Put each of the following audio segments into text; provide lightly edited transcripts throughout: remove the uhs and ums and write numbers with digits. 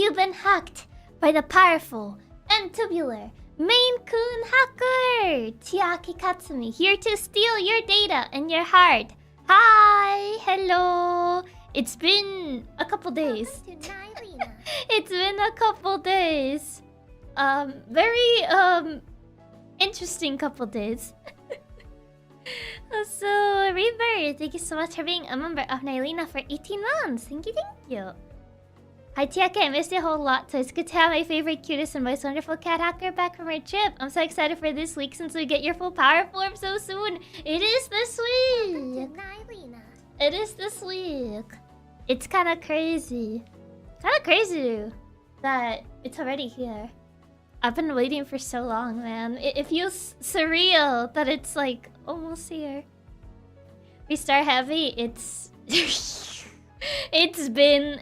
you've been hacked by the powerful and tubular Maine Coon hacker, Chiaki Katsumi, here to steal your data and your heart. Hi, hello. It's been a couple days. It's been a couple days. Very interesting couple days. So, Rebirth, thank you so much for being a member of Nylina for 18 months. Thank you. Hi, Chiaki, I missed you a whole lot, so it's good to have my favorite, cutest, and most wonderful cat hacker back from our trip. I'm so excited for this week since we get your full power form so soon. It is this week. It is this week. It's kind of crazy. That it's already here. I've been waiting for so long, man. It feels surreal that it's like almost here. Beastars heavy. It's it's been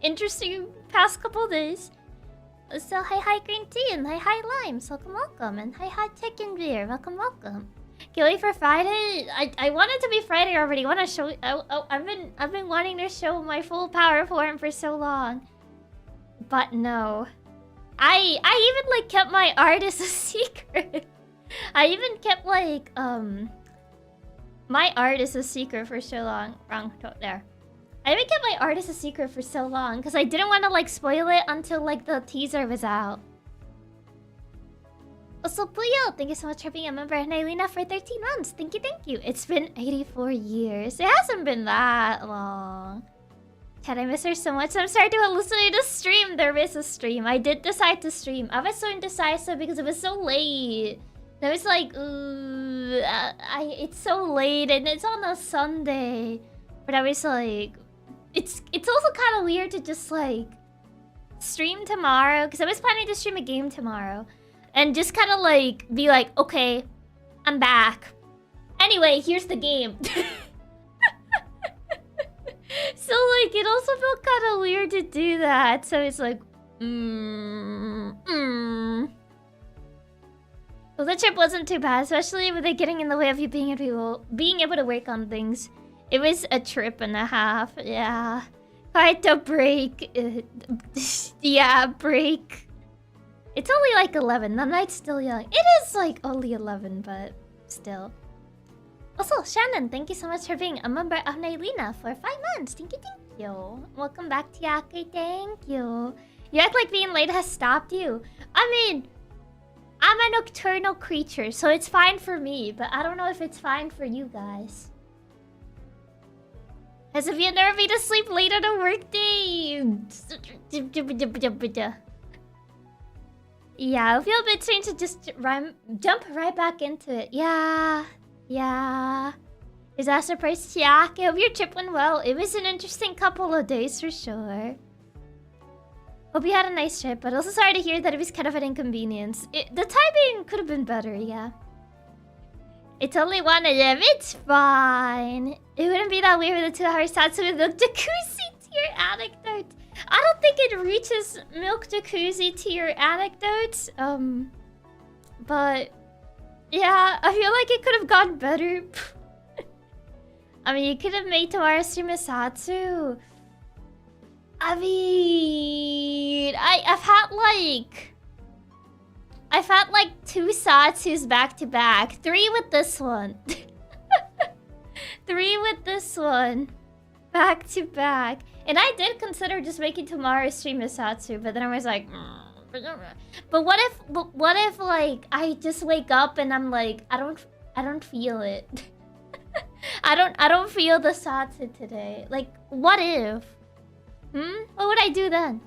interesting past couple days. So hi Green Tea and hi Limes, welcome, and hi Chicken Beer, welcome. Can't wait for Friday. I want it to be Friday already. Want to show? I've been wanting to show my full power form for so long, but no. I even like kept my art as a secret. I even kept like my art as a secret for so long. Wrong there. I even kept my art as a secret for so long because I didn't want to like spoil it until like the teaser was out. Also, Puyo, thank you so much for being a member of Nylina for 13 months. Thank you. It's been 84 years. It hasn't been that long. Chad, I miss her so much. I'm starting to hallucinate a stream. There is a stream. I did decide to stream. I was so indecisive because it was so late. I was like, it's so late and it's on a Sunday. But I was like, it's also kind of weird to just like stream tomorrow because I was planning to stream a game tomorrow. And just kind of like be like, okay, I'm back. Anyway, here's the game. So like, it also felt kind of weird to do that. So it's like, Well, the trip wasn't too bad, especially with it getting in the way of you being able to work on things. It was a trip and a half, yeah. Quite a break. Yeah, break. It's only like 11. The night's still young. It is like only 11, but still. Also, Shannon, thank you so much for being a member of Nylina for 5 months. Thank you. Welcome back, Chiaki. Thank you. You act like being late has stopped you. I mean, I'm a nocturnal creature, so it's fine for me, but I don't know if it's fine for you guys. As if you'd never been to sleep late on a workday. Yeah, I feel a bit strange to just jump right back into it. Yeah. Is that a surprise, Chiaki? I hope your trip went well. It was an interesting couple of days for sure. Hope you had a nice trip, but also sorry to hear that it was kind of an inconvenience. The timing could have been better, yeah. It's only 1 AM. It's fine. It wouldn't be that weird with a 2-hour Satsuma milk jacuzzi tier anecdote. I don't think it reaches milk jacuzzi tier anecdotes. But yeah, I feel like it could have gone better. I mean, you could have made tomorrow's stream a Satsu. I mean, I've had like 2 Satsus back to back. 3 with this one. 3 with this one. Back to back. And I did consider just making tomorrow's stream a Satsu, but then I was like, But what if like I just wake up and I'm like, I don't feel it. I don't feel the Satsu today. Like, what if? What would I do then?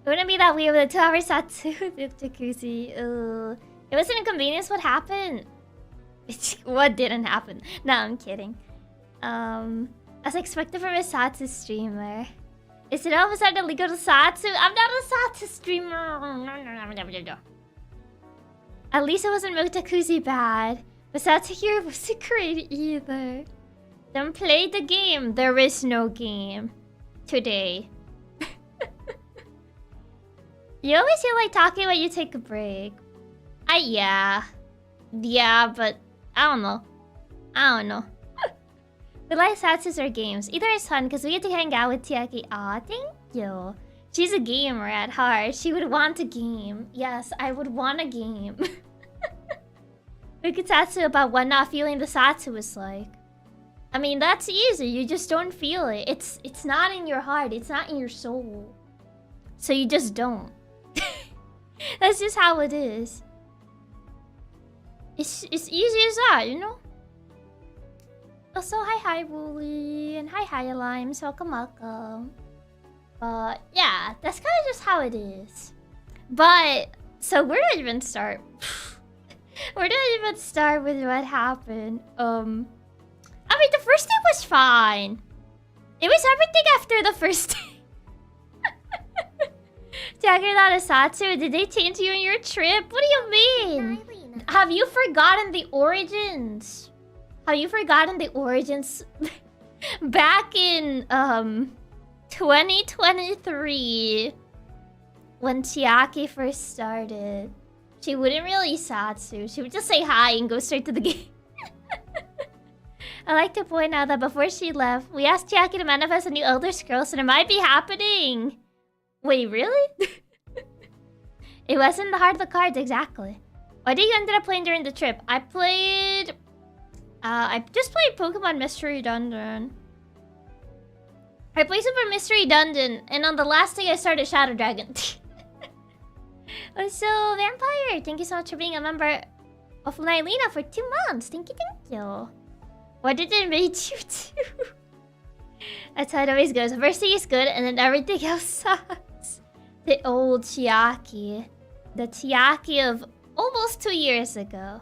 It wouldn't be that weird with a 2-hour Satsu with jacuzzi. It was an inconvenience. What happened? What didn't happen? No, I'm kidding. As expected from a Satsu streamer. Is it all of a sudden illegal to Satsu? I'm not a Satsu streamer. At least it wasn't milk jacuzzi bad. But Satsu here wasn't great either. Then play the game. There is no game today. You always feel like talking when you take a break. Yeah, but I don't know. We like Satsus or games. Either is fun because we get to hang out with Chiaki. Aw, thank you. She's a gamer at heart. She would want a game. Yes, I would want a game. We could Satsu about what not feeling the Satsu is like. I mean, that's easy. You just don't feel it. It's not in your heart. It's not in your soul. So you just don't. That's just how it is. It's easy as that, you know? Also, hi Wooly, and hi Limes, welcome. But yeah, that's kind of just how it is. But so where do I even start? Where do I even start with what happened? I mean, the first day was fine. It was everything after the first day. Jagger, not a Satsu. Did they change you in your trip? What do you mean? Have you forgotten the origins? Have you forgotten the origins? Back in 2023, when Chiaki first started, she wouldn't really Satsu. She would just say hi and go straight to the game. I like to point out that before she left, we asked Chiaki to manifest a new Elder Scrolls, and it might be happening. Wait, really? It wasn't the heart of the cards, exactly. What did you ended up playing during the trip? I just played Pokemon Mystery Dungeon. I played Super Mystery Dungeon, and on the last day I started Shadow Dragon. So, Vampire, thank you so much for being a member of Nylena for 2 months. Thank you. What did it make you do? That's how it always goes. The first day is good, and then everything else sucks. The old Chiaki. The Chiaki of almost 2 years ago.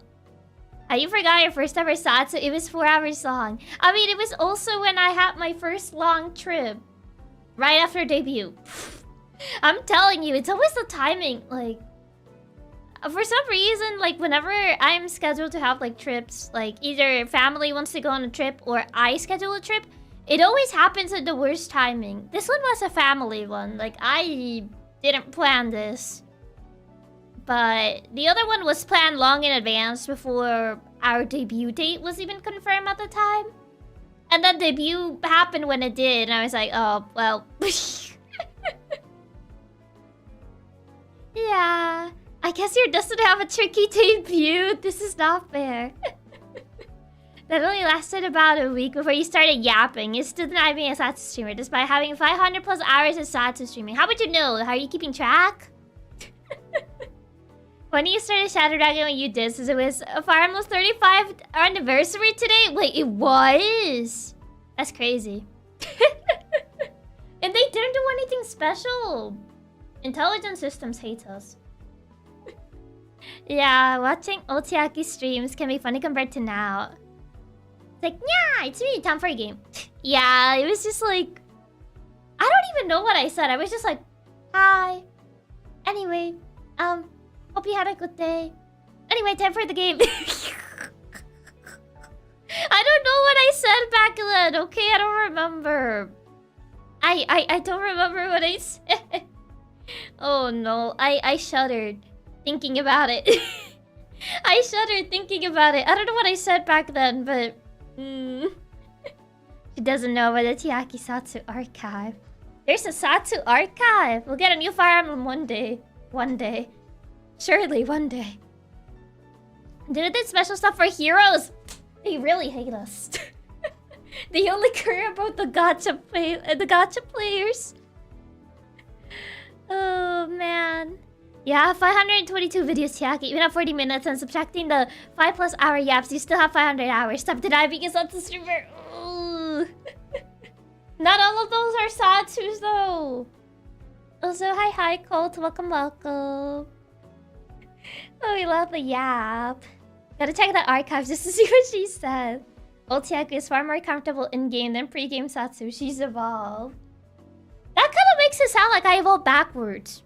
You forgot your first ever Satsu. It was 4 hours long. I mean, it was also when I had my first long trip. Right after debut. I'm telling you, it's always the timing. Like, for some reason, like, whenever I'm scheduled to have, like, trips, like, either family wants to go on a trip or I schedule a trip, it always happens at the worst timing. This one was a family one. Like, I didn't plan this. But the other one was planned long in advance before our debut date was even confirmed at the time. And then debut happened when it did, and I was like, oh, well. Yeah, I guess you're destined to have a tricky debut. This is not fair. That only lasted about a week before you started yapping. You still denied being a Satsu streamer despite having 500 plus hours of Satsu streaming. How would you know? How are you keeping track? When you started Shadow Dragon when you did, since it was Fire Emblem's 35th anniversary today? Wait, it was? That's crazy. And they didn't do anything special. Intelligent systems hate us. Yeah, watching old Chiaki streams can be funny compared to now. It's like, yeah, it's really time for a game. Yeah, it was just like... I don't even know what I said. I was just like, hi. Anyway, hope you had a good day. Anyway, time for the game. I don't know what I said back then, okay? I don't remember. I don't remember what I said. Oh no, I shuddered thinking about it. I shuddered thinking about it. I don't know what I said back then, but... She doesn't know about the Chiaki Satsu archive. There's a Satsu archive! We'll get a new Fire Emblem one day. One day. Surely, one day. They did special stuff for heroes! They really hate us. They only care about the gacha players. Oh, man. Yeah, 522 videos, Chiaki. Even at 40 minutes and subtracting the 5+ hour yaps, you still have 500 hours. Stop denying being a Satsu streamer. Ooh. Not all of those are Satsus, though. Also, hi, Colt. Welcome. Oh, we love the yap. Gotta check the archives just to see what she said. Old Chiaki is far more comfortable in-game than pre-game Satsu. She's evolved. That kind of makes it sound like I evolved backwards.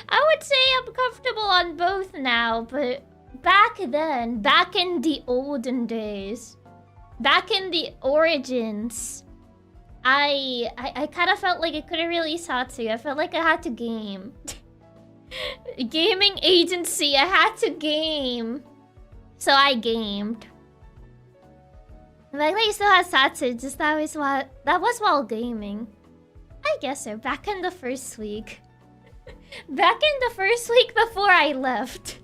I would say I'm comfortable on both now, but back then, back in the olden days, back in the origins, I kind of felt like I couldn't really Satsu. I felt like I had to game. Gaming agency, I had to game. So I gamed. The fact that you still had Satsu, just that was while gaming. I guess so. Back in the first week. Back in the first week before I left.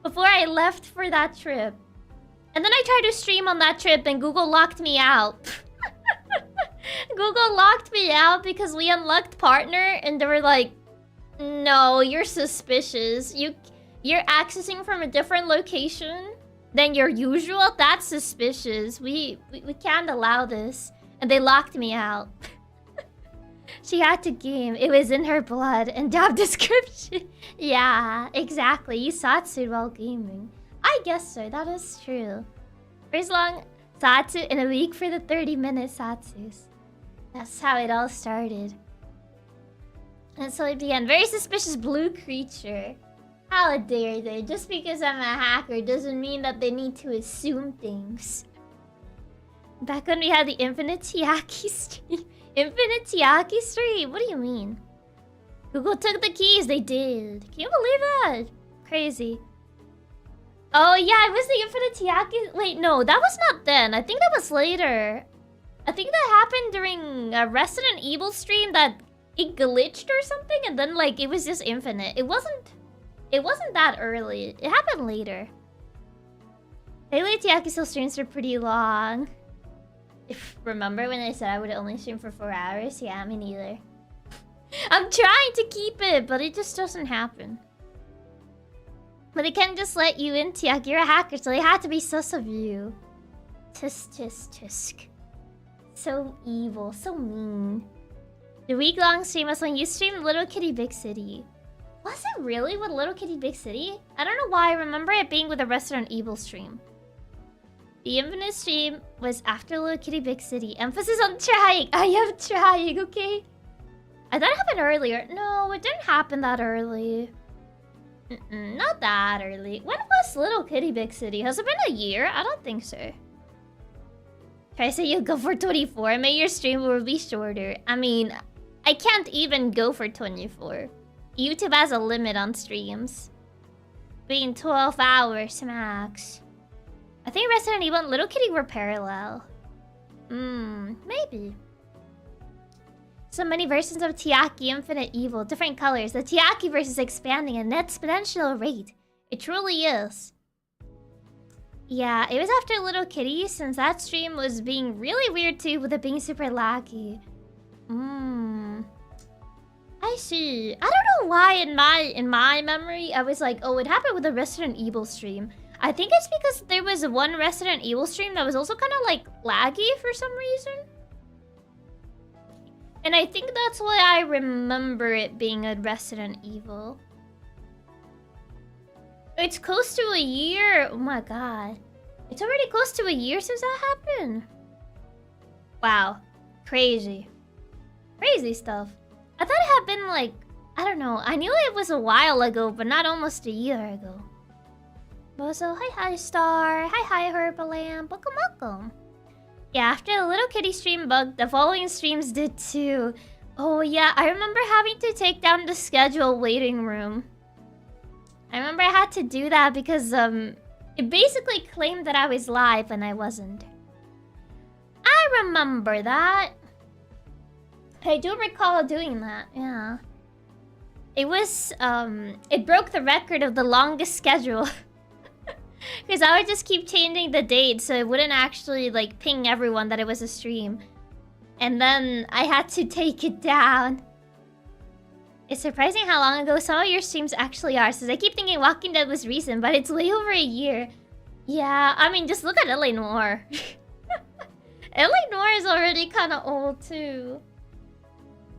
Before I left for that trip. And then I tried to stream on that trip and Google locked me out. Google locked me out because we unlocked partner and they were like, no, you're suspicious. You're accessing from a different location than your usual. That's suspicious. We can't allow this. And they locked me out. She had to game. It was in her blood. And job description. Yeah, exactly. You Satsu while gaming. I guess so. That is true. First long Satsu in a week for the 30-minute Satsus. That's how it all started. And so it began. Very suspicious blue creature. How dare they? Just because I'm a hacker doesn't mean that they need to assume things. Back when we had the Infinite Chiaki stream. Infinite Chiaki stream? What do you mean? Google took the keys. They did. Can you believe that? Crazy. Oh yeah, it was the Infinite Chiaki. Wait, no, that was not then. I think that was later. I think that happened during a Resident Evil stream that it glitched or something, and then like it was just infinite. It wasn't that early. It happened later. Daily Chiaki still streams for pretty long. If remember when I said I would only stream for 4 hours? Yeah, me neither. I'm trying to keep it, but it just doesn't happen. But they can't just let you in, Chiaki. You're a hacker, so they had to be sus of you. Tisk. So evil, so mean. The week-long stream was when you streamed Little Kitty Big City. Was it really with Little Kitty Big City? I don't know why I remember it being with a Resident Evil stream. The Infinite stream was after Little Kitty Big City. Emphasis on trying. I am trying, okay? I thought it happened earlier. No, it didn't happen that early. Not that early. When was Little Kitty Big City? Has it been a year? I don't think so. Try to say you go for 24. Maybe your stream will be shorter. I mean, I can't even go for 24. YouTube has a limit on streams. Being 12 hours max. I think Resident Evil and Little Kitty were parallel. Maybe. So many versions of Chiaki Infinite Evil. Different colors. The Chiaki verse is expanding at an exponential rate. It truly is. Yeah, it was after Little Kitty, since that stream was being really weird too, with it being super laggy. I see. I don't know why in my memory I was like, oh, it happened with the Resident Evil stream. I think it's because there was one Resident Evil stream that was also kind of like laggy for some reason. And I think that's why I remember it being a Resident Evil. It's close to a year. Oh my god. It's already close to a year since that happened. Wow. Crazy. Crazy stuff. I thought it had been like, I don't know. I knew it was a while ago, but not almost a year ago. Bozo, hi Star. Hi Herbalam. Welcome. Yeah, after the Little Kitty stream bugged, the following streams did too. Oh yeah, I remember having to take down the schedule waiting room. I remember I had to do that because it basically claimed that I was live and I wasn't. I remember that. I do recall doing that, yeah. It was, it broke the record of the longest schedule. Because I would just keep changing the date so it wouldn't actually, like, ping everyone that it was a stream. And then I had to take it down. It's surprising how long ago some of your streams actually are. Since I keep thinking Walking Dead was recent, but it's way over a year. Yeah, I mean, just look at L.A. Noire. L.A. Noire is already kind of old, too.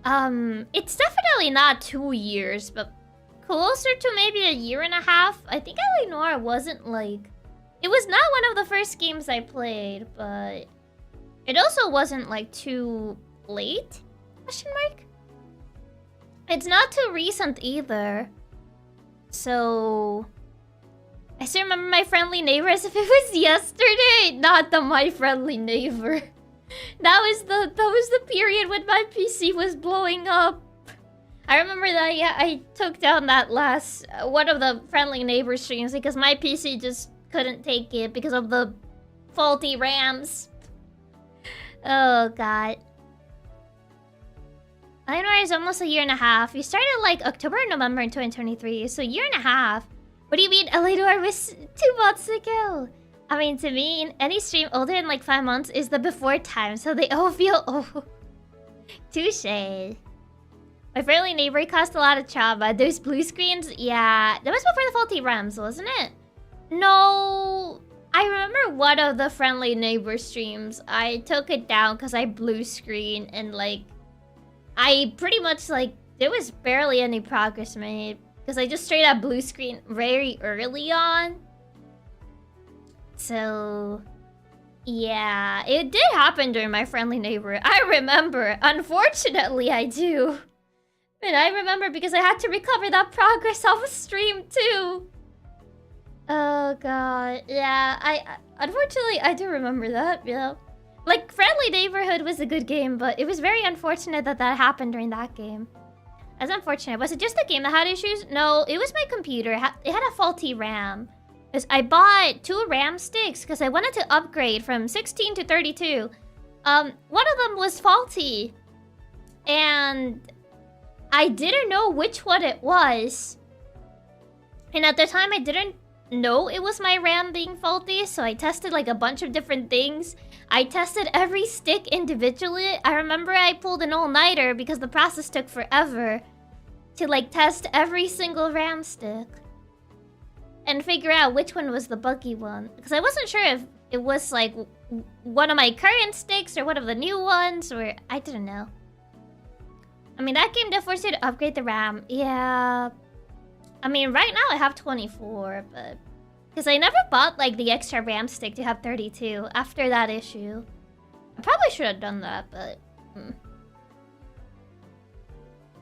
It's definitely not 2 years, but closer to maybe a year and a half. I think L.A. Noire wasn't like... It was not one of the first games I played, but... It also wasn't like too late? Question mark? It's not too recent either. So... I still remember My Friendly Neighbor as if it was yesterday. Not the My Friendly Neighbor. That was the period when my PC was blowing up. I remember that, yeah, I took down that last one of the Friendly Neighbor streams because my PC just couldn't take it because of the faulty RAMs. Oh god. Lionware is almost a year and a half. You started like October or November in 2023, so a year and a half. What do you mean Elidor was 2 months ago? I mean, to me, any stream older than like 5 months is the before time, so they all feel old. Touche. My friendly neighbor caused a lot of trauma. Those blue screens, yeah. That was before the faulty RAMs, wasn't it? No. I remember one of the friendly neighbor streams. I took it down because I blue screen and like... I pretty much like... There was barely any progress made. Because I just straight up blue screen very early on. So... Yeah, it did happen during my friendly neighbor. I remember. Unfortunately, I do. And I remember because I had to recover that progress off stream too. Oh god. Yeah, unfortunately I do remember that, you know. Like, Friendly Neighborhood was a good game, but it was very unfortunate that that happened during that game. That's unfortunate. Was it just the game that had issues? No, it was my computer. It had a faulty RAM. Because I bought 2 RAM sticks because I wanted to upgrade from 16 to 32. One of them was faulty. And I didn't know which one it was. And at the time, I didn't know it was my RAM being faulty, so I tested like a bunch of different things. I tested every stick individually. I remember I pulled an all-nighter because the process took forever to like test every single RAM stick and figure out which one was the buggy one. Because I wasn't sure if it was like one of my current sticks or one of the new ones, or I didn't know. I mean, that game did force you to upgrade the RAM. Yeah. I mean, right now I have 24, but... Because I never bought, like, the extra RAM stick to have 32 after that issue. I probably should have done that, but...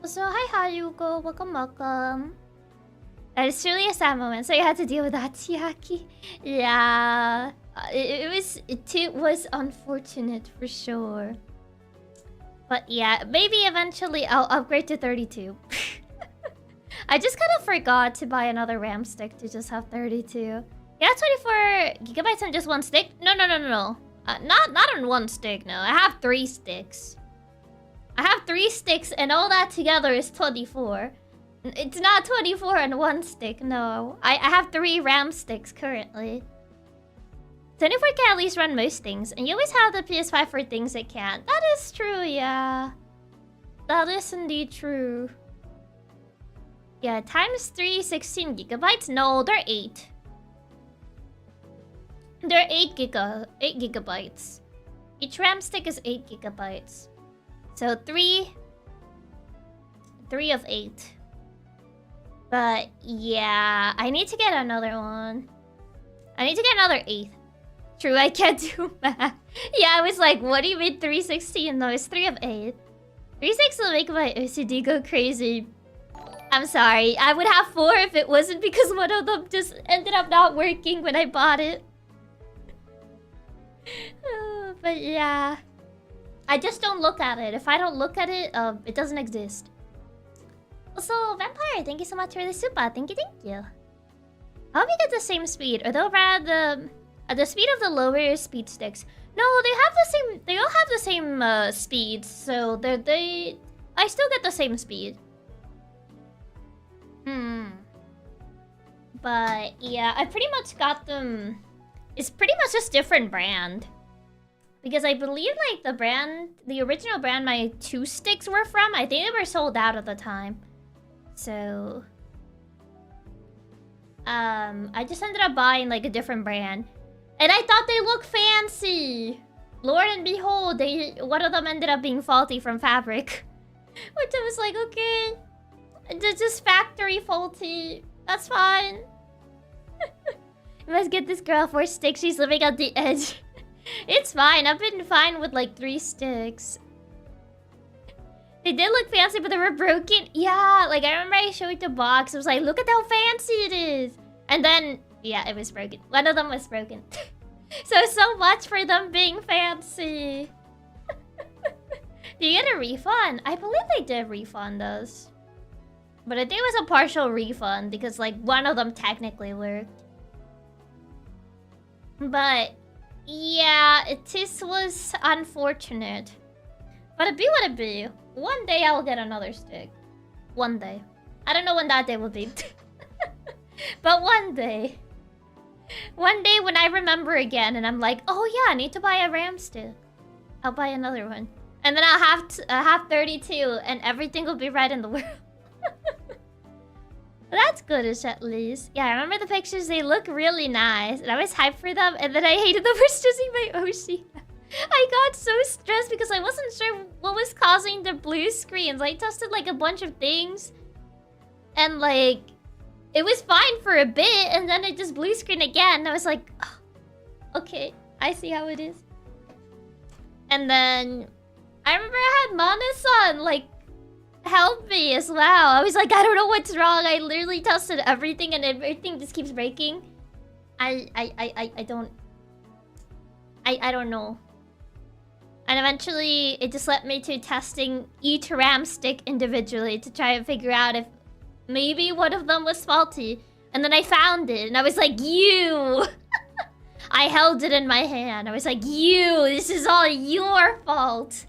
So, hi, Hayuko. Welcome, welcome. That is truly a sad moment, so you had to deal with that, Chiaki. Yeah. It was unfortunate, for sure. But yeah, maybe eventually I'll upgrade to 32. I just kind of forgot to buy another RAM stick to just have 32. Yeah, 24 gigabytes on just one stick? No. Not on one stick, no. I have 3 sticks. I have 3 sticks and all that together is 24. It's not 24 on one stick, no. I have 3 RAM sticks currently. 24 can at least run most things, and you always have the PS5 for things it can't. That is true, yeah. That is indeed true. Yeah, times 3, 16 gigabytes? No, they're 8. They're 8 gigabytes. Each RAM stick is 8 gigabytes. So 3 of 8. But yeah, I need to get another one. I need to get another 8. True, I can't do math. Yeah, I was like, what do you mean 316? No, it's 3 of 8. 36 will make my OCD go crazy. I'm sorry. I would have 4 if it wasn't because one of them just ended up not working when I bought it. But yeah. I just don't look at it. If I don't look at it, it doesn't exist. Also, Vampire, thank you so much for the super. Thank you. I hope you get the same speed, or they'll add the speed of the lower speed sticks. No, they have the same. They all have the same speed, so I still get the same speed. But yeah, I pretty much got them. It's pretty much just different brand, because I believe like the original brand my 2 sticks were from, I think they were sold out at the time. So I just ended up buying like a different brand. And I thought they looked fancy. Lord and behold, one of them ended up being faulty from fabric. Which I was like, okay. It's just factory faulty. That's fine. You must get this girl 4 sticks. She's living at the edge. It's fine. I've been fine with like 3 sticks. They did look fancy, but they were broken. Yeah, like I remember I showed the box. I was like, look at how fancy it is. And then, yeah, it was broken. One of them was broken. So much for them being fancy. Do you get a refund? I believe they did refund us. But I think it was a partial refund because like one of them technically worked. But Yeah, this was unfortunate. But it be what it be. One day I will get another stick. One day. I don't know when that day will be. But one day. One day when I remember again and I'm like, oh yeah, I need to buy a ram stick. I'll buy another one. And then I'll have 32 and everything will be right in the world. That's goodish at least. Yeah, I remember the pictures. They look really nice. And I was hyped for them. And then I hated them for stressing my Oshi. I got so stressed because I wasn't sure what was causing the blue screens. I tested like a bunch of things. And like, it was fine for a bit. And then it just blue screen again. And I was like, oh, okay, I see how it is. And then I remember I had Mana-san like help me as well. I was like, I don't know what's wrong. I literally tested everything and everything just keeps breaking. I don't know. And eventually it just led me to testing each RAM stick individually to try and figure out if maybe one of them was faulty. And then I found it and I was like, you! I held it in my hand. I was like, you! This is all your fault!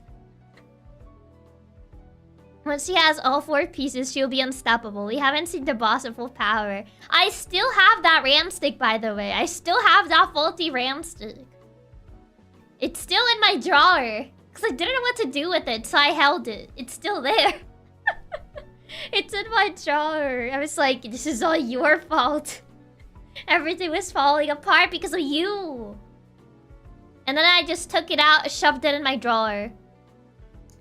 Once she has all 4 pieces, she'll be unstoppable. We haven't seen the boss at full power. I still have that RAM stick, by the way. I still have that faulty RAM stick. It's still in my drawer. Because I didn't know what to do with it, so I held it. It's still there. It's in my drawer. I was like, this is all your fault. Everything was falling apart because of you. And then I just took it out, shoved it in my drawer.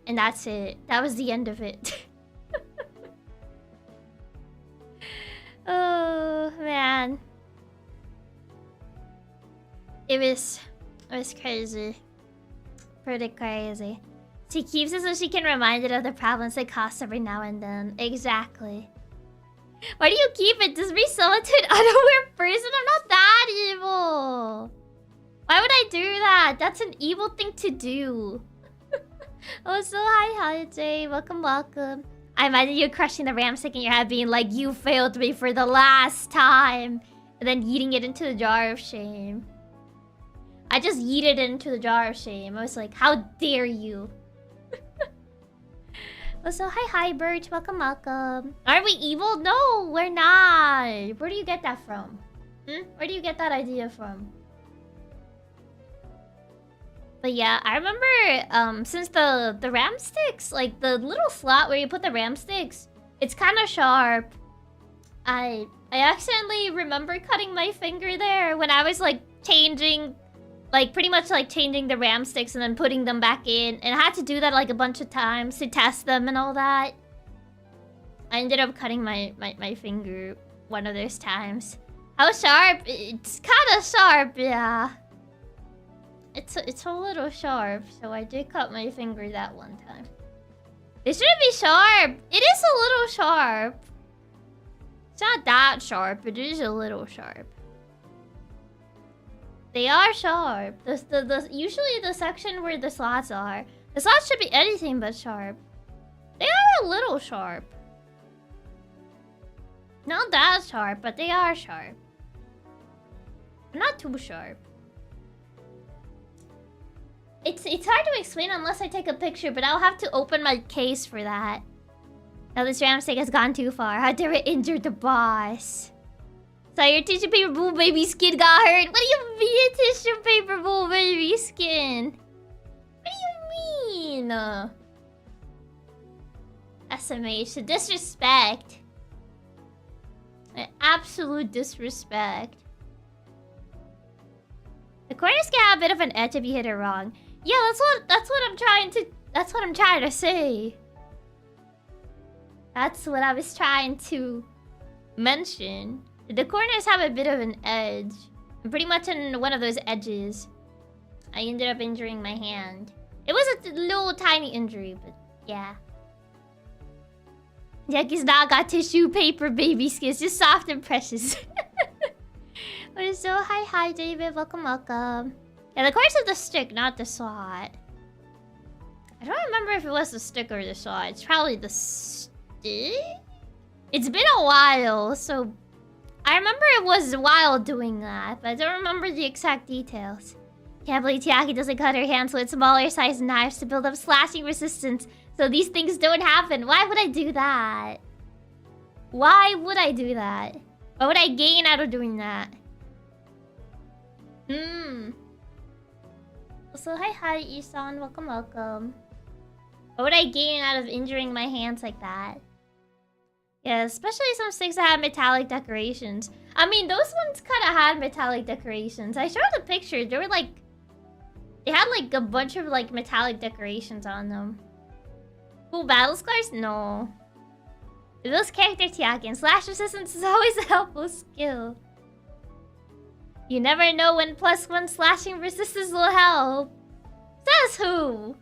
And that's it. That was the end of it. Oh, man. It was crazy. Pretty crazy. She keeps it so she can remind it of the problems it costs every now and then. Exactly. Why do you keep it? Just resell it to an unaware person? I'm not that evil. Why would I do that? That's an evil thing to do. Oh, so hi, Jay. Welcome, welcome. I imagine you crushing the ram stick in your head, being like, you failed me for the last time. And then yeeting it into the jar of shame. I just yeeted it into the jar of shame. I was like, how dare you? Also, hi, Birch. Welcome, welcome. Are we evil? No, we're not. Where do you get that from? Where do you get that idea from? But yeah, I remember since the ram sticks, like the little slot where you put the ram sticks, it's kind of sharp. I accidentally remember cutting my finger there when I was like changing, like pretty much like changing the ram sticks and then putting them back in. And I had to do that like a bunch of times to test them and all that. I ended up cutting my finger one of those times. How sharp? It's kind of sharp, yeah. It's a little sharp, so I did cut my finger that one time. It shouldn't be sharp. It is a little sharp. It's not that sharp. It is a little sharp. They are sharp. Usually the section where the slots are. The slots should be anything but sharp. They are a little sharp. Not that sharp, but they are sharp. Not too sharp. It's hard to explain unless I take a picture, but I'll have to open my case for that. Now this ram stick has gone too far. How dare it injure the boss? So your tissue paper boo baby skin got hurt? What do you mean tissue paper boo baby skin? What do you mean? SMH, disrespect. Absolute disrespect. The corners can have a bit of an edge if you hit it wrong. Yeah, that's what I'm trying to say. That's what I was trying to mention. The corners have a bit of an edge. I'm pretty much on one of those edges. I ended up injuring my hand. It was a little tiny injury, but yeah. Jackie's not got tissue paper baby skin. It's just soft and precious. But so hi David, welcome. Yeah, the corners of the stick, not the slot. I don't remember if it was the stick or the slot. It's probably the stick? It's been a while, so... I remember it was a while doing that, but I don't remember the exact details. Can't believe Chiaki doesn't cut her hands with smaller sized knives to build up slashing resistance so these things don't happen. Why would I do that? Why would I do that? What would I gain out of doing that? So hi Isan, welcome. What would I gain out of injuring my hands like that? Yeah, especially some sticks that have metallic decorations. I mean, those ones kind of had metallic decorations. I showed a picture. They were like... They had like a bunch of like metallic decorations on them. Cool battle scars? No. Those character Chiaki and slash resistance is always a helpful skill. You never know when +1 slashing resistance will help. Says who?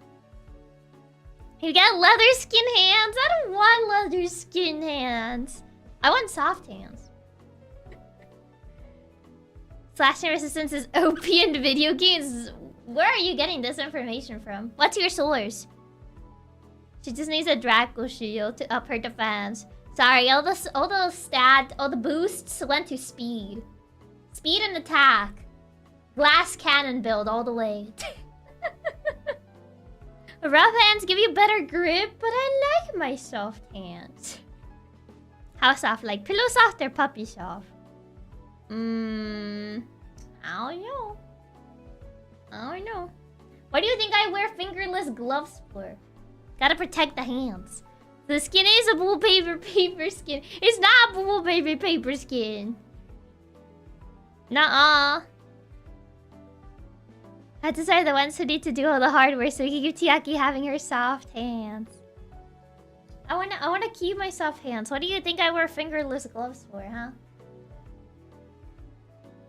You get leather skin hands? I don't want leather skin hands. I want soft hands. Slashing resistance is OP in video games. Where are you getting this information from? What's your source? She just needs a Draco shield to up her defense. Sorry, all the boosts went to speed. Speed and attack. Glass cannon build all the way. Rough hands give you better grip, but I like my soft hands. How soft? Like pillow soft or puppy soft? I don't know. I don't know. What do you think I wear fingerless gloves for? Gotta protect the hands. The skin is a bull paper skin. It's not bull paper skin. Nuh-uh. These are the ones who need to do all the hard work so we can give Chiaki having her soft hands. I wanna keep my soft hands. What do you think I wear fingerless gloves for, huh?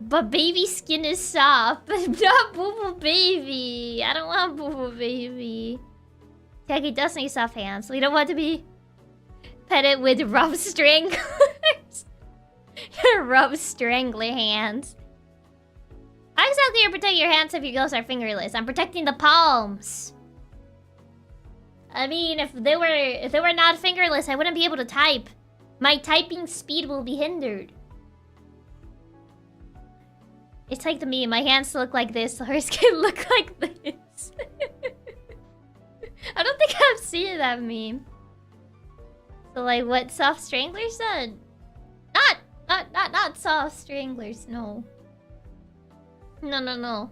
But baby skin is soft, but not Boo Boo Baby. I don't want Boo Boo Baby. Chiaki does need soft hands. We don't want to be petted with rough stranglers. Rough strangler hands. How exactly you protect your hands if your gloves are fingerless? I'm protecting the palms. I mean, if they were not fingerless, I wouldn't be able to type. My typing speed will be hindered. It's like to me, my hands look like this, so hers can look like this. I don't think I've seen that meme. So like what soft stranglers said? Not soft stranglers, no. No.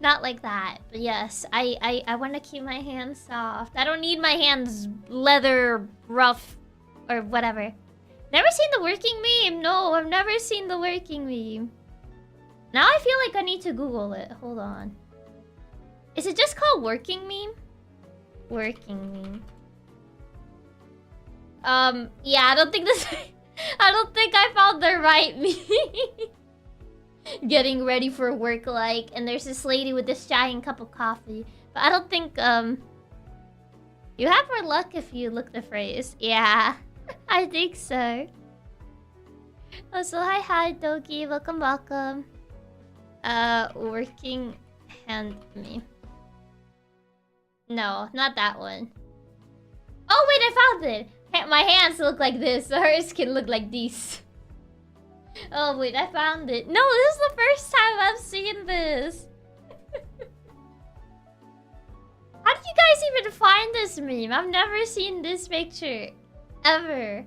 Not like that. But yes, I want to keep my hands soft. I don't need my hands leather, rough, or whatever. Never seen the working meme? No, I've never seen the working meme. Now I feel like I need to Google it. Hold on. Is it just called working meme? Working meme. Yeah, I don't think this... I don't think I found the right meme. Getting ready for work like, and there's this lady with this giant cup of coffee. But I don't think, you have more luck if you look the phrase. Yeah, I think so. Oh, so hi, Doki. Welcome. Working hand me. No, not that one. Oh, wait, I found it. My hands look like this, so hers can look like these. Oh, wait, I found it. No, this is the first time I've seen this. How did you guys even find this meme? I've never seen this picture. Ever.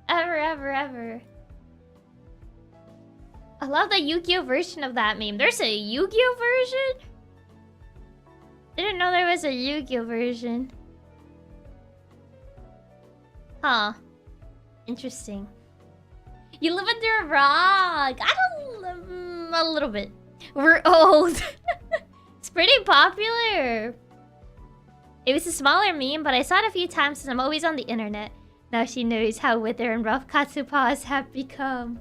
Ever. I love the Yu-Gi-Oh version of that meme. There's a Yu-Gi-Oh version? Didn't know there was a Yu-Gi-Oh version. Huh. Interesting. You live under a rock. I don't... a little bit. We're old. It's pretty popular. It was a smaller meme, but I saw it a few times since I'm always on the internet. Now she knows how wither and rough Katsupas have become.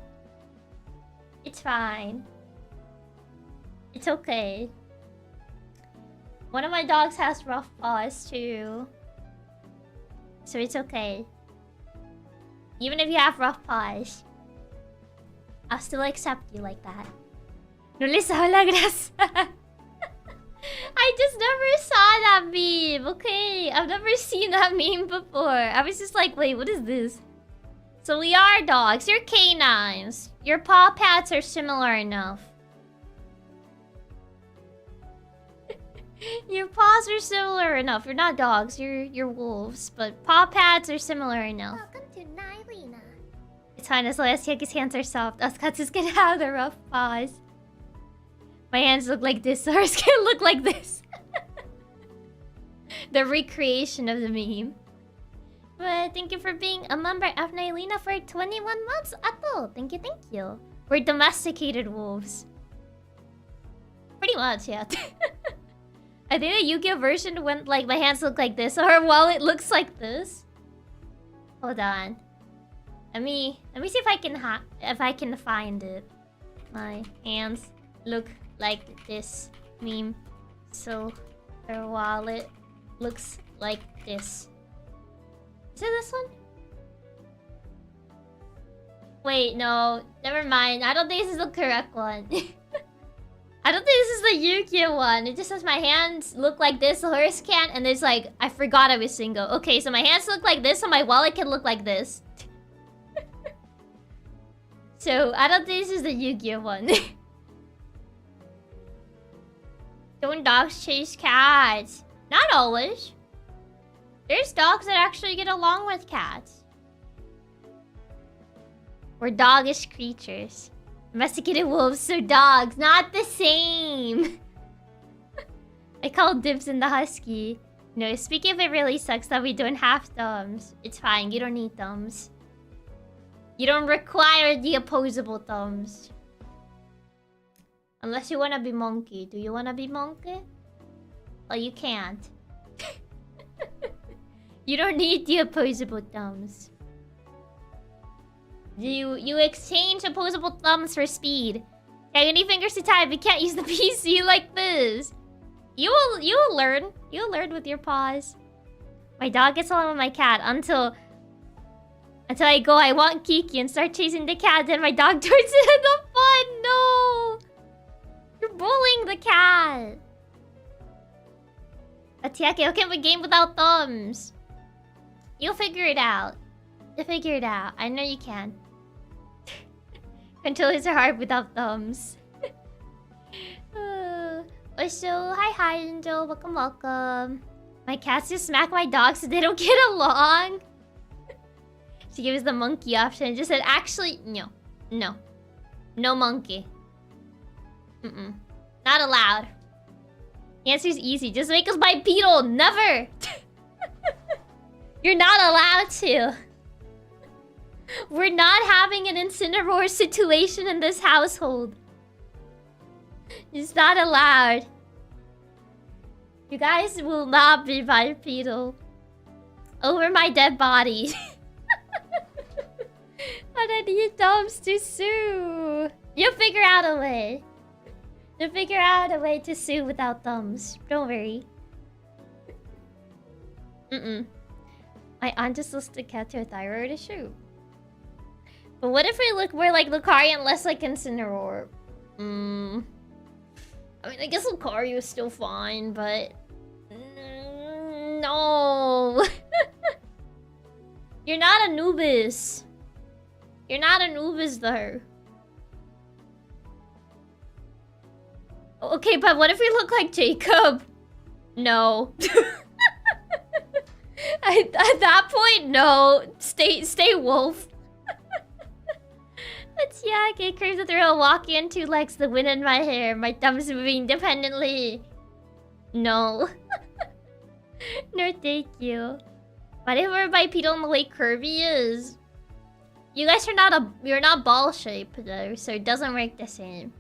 It's fine. It's okay. One of my dogs has rough paws too. So it's okay. Even if you have rough paws, I'll still accept you like that. No les habla grasa. I just never saw that meme, okay? I've never seen that meme before. I was just like, wait, what is this? So we are dogs. You're canines. Your paw pads are similar enough. Your paws are similar enough. You're not dogs, you're wolves. But paw pads are similar enough. Welcome to Nylena. It's fine as long as Chiaki's hands are soft. Us Katsu's gonna have the rough paws. My hands look like this, so hers can look like this. The recreation of the meme. But thank you for being a member of Nylena for 21 months, Ato. Thank you, thank you. We're domesticated wolves. Pretty much, yeah. I think the Yu-Gi-Oh version went like my hands look like this, or her wallet looks like this. Hold on. Let me see if I can find it. My hands look like this meme, so her wallet looks like this. Is it this one? Wait, no. Never mind. I don't think this is the correct one. I don't think this is the Yu-Gi-Oh one. It just says my hands look like this, so hers can't, and it's like, I forgot I was single. Okay, so my hands look like this, so my wallet can look like this. So, I don't think this is the Yu-Gi-Oh one. Don't dogs chase cats? Not always. There's dogs that actually get along with cats. We're doggish creatures. Domesticated wolves, so dogs. Not the same. I call dibs in the husky. No, speaking of, it really sucks that we don't have thumbs. It's fine, you don't need thumbs. You don't require the opposable thumbs. Unless you wanna be monkey. Do you wanna be monkey? Oh, you can't. You don't need the opposable thumbs. You exchange opposable thumbs for speed. Okay, you need fingers to type. You can't use the PC like this. You will learn. You'll learn with your paws. My dog gets along with my cat until I go, I want Kiki, and start chasing the cat, then my dog turns into fun. No! You're bullying the cat. Chiaki, how can we game without thumbs? You'll figure it out. You'll figure it out. I know you can. Controllers are hard without thumbs. So, hi Angel. Welcome, welcome. My cats just smack my dogs so they don't get along. She gave us the monkey option and just said, actually, no. No. No monkey. Not allowed. The answer's easy. Just make us bipedal. Never! You're not allowed to. We're not having an Incineroar situation in this household. It's not allowed. You guys will not be bipedal. Over my dead body. But I need thumbs to sue. You'll figure out a way. You'll figure out a way to sue without thumbs. Don't worry. My aunt just lost a cat to a thyroid issue. But what if we look more like Lucario and less like Incineroar? I mean, I guess Lucario is still fine, but... no! You're not Anubis. You're not Anubis, though. Okay, but what if we look like Jacob? No. At that point, no. Stay wolf. But yeah, it curves the thrill, walking on 2 legs, the wind in my hair, my thumbs moving independently. No. No, thank you. But if we're bipedal in the way Kirby is, you guys are you're not ball shaped though, so it doesn't work the same.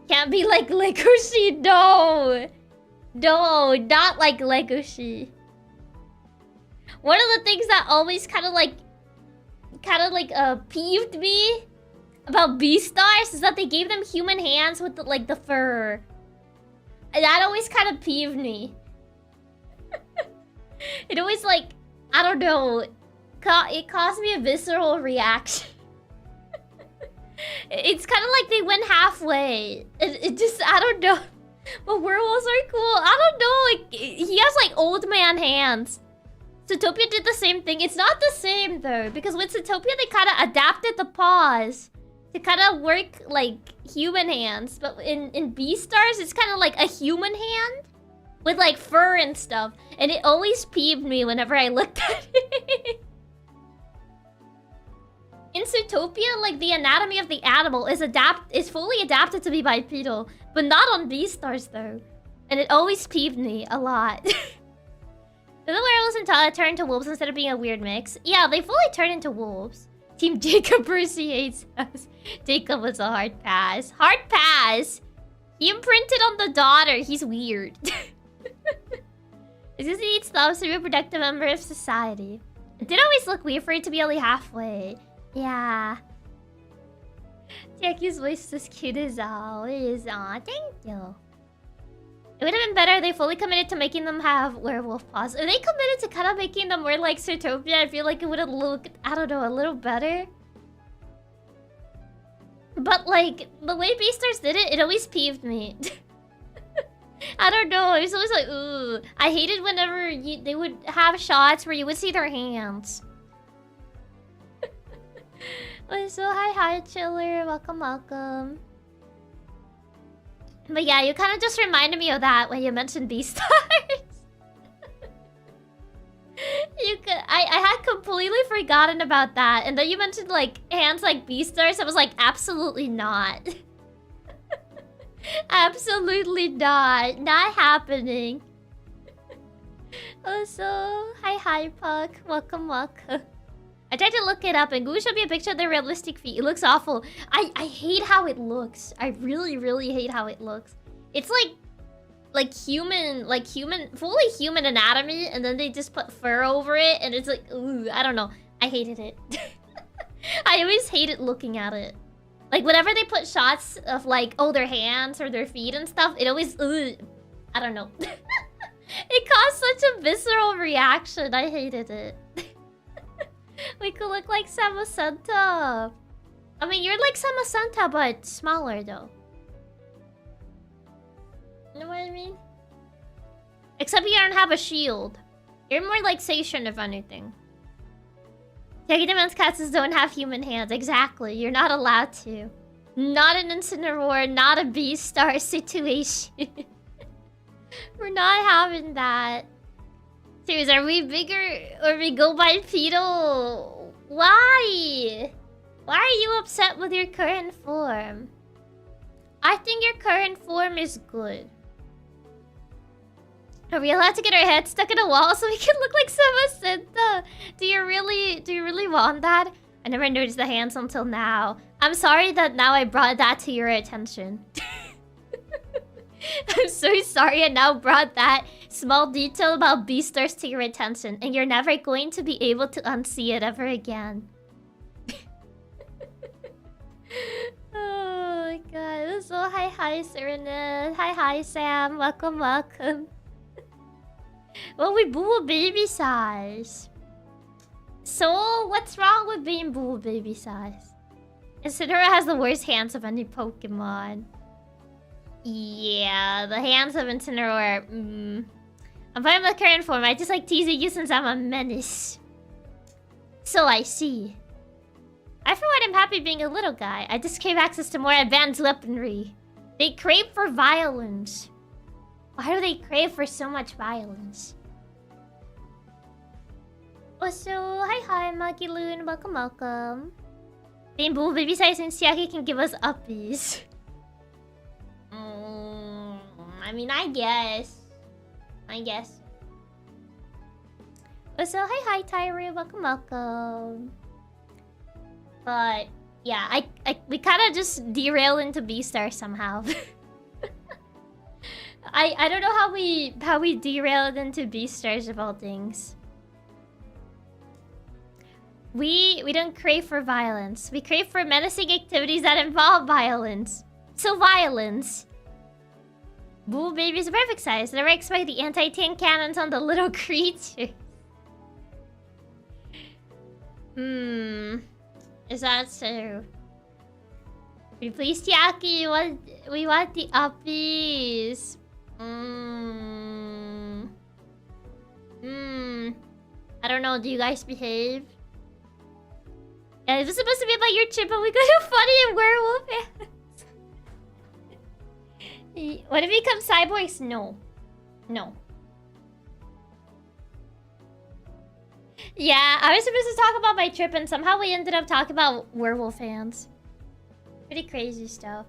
Can't be like Legoshi, no! No, not like Legoshi. One of the things that always kind of like peeved me about Beastars is that they gave them human hands with the fur. And that always kind of peeved me. It always I don't know, it caused me a visceral reaction. It's kind of like they went halfway. It just, I don't know. But werewolves are cool. I don't know, he has old man hands. Zootopia did the same thing. It's not the same though, because with Zootopia they kind of adapted the paws to kind of work like human hands. But in Beastars, it's kind of like a human hand with like fur and stuff, and it always peeved me whenever I looked at it. In Zootopia, like the anatomy of the animal is fully adapted to be bipedal, but not on Beastars though, and it always peeved me a lot. Do the werewolves and Tala turn into wolves instead of being a weird mix? Yeah, they fully turn into wolves. Team Jacob appreciates us. Jacob was a hard pass. Hard pass! He imprinted on the daughter. He's weird. Is this he eats stuff to be a productive member of society? It did always look weird for it to be only halfway. Yeah. Chiaki's voice is as cute as always. Aw, thank you. It would have been better if they fully committed to making them have werewolf paws. If they committed to kind of making them more like Zootopia, I feel like it would have looked, I don't know, a little better. But like, the way Beastars did it, it always peeved me. I don't know, it was always like, ooh. I hated whenever they would have shots where you would see their hands. So hi Chiller, welcome. But yeah, you kind of just reminded me of that when you mentioned Beastars. I had completely forgotten about that, and then you mentioned like hands like Beastars. I was like, absolutely not. Absolutely not happening. Also, hi Puck, welcome. I tried to look it up, and Google showed me a picture of their realistic feet. It looks awful. I hate how it looks. I really hate how it looks. It's like human, fully human anatomy, and then they just put fur over it, and it's like, ooh, I don't know. I hated it. I always hated looking at it. Like, whenever they put shots of like, oh, their hands or their feet and stuff, it always, ooh, I don't know. It caused such a visceral reaction. I hated it. We could look like Samasanta. I mean, you're like Samasanta, but smaller though. You know what I mean? Except you don't have a shield. You're more like Seishun, if anything. Chiaki demands cats don't have human hands. Exactly. You're not allowed to. Not an Incineroar, not a Beastar situation. We're not having that. Serious, are we bigger or we go bipedal? Why? Why are you upset with your current form? I think your current form is good. Are we allowed to get our heads stuck in a wall so we can look like Samasenta? Do you really want that? I never noticed the hands until now. I'm sorry that now I brought that to your attention. I'm so sorry I now brought that small detail about Beastars to your attention, and you're never going to be able to unsee it ever again. Oh my god. So hi Serenade. Hi Sam. Welcome. Well, we boo baby size. So what's wrong with being boo baby size? Incineroar has the worst hands of any Pokemon. Yeah, the hands of Incineroar. I'm fine with the current form. I just like teasing you since I'm a menace. So I see. I for one am happy being a little guy. I just crave access to more advanced weaponry. They crave for violence. Why do they crave for so much violence? Also, hi Maggie Loon. Welcome. Being boo baby size and Chiaki can give us uppies. I mean, I guess. So, hi, Tyree. Welcome. But, yeah, we kind of just derail into Beastar somehow. I don't know how we derailed into Beastars of all things. We don't crave for violence. We crave for menacing activities that involve violence. So violence. Boo baby is a perfect size. Never expect the anti-tank cannons on the little creature. Is that true? Please, Chiaki, we want the uppies. I don't know, do you guys behave? Yeah, it was supposed to be about your trip, but we got a funny werewolf hands. What if he becomes cyborgs? No. No. Yeah, I was supposed to talk about my trip and somehow we ended up talking about werewolf fans. Pretty crazy stuff.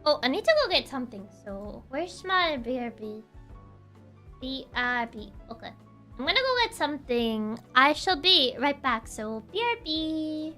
Oh, I need to go get something, so... Where's my BRB? BRB. Okay. I'm gonna go get something. I shall be right back, so BRB.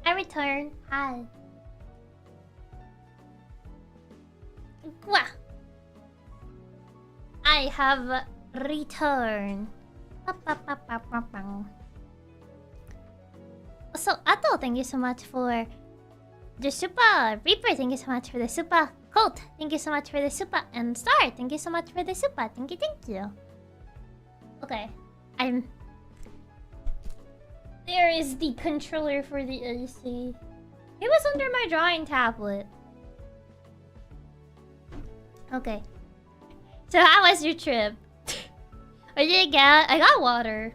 I return. Hi. Wah. I have returned. So, Ato, thank you so much for the super. Reaper, thank you so much for the super. Colt, thank you so much for the super. And Star, thank you so much for the super. Thank you, thank you. Okay. There is the controller for the AC. It was under my drawing tablet. Okay. So how was your trip? What did you get? I got water.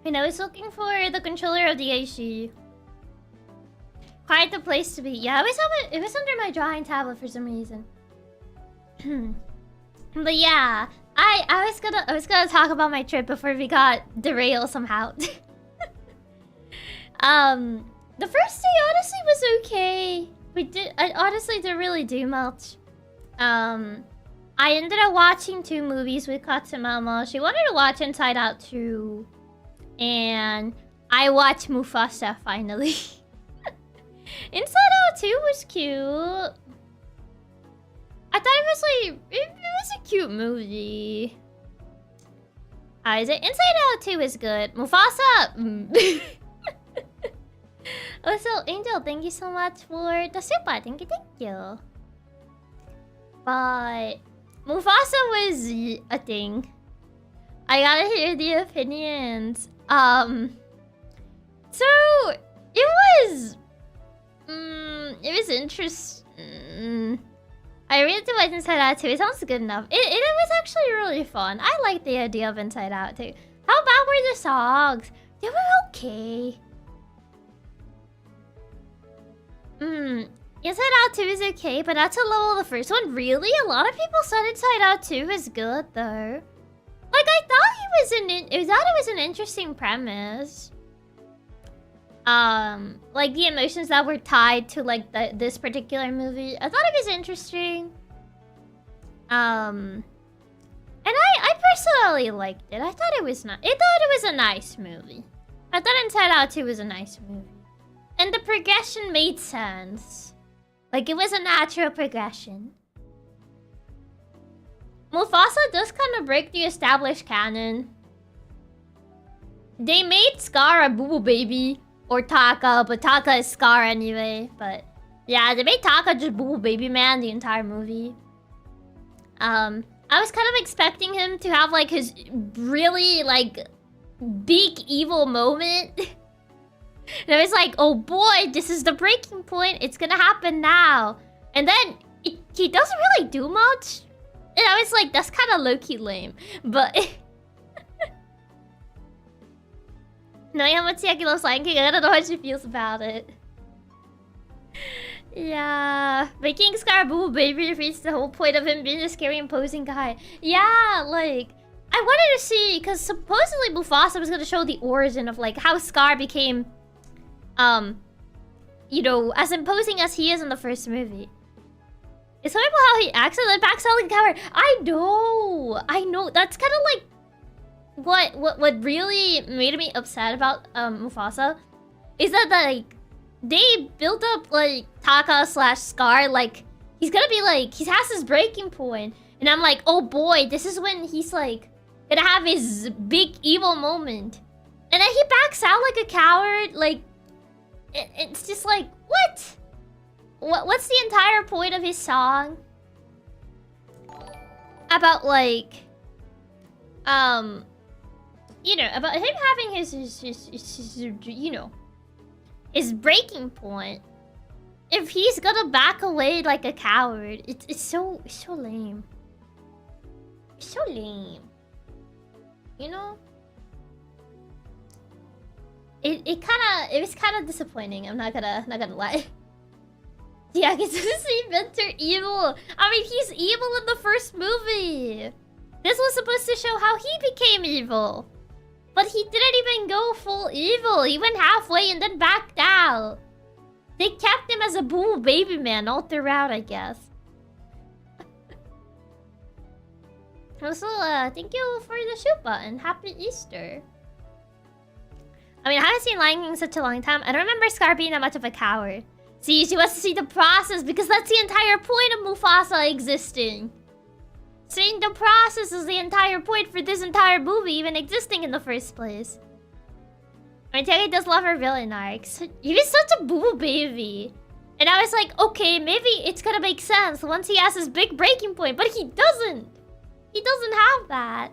And I was looking for the controller of the AC. Quite the place to be. Yeah, it was under my drawing tablet for some reason. But yeah, I was gonna talk about my trip before we got derailed somehow. The first day honestly was okay. I honestly didn't really do much. I ended up watching 2 movies with Katsumama. She wanted to watch Inside Out 2. And I watched Mufasa finally. Inside Out 2 was cute. I thought it was like... It was a cute movie. Is it? Inside Out 2 is good. Mufasa... Also, Angel, thank you so much for the super. Thank you. But... Mufasa was a thing. I gotta hear the opinions. So... It was interesting. I really do like Inside Out 2. It sounds good enough. It was actually really fun. I like the idea of Inside Out 2. How bad were the songs? They were okay. Inside Out 2 is okay, but not to the level of the first one. Really? A lot of people said Inside Out 2 is good, though. Like, I thought it was an interesting premise. Like the emotions that were tied to like this particular movie. I thought it was interesting. And I personally liked it. I thought it was a nice movie. I thought Inside Out 2 was a nice movie. And the progression made sense. Like, it was a natural progression. Mufasa does kind of break the established canon. They made Scar a boo-boo baby. Or Taka, but Taka is Scar anyway. But yeah, they made Taka just boo-boo baby man the entire movie. I was kind of expecting him to have like his really like big evil moment. And I was like, oh boy, this is the breaking point. It's gonna happen now. And then he doesn't really do much. And I was like, that's kind of low-key lame. But Knowing how much Chiaki loves Lion King, I don't know how she feels about it. Yeah, making Scar Boo Baby defeats the whole point of him being a scary, imposing guy. Yeah, like, I wanted to see, because supposedly Mufasa was going to show the origin of, like, how Scar became, you know, as imposing as he is in the first movie. It's horrible how he acts and then backs out like a coward. I know. That's kind of like what really made me upset about Mufasa is that, like, they built up, like, Taka / Scar, like, he's gonna be, like, he has his breaking point. And I'm like, oh boy, this is when he's, like, gonna have his big evil moment. And then he backs out like a coward, like, it's just like, what? What's the entire point of his song? About, like, you know, about him having his you know, his breaking point. If he's gonna back away like a coward, it's so lame. It's so lame. You know? It was kinda disappointing, I'm not gonna lie. Yeah, I get to see Banter evil. I mean, he's evil in the first movie. This was supposed to show how he became evil. But he didn't even go full evil. He went halfway and then backed out. They kept him as a Boo Baby man all throughout, I guess. Also, thank you for the shoot button. Happy Easter. I mean, I haven't seen Lion King in such a long time. I don't remember Scar being that much of a coward. See, she wants to see the process because that's the entire point of Mufasa existing. Seeing the process is the entire point for this entire movie even existing in the first place. I mean, Chiaki does love her villain arcs. He was such a Boo Baby. And I was like, okay, maybe it's gonna make sense once he has his big breaking point. But he doesn't. He doesn't have that.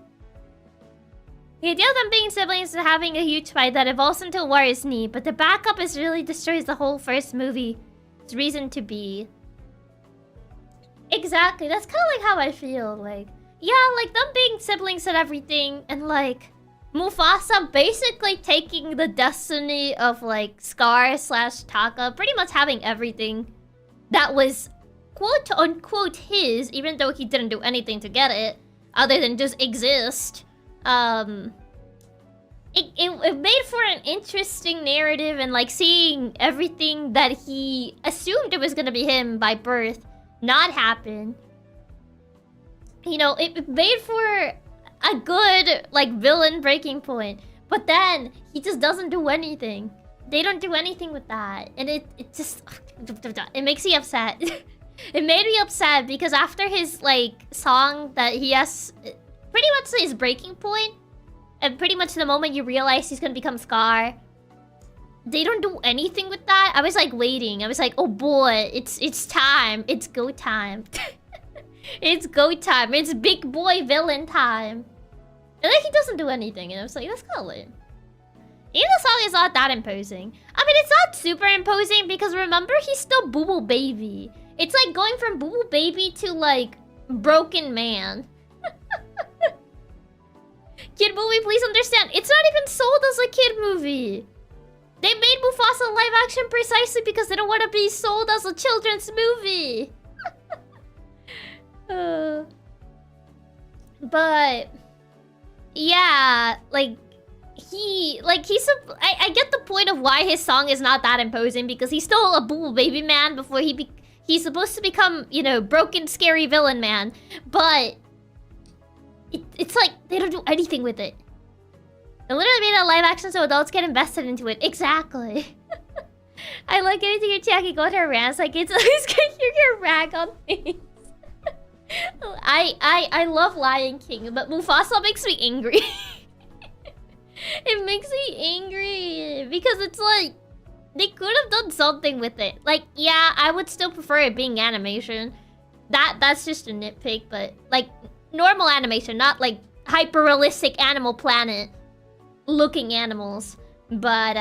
The idea of them being siblings and having a huge fight that evolves into war is neat, but the backup is really destroys the whole first movie's reason to be. Exactly, that's kind of like how I feel. Like, yeah, like them being siblings and everything, and like Mufasa basically taking the destiny of like Scar / Taka, pretty much having everything that was quote unquote his, even though he didn't do anything to get it other than just exist. It made for an interesting narrative, and like seeing everything that he assumed it was gonna be him by birth not happen. You know, it made for a good like villain breaking point, but then he just doesn't do anything. They don't do anything with that, and it just it makes me upset. It made me upset because after his like song that he has pretty much his breaking point, and pretty much the moment you realize he's gonna become Scar, they don't do anything with that. I was like waiting. I was like, oh boy, it's time. It's go time. It's go time. It's big boy villain time. And then he doesn't do anything, and I was like, that's kind of lame. Even the song is not that imposing. I mean, it's not super imposing because remember, he's still Boo Boo Baby. It's like going from Boo Boo Baby to like Broken Man. Kid movie, please understand. It's not even sold as a kid movie. They made Mufasa live action precisely because they don't want to be sold as a children's movie. But yeah, I get the point of why his song is not that imposing because he's still a Boo Baby man before he's supposed to become, you know, broken, scary villain man. But it's like they don't do anything with it. They literally made a live action so adults get invested into it. Exactly. I like anything your Chiaki go to her rants. Like, it's always good you get rag on things. I love Lion King, but Mufasa makes me angry. It makes me angry because it's like they could have done something with it. Like, yeah, I would still prefer it being animation. That's just a nitpick, but like normal animation, not like hyper realistic Animal Planet looking animals. But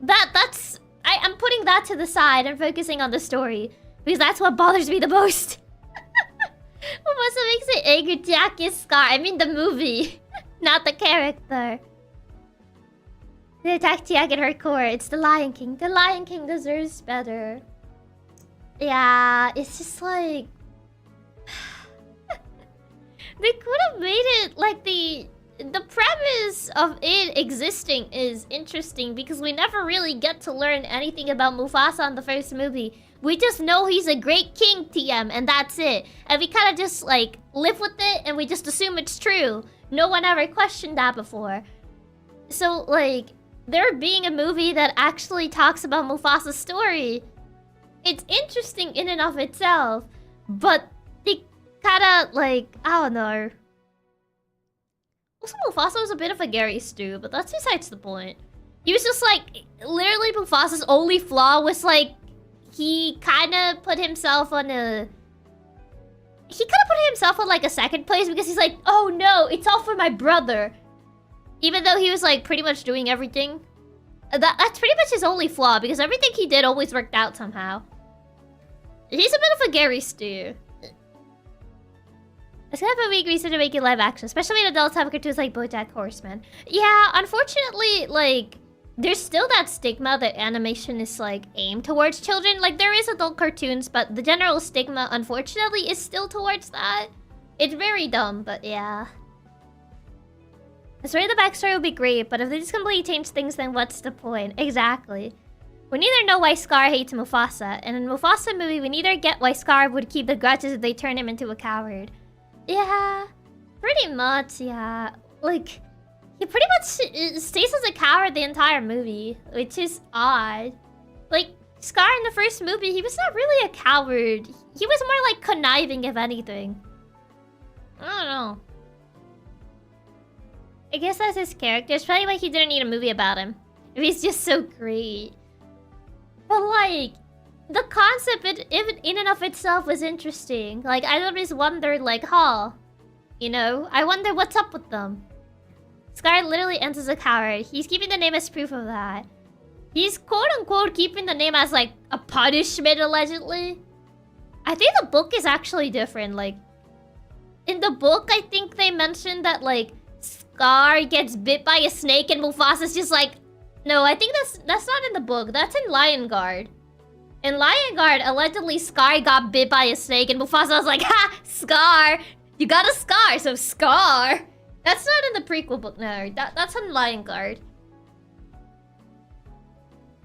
that's I'm putting that to the side and focusing on the story because that's what bothers me the most. What also makes it angry, Jack is Scar. I mean the movie, not the character. They attack Chiaki at her core. It's the Lion King. The Lion King deserves better. Yeah, it's just like... They could have made it like the premise of it existing is interesting because we never really get to learn anything about Mufasa in the first movie. We just know he's a great king, TM, and that's it. And we kind of just like live with it and we just assume it's true. No one ever questioned that before. So like, there being a movie that actually talks about Mufasa's story, it's interesting in and of itself, but they kinda like, I don't know. Also, Mufasa was a bit of a Gary Stew, but that's besides the point. He was just like, literally Mufasa's only flaw was like, he kinda put himself on a... He kinda put himself on like a second place because he's like, oh no, it's all for my brother. Even though he was like pretty much doing everything. That's pretty much his only flaw because everything he did always worked out somehow. He's a bit of a Gary Stew. It's kind of a weak reason to make it live action, especially when adults have cartoons like BoJack Horseman. Yeah, unfortunately, like, there's still that stigma that animation is, like, aimed towards children. Like, there is adult cartoons, but the general stigma, unfortunately, is still towards that. It's very dumb, but yeah. The story of the backstory would be great, but if they just completely change things, then what's the point? Exactly. We neither know why Scar hates Mufasa, and in Mufasa movie, we neither get why Scar would keep the grudges if they turn him into a coward. Yeah, pretty much, yeah. Like, he pretty much stays as a coward the entire movie, which is odd. Like, Scar in the first movie, he was not really a coward. He was more like conniving, if anything. I don't know. I guess that's his character. It's probably why he didn't need a movie about him. If he's just so great. But like, the concept in and of itself was interesting. Like, I always wondered, like, huh? You know? I wonder what's up with them. Scar literally ends as a coward. He's keeping the name as proof of that. He's quote-unquote keeping the name as, like, a punishment, allegedly. I think the book is actually different. Like, in the book, I think they mentioned that, like, Scar gets bit by a snake and Mufasa's just like... No, I think that's not in the book. That's in Lion Guard. In Lion Guard, allegedly Scar got bit by a snake and Mufasa was like, ha! Scar! You got a scar, so Scar! That's not in the prequel book, no. That's on Lion Guard.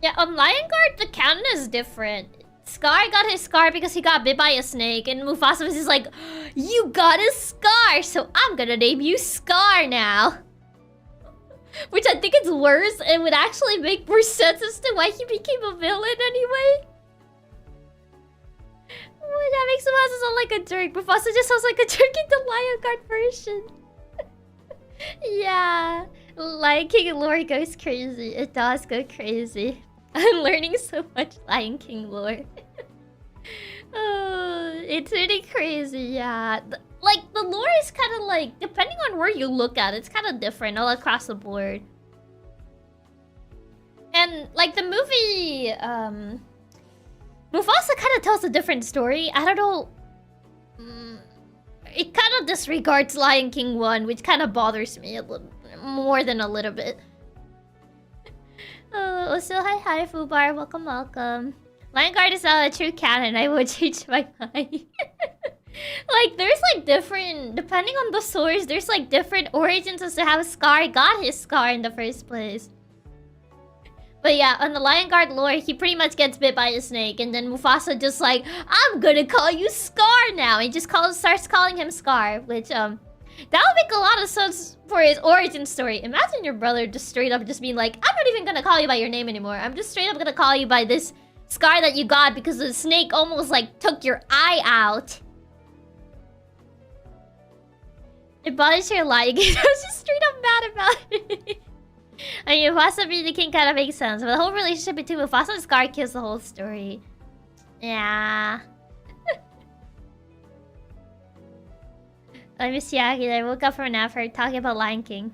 Yeah, on Lion Guard, the canon is different. Scar got his scar because he got bit by a snake, and Mufasa was just like, you got a scar, so I'm gonna name you Scar now. Which I think is worse, and would actually make more sense as to why he became a villain anyway. Oh, that makes Mufasa sound like a jerk. Mufasa just sounds like a jerk in the Lion Guard version. Yeah, Lion King lore goes crazy. It does go crazy. I'm learning so much Lion King lore. Oh, it's really crazy, yeah. Like, the lore is kind of like, depending on where you look at, it's kind of different all across the board. And, like, the movie, Mufasa kind of tells a different story. I don't know. It kind of disregards Lion King 1, which kind of bothers me a little more than a little bit. Oh, so hi, Fubar. Welcome, welcome. Lion Guard is not a true canon. I would change my mind. Like, there's like different, depending on the source, there's like different origins as to how Scar got his scar in the first place. But yeah, on the Lion Guard lore, he pretty much gets bit by a snake, and then Mufasa just like, I'm gonna call you Scar now. He just starts calling him Scar, which that would make a lot of sense for his origin story. Imagine your brother just straight up just being like, I'm not even gonna call you by your name anymore. I'm just straight up gonna call you by this scar that you got because the snake almost like took your eye out. It bothers your life. I was just straight up mad about it. I mean, Mufasa being the king kind of makes sense, but the whole relationship between Mufasa and Scar kills the whole story. Yeah. I miss Chiaki. I woke up from a nap for talking about Lion King.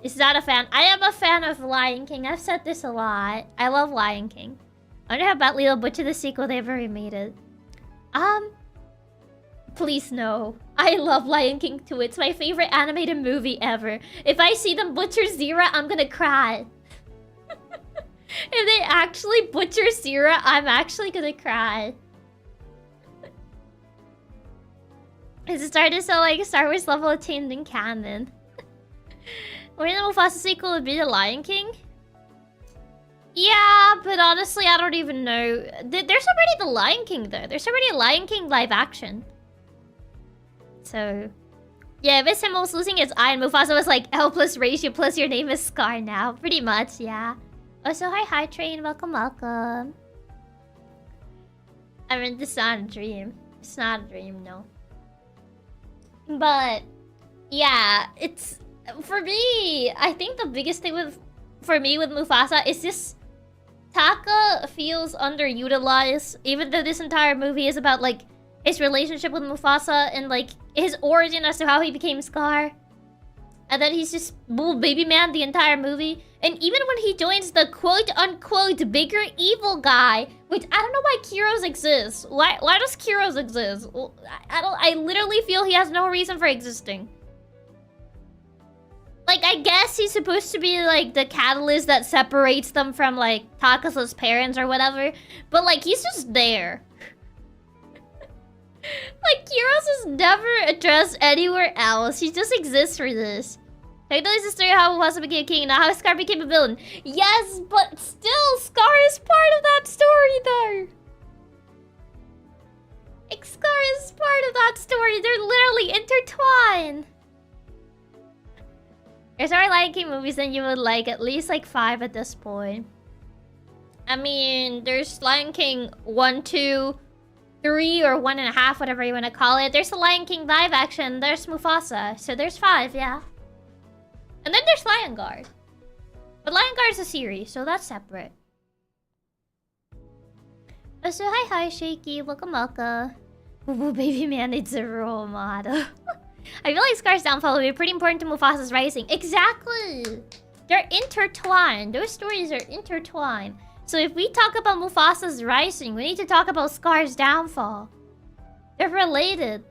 Is not a fan. I am a fan of Lion King. I've said this a lot. I love Lion King. I wonder how about Lilo Butcher the sequel they ever remade it. Please no. I love Lion King 2. It's my favorite animated movie ever. If I see them butcher Zira, I'm gonna cry. If they actually butcher Sira, I'm actually gonna cry. It started to sound like Star Wars level attained in canon. Or the Mufasa sequel would be The Lion King? Yeah, but honestly, I don't even know. There's already The Lion King, though. There's already a Lion King live action. So... yeah, if it's him almost losing his eye and Mufasa was like, L plus ratio plus your name is Scar now. Pretty much, yeah. Oh, so hi Train. Welcome, welcome. I mean, this is not a dream. It's not a dream, no. But, yeah, it's... for me, I think the biggest thing for me with Mufasa is just... Taka feels underutilized, even though this entire movie is about, like, his relationship with Mufasa and, like, his origin as to how he became Scar. And then he's just baby man the entire movie. And even when he joins the quote-unquote bigger evil guy, which I don't know why Kiros exists. Why does Kiros exist? I literally feel he has no reason for existing. Like, I guess he's supposed to be, like, the catalyst that separates them from, like, Takasa's parents or whatever. But, like, he's just there. Like, Kiros is never addressed anywhere else. He just exists for this. Technically, it's the story of how Mufasa became king, not how Scar became a villain. Yes, but still, Scar is part of that story, though. Like, Scar is part of that story. They're literally intertwined. There's already Lion King movies, and you would like at least, like, 5 at this point. I mean, there's Lion King 1, 2... 3 or 1.5, whatever you want to call it. There's the Lion King live action. There's Mufasa. So there's 5, yeah. And then there's Lion Guard. But Lion Guard is a series, so that's separate. Oh, so hi Shaky. Welcome, welcome. Ooh, baby man needs a role model. I feel like Scar's downfall will be pretty important to Mufasa's rising. Exactly! They're intertwined. Those stories are intertwined. So if we talk about Mufasa's rising, we need to talk about Scar's downfall. They're related.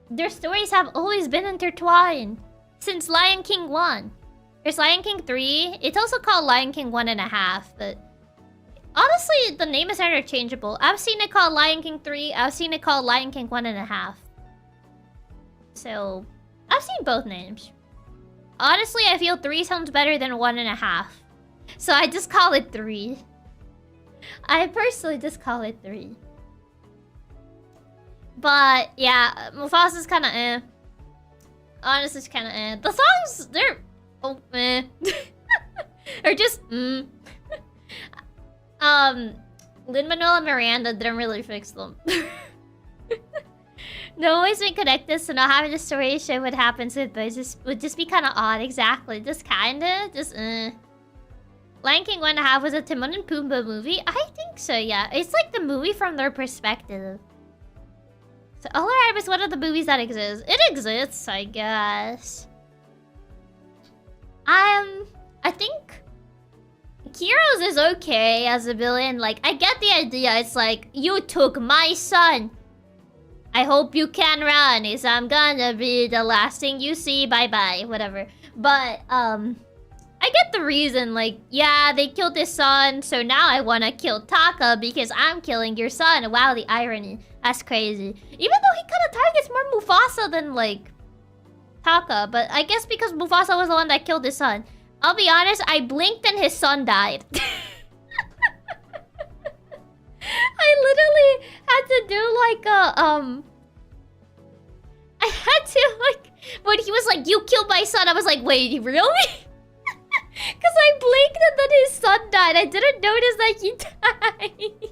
Their stories have always been intertwined. Since Lion King 1. There's Lion King 3. It's also called Lion King 1.5, but... honestly, the name is interchangeable. I've seen it called Lion King 3. I've seen it called Lion King 1.5. So, I've seen both names. Honestly, I feel 3 sounds better than 1.5. So I just call it 3. I personally just call it 3. But yeah, Mufasa's kinda eh. Honestly, it's kinda eh. The songs, they're oh eh. Or just Lin-Manuel and Miranda didn't really fix them. No always been connected, so not having the story show what happens with both would just be kinda odd, exactly. Just kinda, just eh. Lion King 1.5 was a Timon and Pumbaa movie? I think so, yeah. It's like the movie from their perspective. So Aladdin is one of the movies that exists. It exists, I guess. I think Kiros is okay as a villain. Like, I get the idea. It's like, you took my son. I hope you can run, is I'm gonna be the last thing you see. Bye-bye, whatever. But, I get the reason, like, yeah, they killed his son, so now I want to kill Taka because I'm killing your son. Wow, the irony. That's crazy. Even though he kind of targets more Mufasa than, like, Taka. But I guess because Mufasa was the one that killed his son. I'll be honest, I blinked and his son died. I literally had to do, like, I had to, like... when he was like, you killed my son, I was like, wait, really? Because I blinked and then his son died. I didn't notice that he died.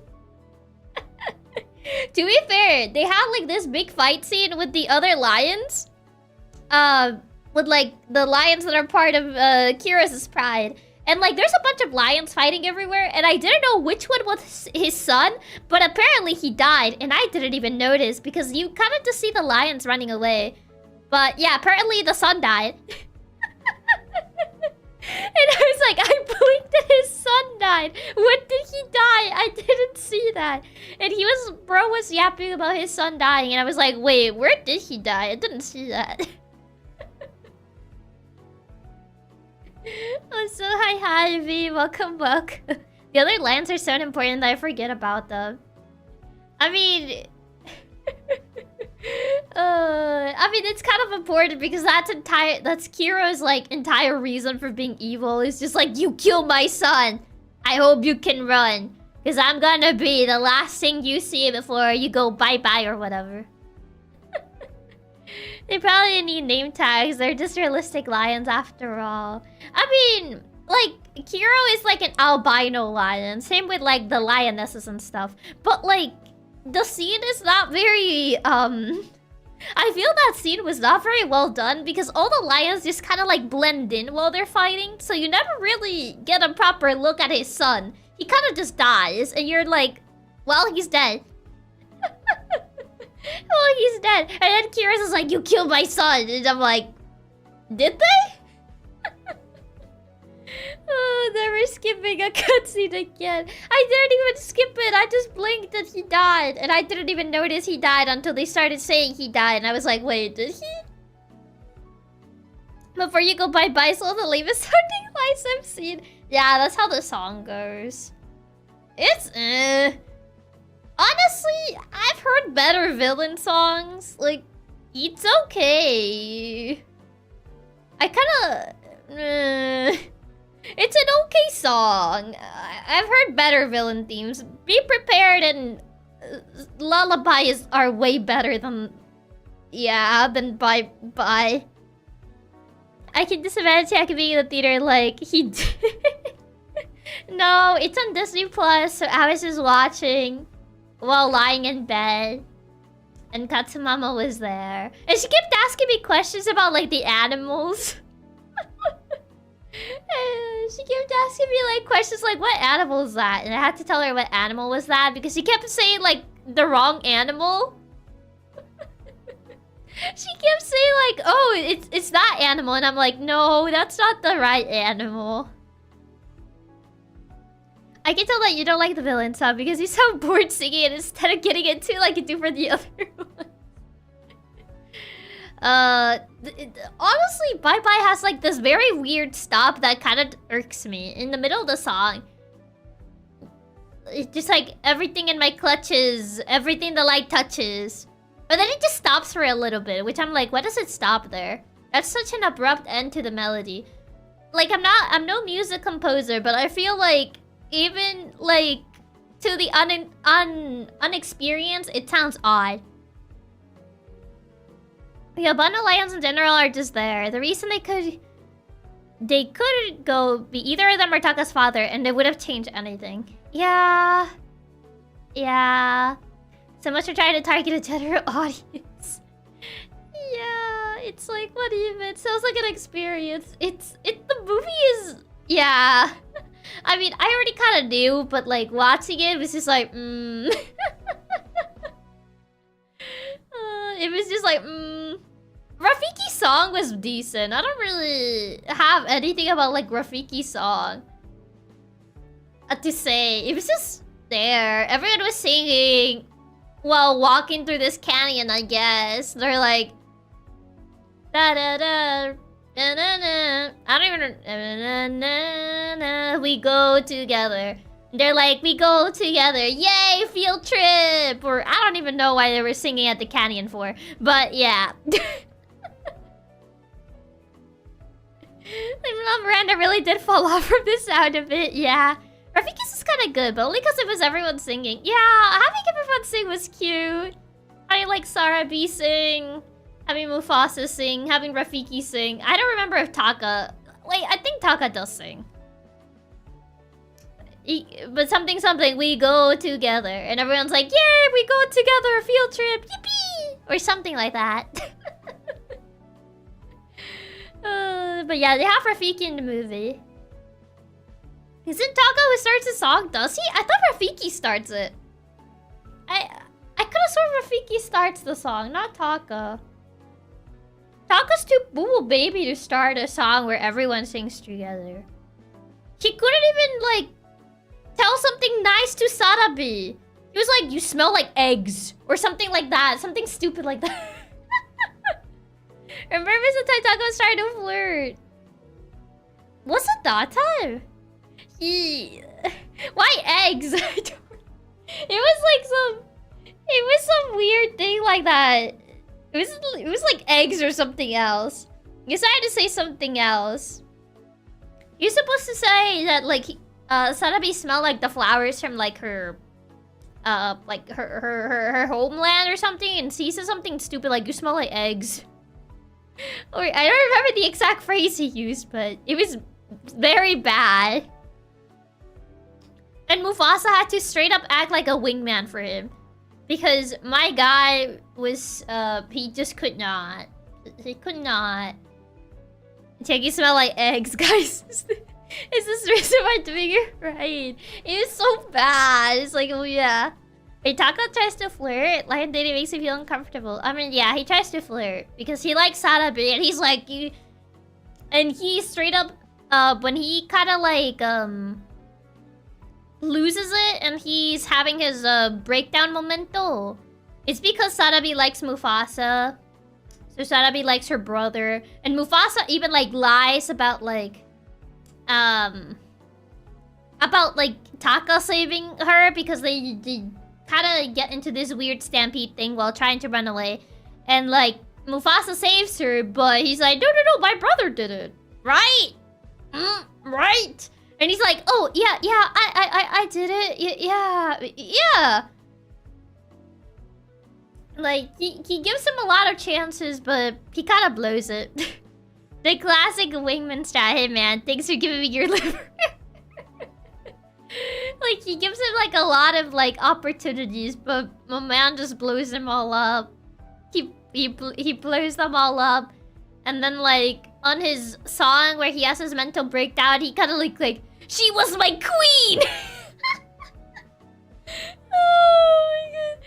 To be fair, they had like this big fight scene with the other lions. With like the lions that are part of Kiros' pride. And like there's a bunch of lions fighting everywhere. And I didn't know which one was his son. But apparently he died. And I didn't even notice because you kind of just see the lions running away. But yeah, apparently the son died. And I was like, I blinked and his son died. When did he die? I didn't see that. And bro was yapping about his son dying. And I was like, wait, where did he die? I didn't see that. Oh, so hi, V. Welcome back. The other lands are so important that I forget about them. I mean... it's kind of important because that's Kiro's like entire reason for being evil. It's just like, you kill my son. I hope you can run. Because I'm gonna be the last thing you see before you go bye-bye or whatever. They probably need name tags. They're just realistic lions after all. I mean, like, Kiro is like an albino lion. Same with like the lionesses and stuff. But like, the scene is not very, I feel that scene was not very well done because all the lions just kind of like blend in while they're fighting. So you never really get a proper look at his son. He kind of just dies and you're like, well, he's dead. Oh, he's dead. And then Kira's is like, you killed my son. And I'm like, did they? Oh, never skipping a cutscene again. I didn't even skip it. I just blinked and he died. And I didn't even notice he died until they started saying he died. And I was like, wait, did he? Before you go bye-bye, so the lamest sounding lies I've seen. Yeah, that's how the song goes. It's honestly, I've heard better villain songs. Like, it's okay. I kinda... it's an okay song. I've heard better villain themes. Be Prepared and Lullaby are way better than... Yeah, than Bye Bye. I can just imagine Chiaki being in the theater like, he did. No, it's on Disney Plus, so I was just watching while lying in bed. And Katsumama was there. And she kept asking me questions about like the animals. And she kept asking me like questions like, what animal is that? And I had to tell her what animal was that because she kept saying like the wrong animal. She kept saying like, oh, it's that animal. And I'm like, no, that's not the right animal. I can tell that you don't like the villain song because you sound bored singing it instead of getting into like you do for the other one. Honestly, Bye Bye has like this very weird stop that kind of irks me in the middle of the song. It's just like everything in my clutches, everything the light touches. But then it just stops for a little bit, which I'm like, why does it stop there? That's such an abrupt end to the melody. Like, I'm no music composer, but I feel like even like to the unexperienced, it sounds odd. The albino lions in general are just there. The reason they could go be either of them or Taka's father, and they would have changed anything. Yeah. Yeah. So much for trying to target a general audience. Yeah, it's like, what even? Sounds like an experience. The movie is... Yeah. I mean, I already kind of knew, but like, watching it was just like, it was just like, Rafiki's song was decent. I don't really have anything about like Rafiki's song to say. It was just there. Everyone was singing while walking through this canyon, I guess. They're like, da da da, da da da. I don't even know. We go together. They're like, we go together. Yay, field trip. Or I don't even know why they were singing at the canyon for. But yeah. Miranda really did fall off from the sound of it. Yeah. Rafiki's is kind of good, but only because it was everyone singing. Yeah, having everyone sing was cute. I like Sarah B sing, having Mufasa sing, having Rafiki sing. I don't remember if Taka... Wait, I think Taka does sing. But something, we go together. And everyone's like, yay, we go together, field trip, yippee! Or something like that. But yeah, they have Rafiki in the movie. Isn't Taka who starts the song? Does he? I thought Rafiki starts it. I could have sworn Rafiki starts the song, not Taka. Taka's too boo baby to start a song where everyone sings together. He couldn't even like tell something nice to Sarabi. He was like, you smell like eggs. Or something like that. Something stupid like that. Remember the time Taka was trying to flirt? Was it that time? Why eggs? It was some weird thing like that. It was like eggs or something else. You decided to say something else. You're supposed to say that like Sanabi smelled like the flowers from like her homeland or something, and he said something stupid like you smell like eggs. Or I don't remember the exact phrase he used, but it was very bad. And Mufasa had to straight up act like a wingman for him. Because my guy was, he just could not. He could not. Chiaki smell like eggs, guys. Is this reason why I'm doing it right? It was so bad. It's like, oh yeah. Wait, Taka tries to flirt. Lion dating makes him feel uncomfortable. I mean, yeah, he tries to flirt. Because he likes Sanabi, and he's like, you... And he straight up, when he kind of like, loses it and he's having his breakdown momento, it's because Sanabi likes Mufasa. So Sanabi likes her brother, and Mufasa even like lies about like Taka saving her, because they kind of get into this weird stampede thing while trying to run away, and like Mufasa saves her, but he's like, no, my brother did it, right? Right? And he's like, oh, yeah, I did it. Yeah. Like, he gives him a lot of chances, but he kind of blows it. The classic wingman strat. Hey, man, thanks for giving me your liver. Like, he gives him, like, a lot of, like, opportunities, but my man just blows them all up. He blows them all up. And then, like, on his song where he has his mental breakdown, he kind of like, she was my queen! Oh my god.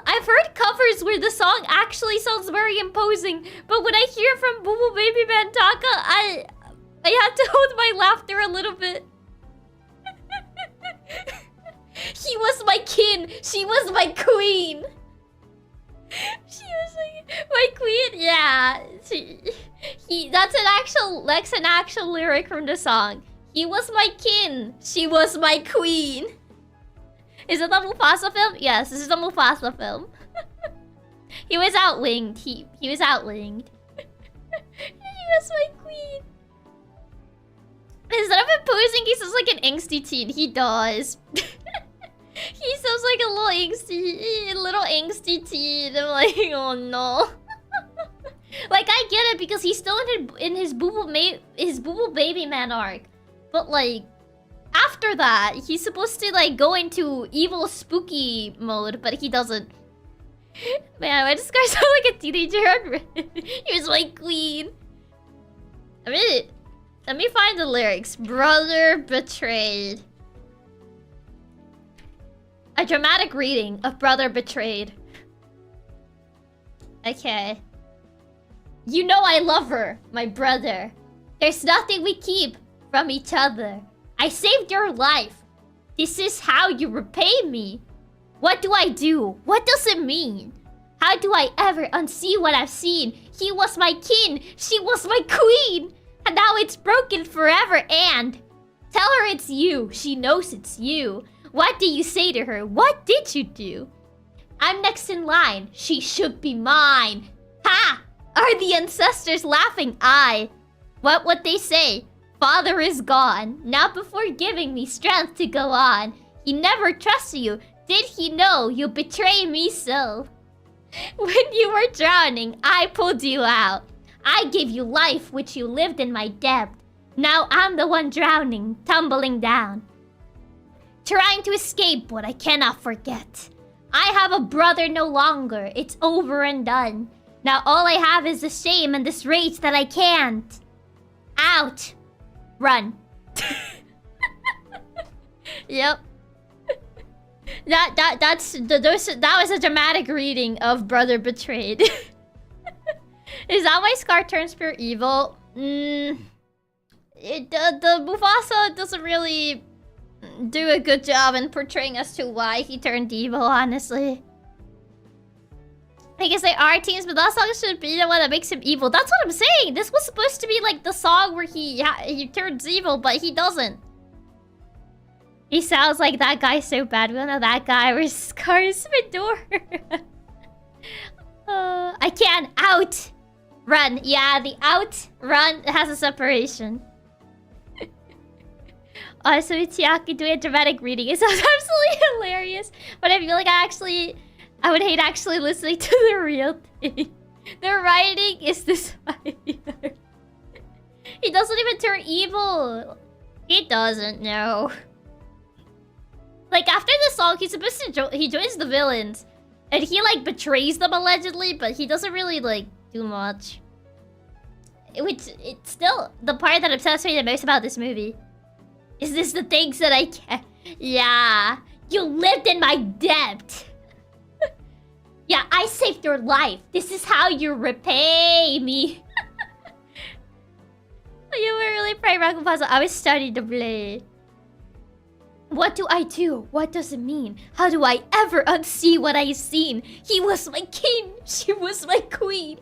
I've heard covers where the song actually sounds very imposing, but when I hear from Boo Boo Baby Man Taka, I had to hold my laughter a little bit. He was my kin! She was my queen! She was like, my queen? Yeah. That's an actual lyric from the song. He was my kin. She was my queen. Is it the Mufasa film? Yes, this is the Mufasa film. He was outwinged. He was outwinged. He was my queen. Instead of imposing, he sounds like an angsty teen. He does. He sounds like a little angsty teen. I'm like, oh no. Like, I get it because he's still in his Boo Boo Baby Man arc. But like, after that, he's supposed to like go into evil spooky mode, but he doesn't. Man, why does guy sound like a teenager? Here's my queen. Let me find the lyrics. Brother betrayed. A dramatic reading of Brother Betrayed. Okay. You know I love her, my brother. There's nothing we keep from each other. I saved your life. This is how you repay me. What do I do? What does it mean? How do I ever unsee what I've seen? He was my kin. She was my queen. And now it's broken forever, and... Tell her it's you. She knows it's you. What do you say to her? What did you do? I'm next in line. She should be mine. Ha! Are the ancestors laughing? What would they say? Father is gone. Not before giving me strength to go on. He never trusted you. Did he know you betray me so? When you were drowning, I pulled you out. I gave you life which you lived in my depth. Now I'm the one drowning, tumbling down. Trying to escape what I cannot forget. I have a brother no longer. It's over and done. Now all I have is the shame and this rage that I can't. Out. Run. Yep. That was a dramatic reading of Brother Betrayed. Is that why Scar turns pure evil? The Mufasa doesn't really do a good job in portraying as to why he turned evil, honestly. I guess they are teams, but that song should be the one that makes him evil. That's what I'm saying. This was supposed to be like the song where he turns evil, but he doesn't. He sounds like that guy so bad. We don't know that guy. Where's Scar's door? I can't out run. Yeah, the out run has a separation. Also, Chiaki doing a dramatic reading. It sounds absolutely hilarious, but I feel like I would hate actually listening to the real thing. The writing is this fire. He doesn't even turn evil. He doesn't know. Like, after the song, he's supposed to he joins the villains. And he, like, betrays them, allegedly, but he doesn't really, like, do much. Which, it's still the part that obsesses me the most about this movie. Is this the things that I can... Yeah. You lived in my debt. Yeah, I saved your life. This is how you repay me. You were really praying, Rakupaza. I was starting to play. What do I do? What does it mean? How do I ever unsee what I've seen? He was my king. She was my queen.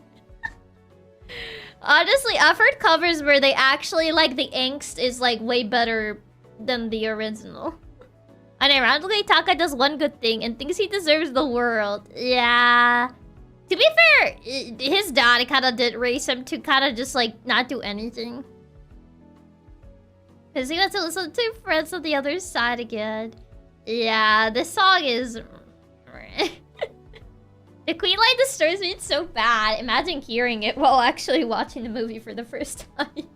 Honestly, I've heard covers where they actually, like, the angst is, like, way better than the original. And ironically, Taka does one good thing and thinks he deserves the world. Yeah. To be fair, his dad kind of did raise him to kind of just, like, not do anything. Because he wants to listen to Friends on the Other Side again. Yeah, this song is... The Queen line disturbs me, it's so bad. Imagine hearing it while actually watching the movie for the first time.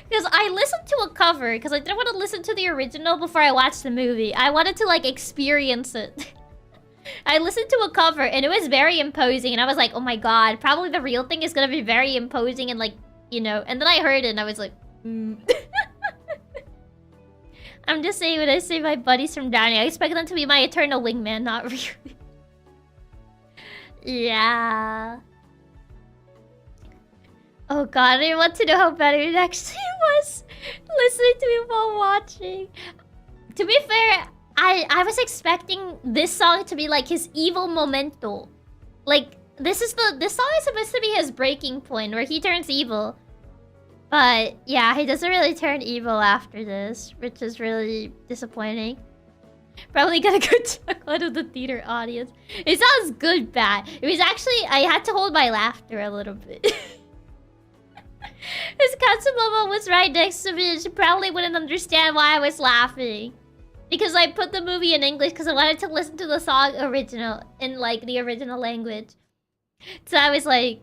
Because I listened to a cover, because I didn't want to listen to the original before I watched the movie. I wanted to, like, experience it. I listened to a cover, and it was very imposing, and I was like, oh my god, probably the real thing is gonna be very imposing and, like, you know... And then I heard it, and I was like, I'm just saying, when I say my buddies from Downey, I expect them to be my eternal wingman, not really. Yeah. Oh god, I didn't want to know how bad it actually was listening to me while watching. To be fair, I was expecting this song to be like his evil momento. Like, this song is supposed to be his breaking point where he turns evil. But yeah, he doesn't really turn evil after this, which is really disappointing. Probably gonna go check out of the theater audience. It sounds good bad. It was actually, I had to hold my laughter a little bit. His Katsumama was right next to me and she probably wouldn't understand why I was laughing. Because I put the movie in English because I wanted to listen to the song original in like the original language. So I was like,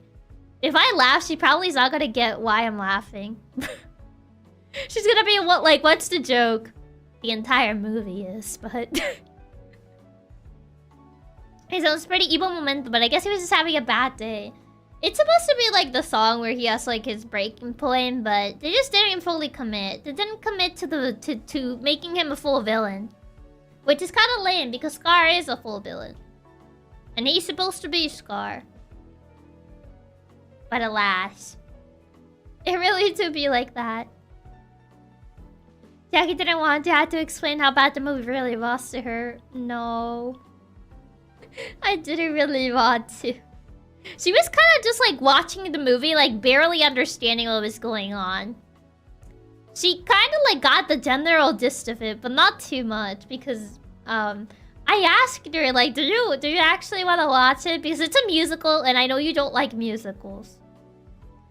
if I laugh, she probably is not gonna get why I'm laughing. She's gonna be what, like, what's the joke? The entire movie is, but... It sounds pretty evil momentum, but I guess he was just having a bad day. It's supposed to be like the song where he has like his breaking point, but they just didn't fully commit. They didn't commit to making him a full villain. Which is kind of lame because Scar is a full villain. And he's supposed to be Scar. But alas. It really do be like that. Jackie didn't want to have to explain how bad the movie really was to her. No. I didn't really want to. She was kind of just like watching the movie, like barely understanding what was going on. She kind of like got the general gist of it, but not too much because I asked her like, do you actually want to watch it? Because it's a musical and I know you don't like musicals.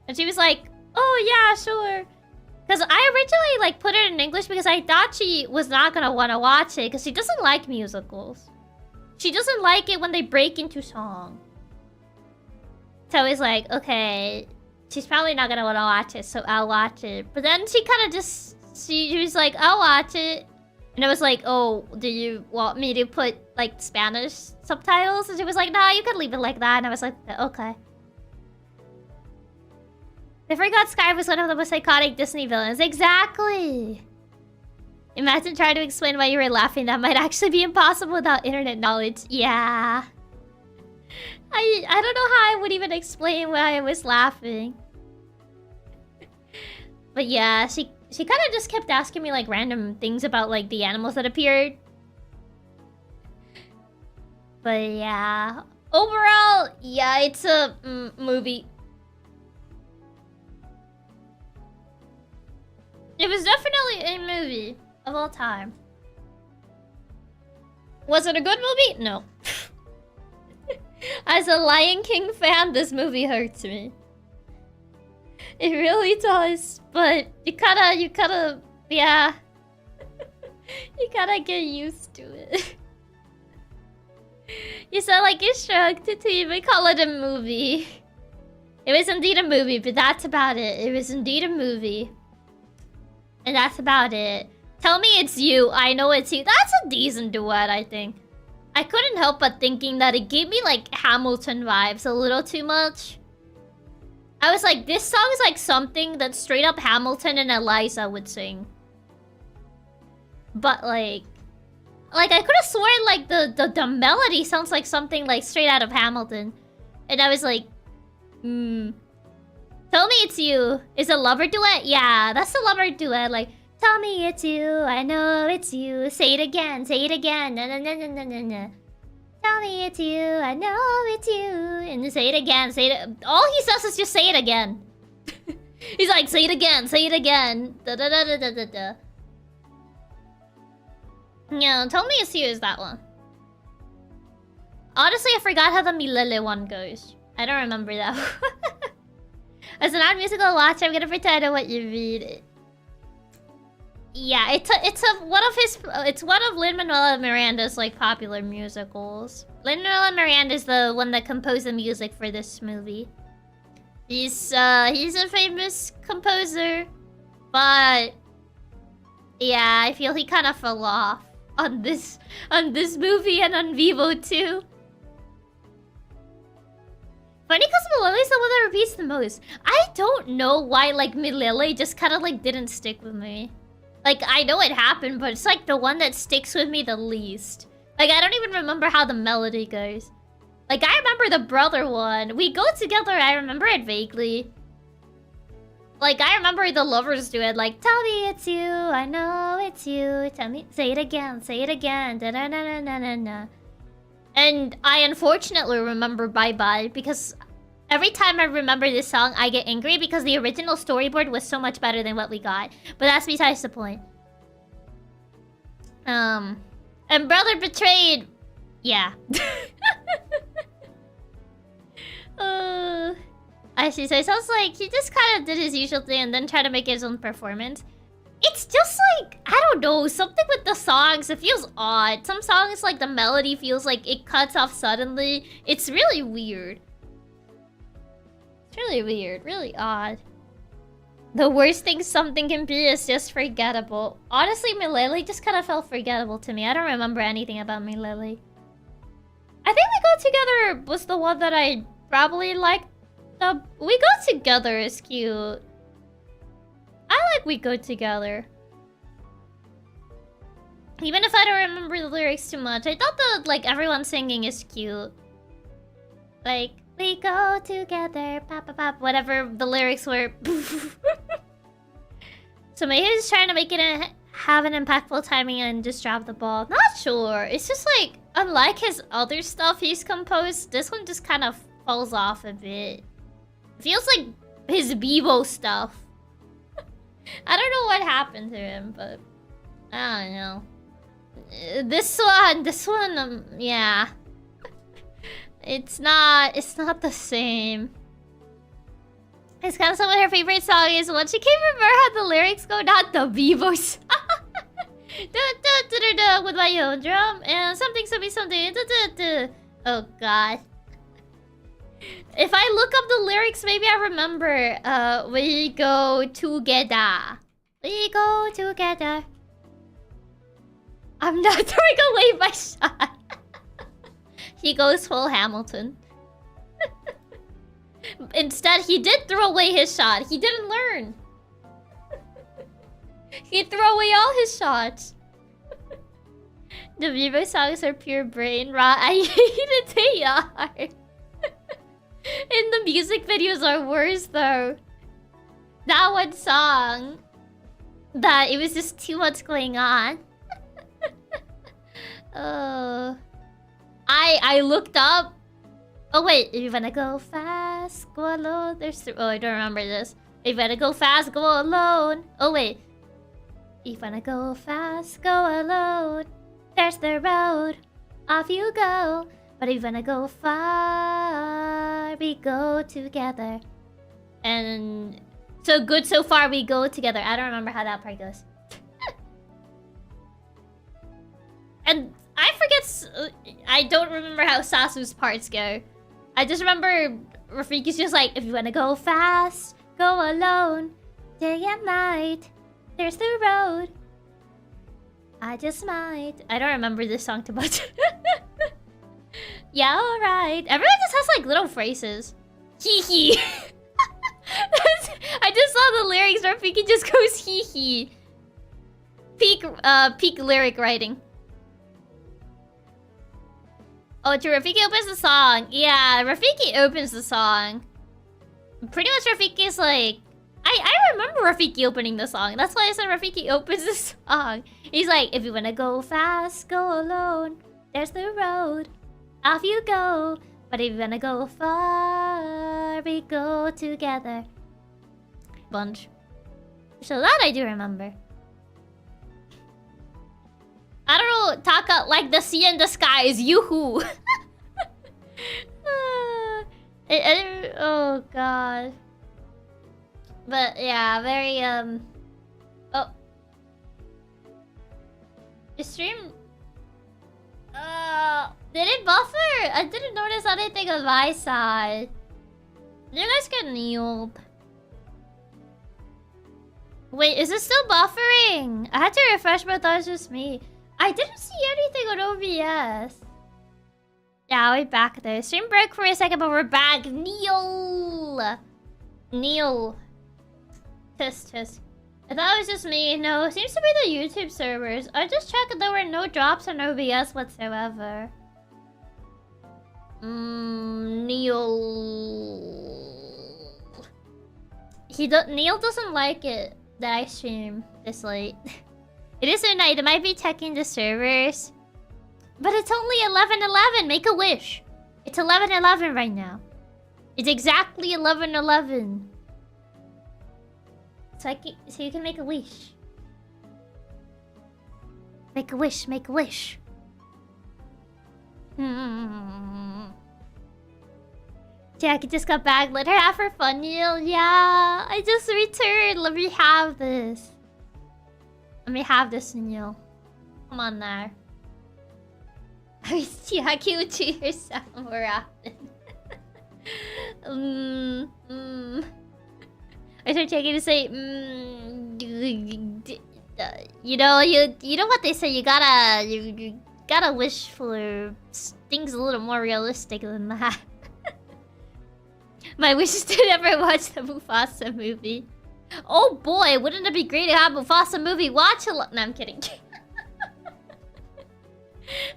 And she was like, oh yeah, sure. Because I originally like put it in English because I thought she was not gonna want to watch it because she doesn't like musicals. She doesn't like it when they break into song. So I was like, okay, she's probably not gonna want to watch it, so I'll watch it. But then she kind of just, she was like, I'll watch it. And I was like, oh, do you want me to put like Spanish subtitles? And she was like, nah, you can leave it like that. And I was like, okay. I forgot Sky was one of the most iconic Disney villains. Exactly! Imagine trying to explain why you were laughing. That might actually be impossible without internet knowledge. Yeah. I don't know how I would even explain why I was laughing. But yeah, she kind of just kept asking me like random things about like the animals that appeared. But yeah. Overall, yeah, it's a movie. It was definitely a movie of all time. Was it a good movie? No. As a Lion King fan, this movie hurts me. It really does. But you gotta, yeah. You gotta get used to it. You sound like you shrugged to even call it a movie. It was indeed a movie, but that's about it. It was indeed a movie. And that's about it. Tell me it's you. I know it's you. That's a decent duet, I think. I couldn't help but thinking that it gave me like Hamilton vibes a little too much. I was like, this song is like something that straight up Hamilton and Eliza would sing. But like I could have sworn like the melody sounds like something like straight out of Hamilton. And I was like, Tell me it's you. Is a lover duet? Yeah, that's a lover duet. Like, tell me it's you. I know it's you. Say it again. Say it again. Na na na na na na na. Tell me it's you. I know it's you. And say it again. Say it. All he says is just say it again. He's like, say it again. Say it again. Da da da da da da da. Yeah, tell me it's you is that one. Honestly, I forgot how the Milele one goes. I don't remember that one. As a non-musical watcher, I'm gonna pretend I know what you read. Yeah, it's one of Lin-Manuel Miranda's like popular musicals. Lin-Manuel Miranda is the one that composed the music for this movie. He's a famous composer, but yeah, I feel he kind of fell off on this movie and on Vivo too. Funny because Milele's the one that repeats the most. I don't know why like Milele just kind of like didn't stick with me. Like I know it happened, but it's like the one that sticks with me the least. Like I don't even remember how the melody goes. Like I remember the brother one. We go together, I remember it vaguely. Like I remember the lovers do it, like tell me it's you, I know it's you, tell me, say it again, da da na na na na na. And I unfortunately remember Bye Bye because every time I remember this song, I get angry because the original storyboard was so much better than what we got. But that's besides the point. And Brother Betrayed, yeah. I see. So it sounds like he just kind of did his usual thing and then tried to make his own performance. It's just like, I don't know, something with the songs, it feels odd. Some songs, like, the melody feels like it cuts off suddenly. It's really weird. It's really weird, really odd. The worst thing something can be is just forgettable. Honestly, Milele just kind of felt forgettable to me. I don't remember anything about Milele. I think We Go Together was the one that I probably liked. We Go Together is cute. I like We Go Together. Even if I don't remember the lyrics too much, I thought that like everyone singing is cute. Like, we go together, pop pop pop, whatever the lyrics were. So maybe he's trying to make it have an impactful timing and just drop the ball. Not sure. It's just like, unlike his other stuff he's composed, this one just kind of falls off a bit. Feels like his Bebo stuff. I don't know what happened to him, but I don't know. This one, yeah. It's not the same. It's kind of someone her favorite song is one. She can't remember how the lyrics go, not the Bebo's. With my own drum and something. Oh god. If I look up the lyrics, maybe I remember. We go together. We go together. I'm not throwing away my shot. He goes full Hamilton. Instead, he did throw away his shot. He didn't learn. He threw away all his shots. The Vivo songs are pure brain rot. I hate it, they are. And the music videos are worse though. That one song, that it was just too much going on. wait, I looked up. Oh wait, if you wanna go fast, go alone. Oh, I don't remember this. If you wanna go fast, go alone. Oh wait. If you wanna go fast, go alone. There's the road. Off you go. But if you wanna go far, we go together. And so good so far, we go together. I don't remember how that part goes. And I forget... I don't remember how Sasu's parts go. I just remember Rafiki's just like, if you wanna go fast, go alone. Day and night, there's the road. I just might. I don't remember this song too much. Yeah, alright. Everyone just has like little phrases. Hee hee. I just saw the lyrics. Rafiki just goes hee hee. Peak lyric writing. Oh, true. Rafiki opens the song. Yeah, Rafiki opens the song. Pretty much Rafiki's like... I remember Rafiki opening the song. That's why I said Rafiki opens the song. He's like, if you wanna go fast, go alone. There's the road. Off you go. But if you wanna go far, we go together. Bunch. So that I do remember. I don't know, Taka, like the sea and the sky is yoo-hoo. Oh god. But yeah, very oh. The stream did it buffer? I didn't notice anything on my side. You guys get kneeled. Wait, is it still buffering? I had to refresh, but that was just me. I didn't see anything on OBS. Yeah, we're back there. Stream broke for a second, but we're back. Kneel. Kneel. Test. I thought it was just me. No, it seems to be the YouTube servers. I just checked there were no drops on OBS whatsoever. Neil. Neil doesn't like it that I stream this late. It is midnight. It might be checking the servers. But it's only 11:11. Make a wish. It's 11:11 right now. It's exactly 11:11. So you can make a wish. Make a wish. Make a wish. Chiaki just got back. Let her have her fun, Neil. Yeah, I just returned. Let me have this. Let me have this, Neil. Come on there. Chiaki would cheat herself more often. I started checking to say, you know what they say. You gotta wish for things a little more realistic than that. My wish is to never watch the Mufasa movie. Oh boy, wouldn't it be great to have Mufasa movie watch a lot? No, I'm kidding.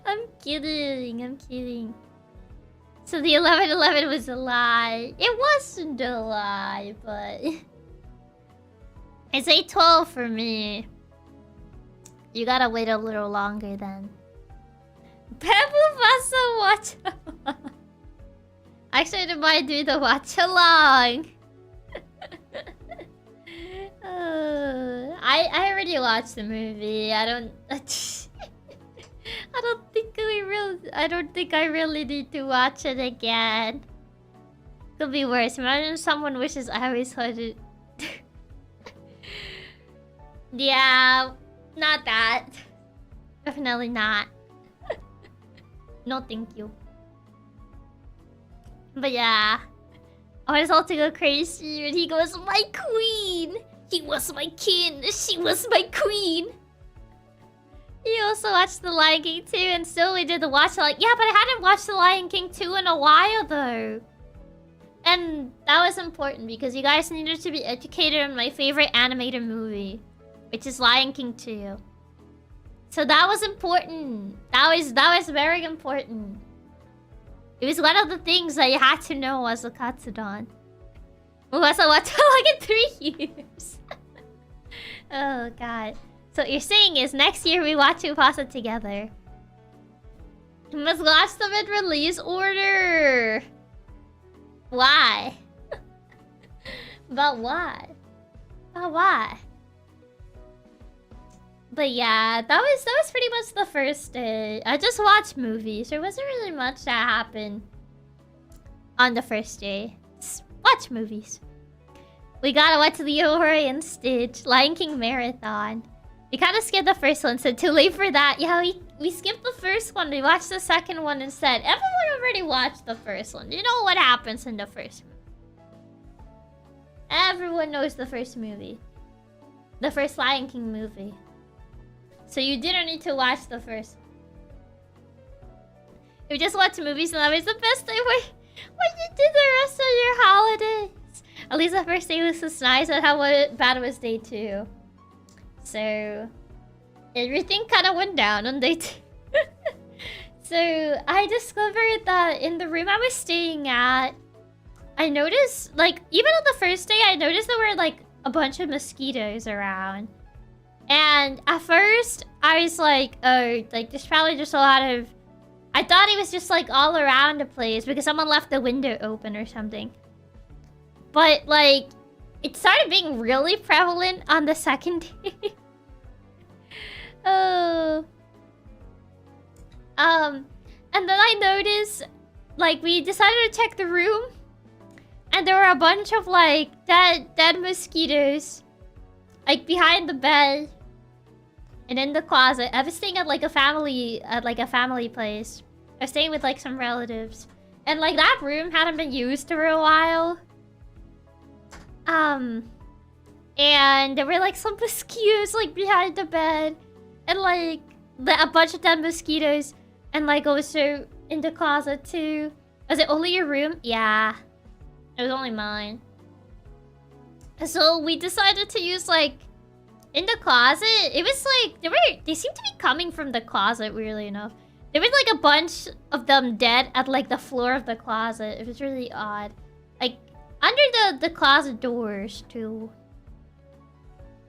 I'm kidding. So the 11:11 was a lie. It wasn't a lie, but it's 8:12 for me. You gotta wait a little longer then. Mufasa watch along. Actually, I might do the watch along. I already watched the movie. I don't think I really need to watch it again. Could be worse. Imagine someone wishes I always heard it. Yeah, not that. Definitely not. No, thank you. But yeah, I was all to go crazy when he goes, "My queen! He was my king, she was my queen!" You also watched The Lion King 2 and still we did the watch along. Yeah, but I hadn't watched The Lion King 2 in a while though. And that was important because you guys needed to be educated on my favorite animated movie, which is Lion King 2. So that was important. That was very important. It was one of the things that you had to know as a Katsudon. Mufasa watched like in 3 years. Oh god. So what you're saying is next year we watch Mufasa together. You must watch them in release order. Why? But why? But why? But yeah, that was pretty much the first day. I just watched movies. There wasn't really much that happened on the first day. Just watch movies. We gotta watch the Orion Stitch, Lion King Marathon. We kind of skipped the first one, so too late for that. Yeah, we skipped the first one. We watched the second one instead. Everyone already watched the first one. You know what happens in the first movie. Everyone knows the first movie. The first Lion King movie. So you didn't need to watch the first one. You just watch movies and that was the best day when you did the rest of your holidays. At least the first day was just nice and how bad was day 2. So everything kind of went down on day 2. So I discovered that in the room I was staying at, I noticed, like, even on the first day, I noticed there were, like, a bunch of mosquitoes around. And at first, I was like, oh, like, there's probably just a lot of... I thought it was just, like, all around the place because someone left the window open or something. But, like, it started being really prevalent on the second day. Oh. And then I noticed, like, we decided to check the room. And there were a bunch of, like, dead mosquitoes. Like, behind the bed. And in the closet. I was staying at, like, a family place. I was staying with, like, some relatives. And, like, that room hadn't been used for a while. And there were, like, some mosquitoes, like, behind the bed. And, like, a bunch of dead mosquitoes. And, like, also in the closet, too. Was it only your room? Yeah. It was only mine. So we decided to use, like, in the closet. It was like they seemed to be coming from the closet, weirdly enough. There was like a bunch of them dead at like the floor of the closet. It was really odd. Like under the closet doors too.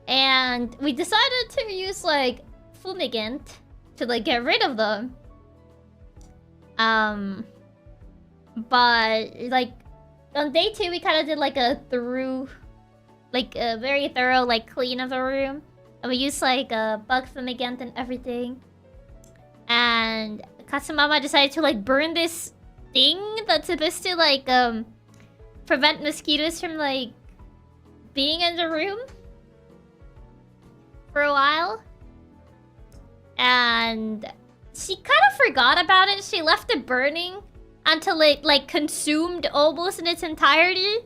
And we decided to use like fumigant to like get rid of them. But like on day 2, we kind of did like a very thorough like clean of the room, and we used like a bug fumigant and everything. And Katsumama decided to like burn this thing that's supposed to like prevent mosquitoes from like being in the room for a while. And she kind of forgot about it. She left it burning until it like consumed almost in its entirety.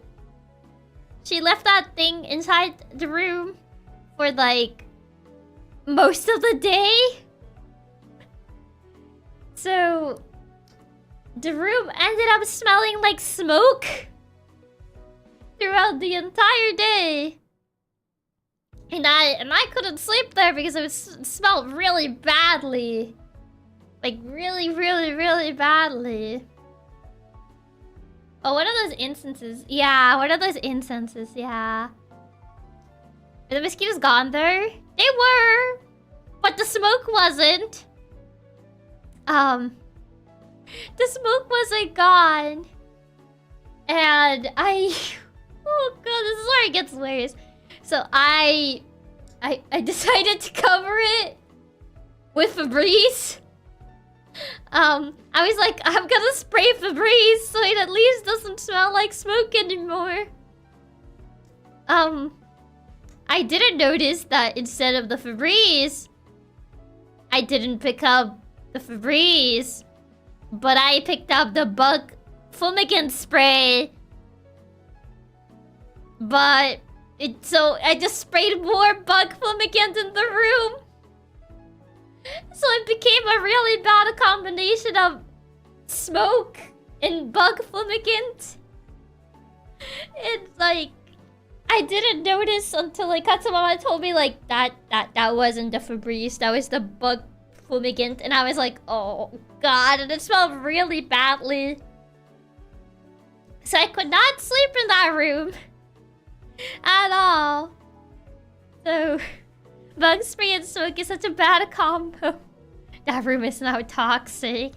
She left that thing inside the room for like most of the day. So the room ended up smelling like smoke throughout the entire day. And I couldn't sleep there because it smelled really badly. Like really, really, really badly. Oh, one of those instances. Yeah, one of those instances, yeah. Are the mosquitoes gone there? They were! But the smoke wasn't. The smoke wasn't gone. And oh god, this is where it gets worse. So I decided to cover it with Febreze. I was like, I'm gonna spray Febreze so it at least doesn't smell like smoke anymore. I didn't notice that instead of the Febreze, I didn't pick up the Febreze, but I picked up the bug fumigant spray. But so I just sprayed more bug fumigant in the room. So it became a really bad combination of smoke and bug fumigant. It's like I didn't notice until like Katsumama told me like that wasn't the Febreze, that was the bug fumigant, and I was like, oh god, and it smelled really badly. So I could not sleep in that room at all. So bug spray and smoke is such a bad combo. That room is now toxic.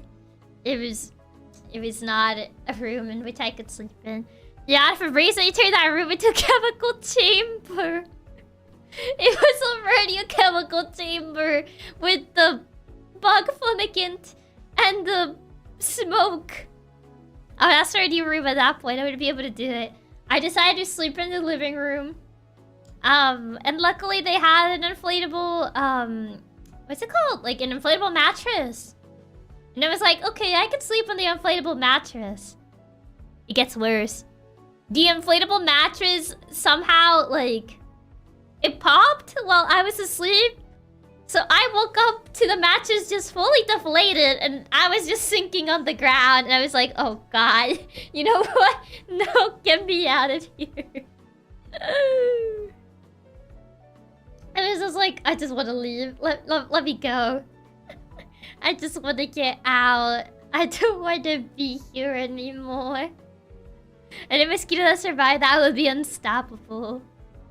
it was not a room in which I could sleep in. Yeah, for recently turned that room into a chemical chamber. It was already a chemical chamber with the bug fumigant and the smoke. I would ask for a new room at that point. I would be able to do it. I decided to sleep in the living room. And luckily they had an inflatable, what's it called? Like an inflatable mattress. And I was like, okay, I can sleep on the inflatable mattress. It gets worse. The inflatable mattress somehow, like, it popped while I was asleep. So I woke up to the mattress just fully deflated and I was just sinking on the ground. And I was like, oh God, you know what? No, get me out of here. I was just like, I just want to leave. Let me go. I just want to get out. I don't want to be here anymore. And if mosquito that survived, that would be unstoppable.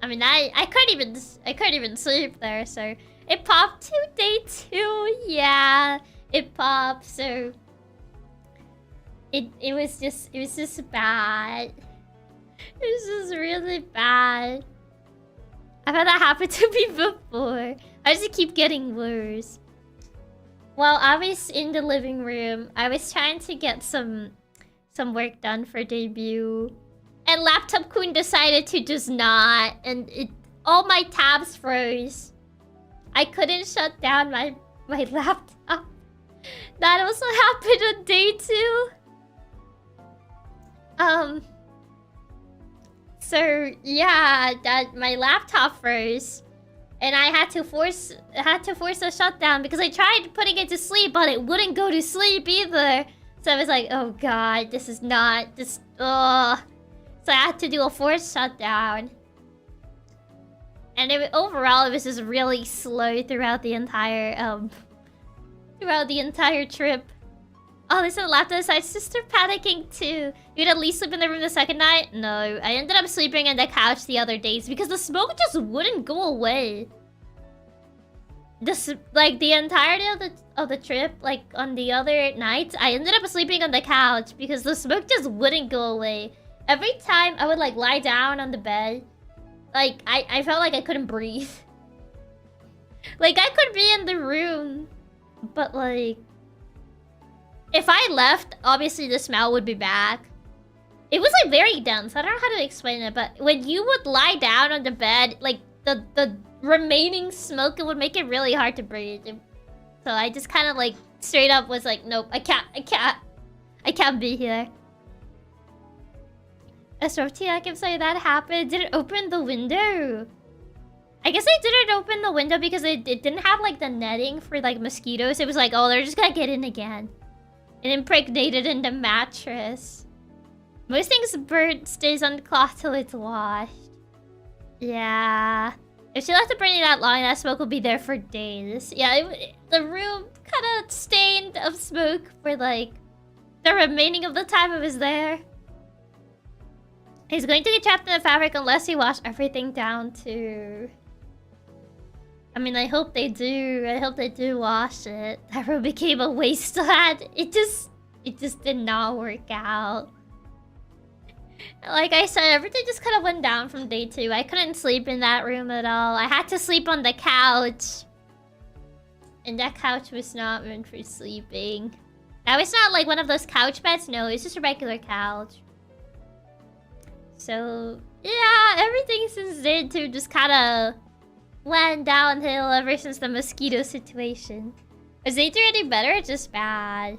I mean, I couldn't even sleep there, so it popped to day 2. Yeah, it popped. So it was just bad. It was just really bad. I've had that happen to me before. I just keep getting worse. While I was in the living room, I was trying to get some work done for debut. And Laptop Kun decided to just not. And all my tabs froze. I couldn't shut down my laptop. That also happened on day 2. So yeah, that my laptop froze. And I had to force a shutdown because I tried putting it to sleep, but it wouldn't go to sleep either. So I was like, oh God, this is not just ugh. So I had to do a forced shutdown. And overall, it was just really slow throughout the entire trip. Oh, listen, the laptop side sister panicking too. You'd at least sleep in the room the second night? No, I ended up sleeping on the couch the other days because the smoke just wouldn't go away. Like the entirety of the trip, like on the other nights, I ended up sleeping on the couch because the smoke just wouldn't go away. Every time I would like lie down on the bed, like I felt like I couldn't breathe. Like I could be in the room, but like if I left, obviously the smell would be back. It was like very dense. I don't know how to explain it, but when you would lie down on the bed, like the remaining smoke, it would make it really hard to breathe. So I just kind of like straight up was like, nope, I can't be here. Astrotia, I can say that happened. Did it open the window? I guess I didn't open the window because it didn't have like the netting for like mosquitoes. It was like, oh, they're just gonna get in again. It impregnated in the mattress. Most things bird stays on the cloth till it's washed. Yeah. If she left it burning that long, that smoke will be there for days. Yeah, the room kind of stained of smoke for like the remaining of the time it was there. He's going to get trapped in the fabric unless you wash everything down too. I mean, I hope they do. I hope they do wash it. That room became a wasteland. It just did not work out. Like I said, everything just kind of went down from day 2. I couldn't sleep in that room at all. I had to sleep on the couch. And that couch was not meant for sleeping. That was not like one of those couch beds. No, it's just a regular couch. So, yeah, everything since day 2 just kind of went downhill ever since the mosquito situation. Is day 3 any better or just bad?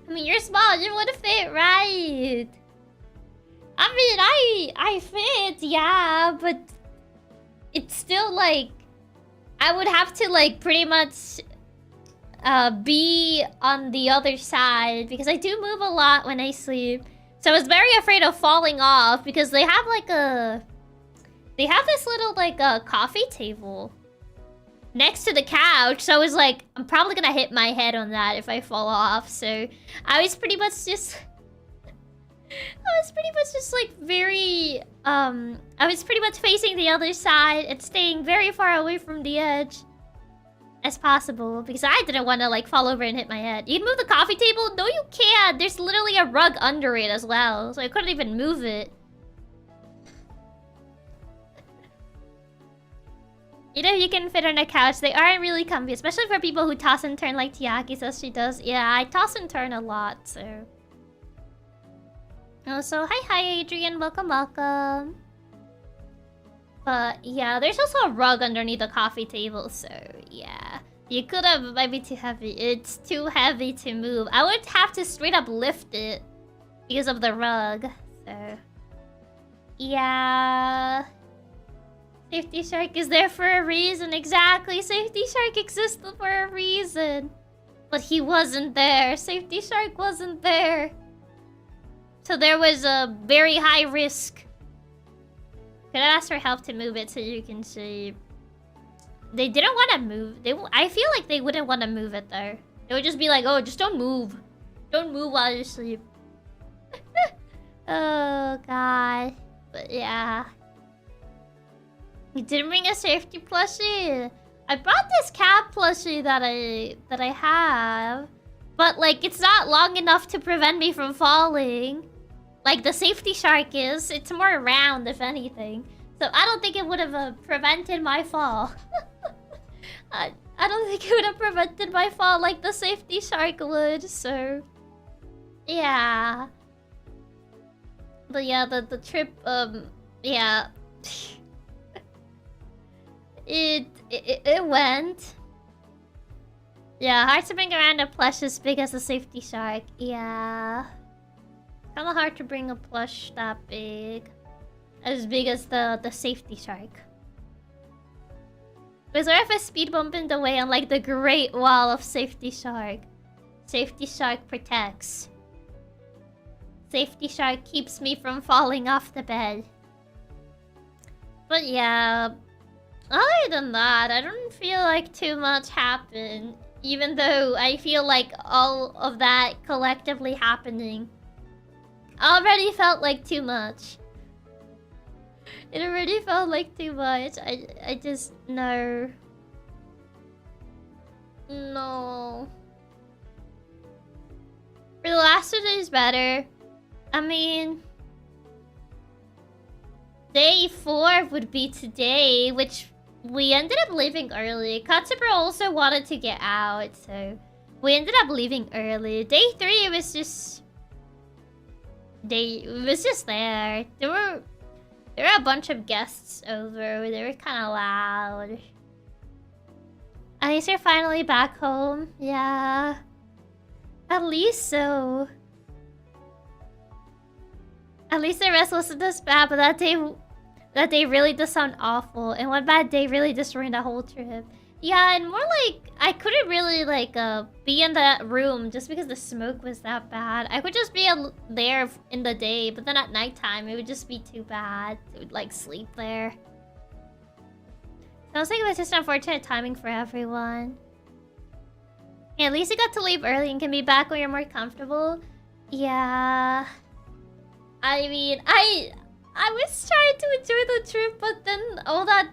I mean, you're small. You want to fit right. I mean, I fit, yeah, but it's still like I would have to like pretty much be on the other side because I do move a lot when I sleep. So I was very afraid of falling off because they have like this little like coffee table next to the couch. So I was like, I'm probably gonna hit my head on that if I fall off. So I was pretty much just like very I was pretty much facing the other side and staying very far away from the edge. as possible because I didn't want to like fall over and hit my head. You can move the coffee table? No, you can't. There's literally a rug under it as well, so I couldn't even move it. You know, you can fit on a couch. They aren't really comfy, especially for people who toss and turn like Chiaki says she does. Yeah, I toss and turn a lot, so. Also, hi Adrian, welcome. But yeah, there's also a rug underneath the coffee table, so yeah. You could have, it might be too heavy. It's too heavy to move. I would have to straight up lift it because of the rug, so. Yeah. Safety Shark is there for a reason, exactly. Safety Shark existed for a reason. But he wasn't there. Safety Shark wasn't there. So there was a very high risk. Could I ask for help to move it so you can see? They didn't want to move. I feel like they wouldn't want to move it though. They would just be like, oh, just don't move. Don't move while you sleep. Oh, God. But yeah. You didn't bring a safety plushie. I brought this cat plushie that I have, but like it's not long enough to prevent me from falling, like the Safety Shark is. It's more round, if anything. So I don't think it would have prevented my fall. I don't think it would have prevented my fall like the Safety Shark would. So yeah. But yeah, the trip. Yeah. It went. Yeah, hard to bring around a plush as big as a Safety Shark. Yeah. Kinda hard to bring a plush that big. As big as the Safety Shark. Was there if a speed bump in the way on like the Great Wall of Safety Shark? Safety Shark protects. Safety Shark keeps me from falling off the bed. But yeah. Other than that, I don't feel like too much happened. Even though I feel like all of that collectively happening already felt like too much. It already felt like too much. I just... No. No. For the last 2 days better. I mean... Day 4 would be today, which... We ended up leaving early. Katsumi also wanted to get out, so we ended up leaving early. Day 3, it was just there. There were a bunch of guests over. They were kind of loud. At least you're finally back home. Yeah, at least so. At least the rest wasn't this bad, but that day really does sound awful. And one bad day really just ruined the whole trip. Yeah, and more like, I couldn't really like be in that room just because the smoke was that bad. I could just be there in the day, but then at nighttime it would just be too bad to like sleep there. Sounds like it was just unfortunate timing for everyone. Yeah, at least you got to leave early and can be back when you're more comfortable. Yeah. I mean, I was trying to enjoy the trip, but then all that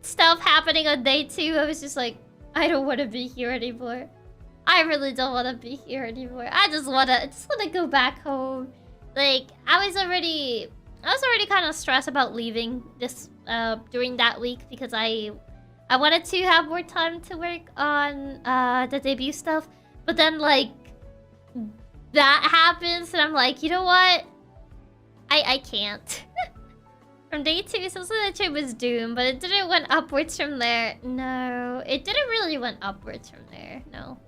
stuff happening on day 2, I was just like, I don't want to be here anymore. I really don't want to be here anymore. I just wanna go back home. Like, I was already kind of stressed about leaving this during that week because I wanted to have more time to work on the debut stuff. But then like that happens and I'm like, you know what? I can't. From day 2, it sounds like the trip was doomed, but it didn't went upwards from there. No, it didn't really went upwards from there. No.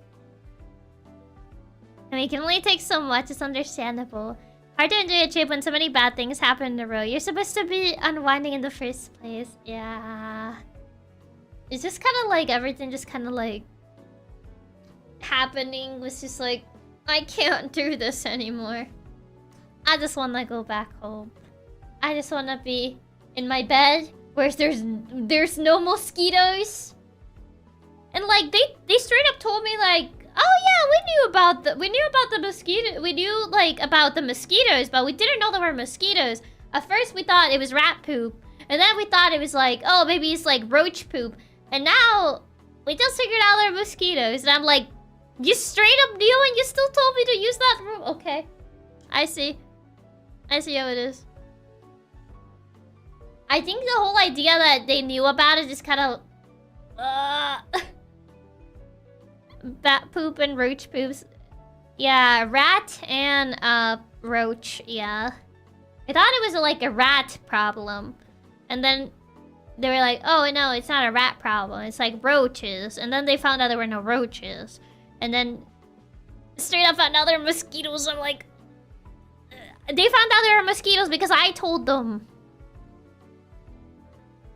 I mean, it can only take so much. It's understandable. Hard to enjoy a trip when so many bad things happen in a row. You're supposed to be unwinding in the first place. Yeah. It's just kind of like everything just kind of like happening was just like, I can't do this anymore. I just want to go back home. I just want to be in my bed where there's no mosquitoes. And like they straight up told me like, oh yeah, we knew about the mosquito. We knew like about the mosquitoes, but we didn't know there were mosquitoes. At first we thought it was rat poop, and then we thought it was like, oh, maybe it's like roach poop. And now We just figured out they're mosquitoes. And I'm like, you straight up knew and you still told me to use that room. Okay. I see. I see how it is. I think the whole idea that they knew about it just kind of... bat poop and roach poops. Yeah, rat and roach, yeah. I thought it was like a rat problem. And then they were like, oh no, it's not a rat problem. It's like roaches. And then they found out there were no roaches. And then straight up found out there were mosquitoes. I'm like... They found out there were mosquitoes because I told them.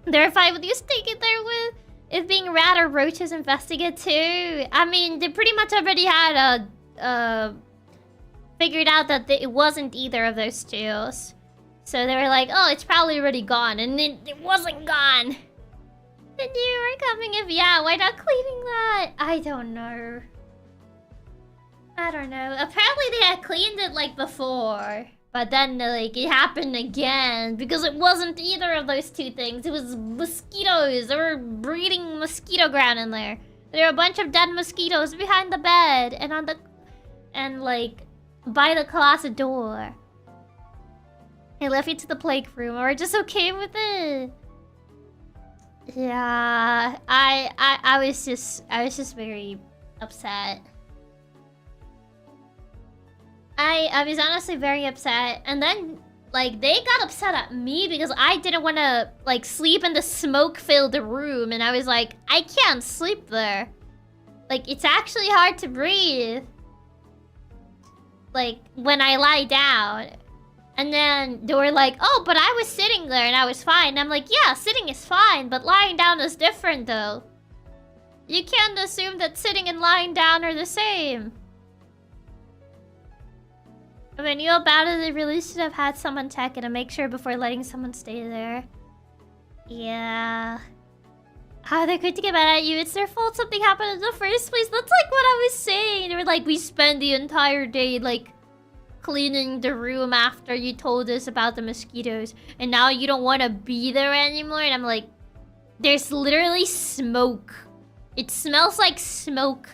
They're fine with you sticking there with it being rat or roaches investigate too. I mean, they pretty much already had figured out that it wasn't either of those two. So they were like, oh, it's probably already gone. And it wasn't gone. And you were coming if, yeah, why not cleaning that? I don't know. I don't know. Apparently they had cleaned it like before. But then like it happened again because it wasn't either of those two things. It was mosquitoes. They were breeding mosquito ground in there. There were a bunch of dead mosquitoes behind the bed and on the like by the closet door. They left you to the playroom. We're just okay with it. Yeah, I was just very upset. I was honestly very upset, and then like they got upset at me because I didn't want to like sleep in the smoke-filled room, and I was like, I can't sleep there. Like it's actually hard to breathe. Like when I lie down. And then they were like, oh, but I was sitting there and I was fine. And I'm like, yeah, sitting is fine, but lying down is different though. You can't assume that sitting and lying down are the same. When I knew about it, they really should have had someone check it and make sure before letting someone stay there. Yeah. How they're quick to get mad at you. It's their fault something happened in the first place. That's like what I was saying. They were like, we spend the entire day like cleaning the room after you told us about the mosquitoes. And now you don't want to be there anymore. And I'm like, there's literally smoke. It smells like smoke.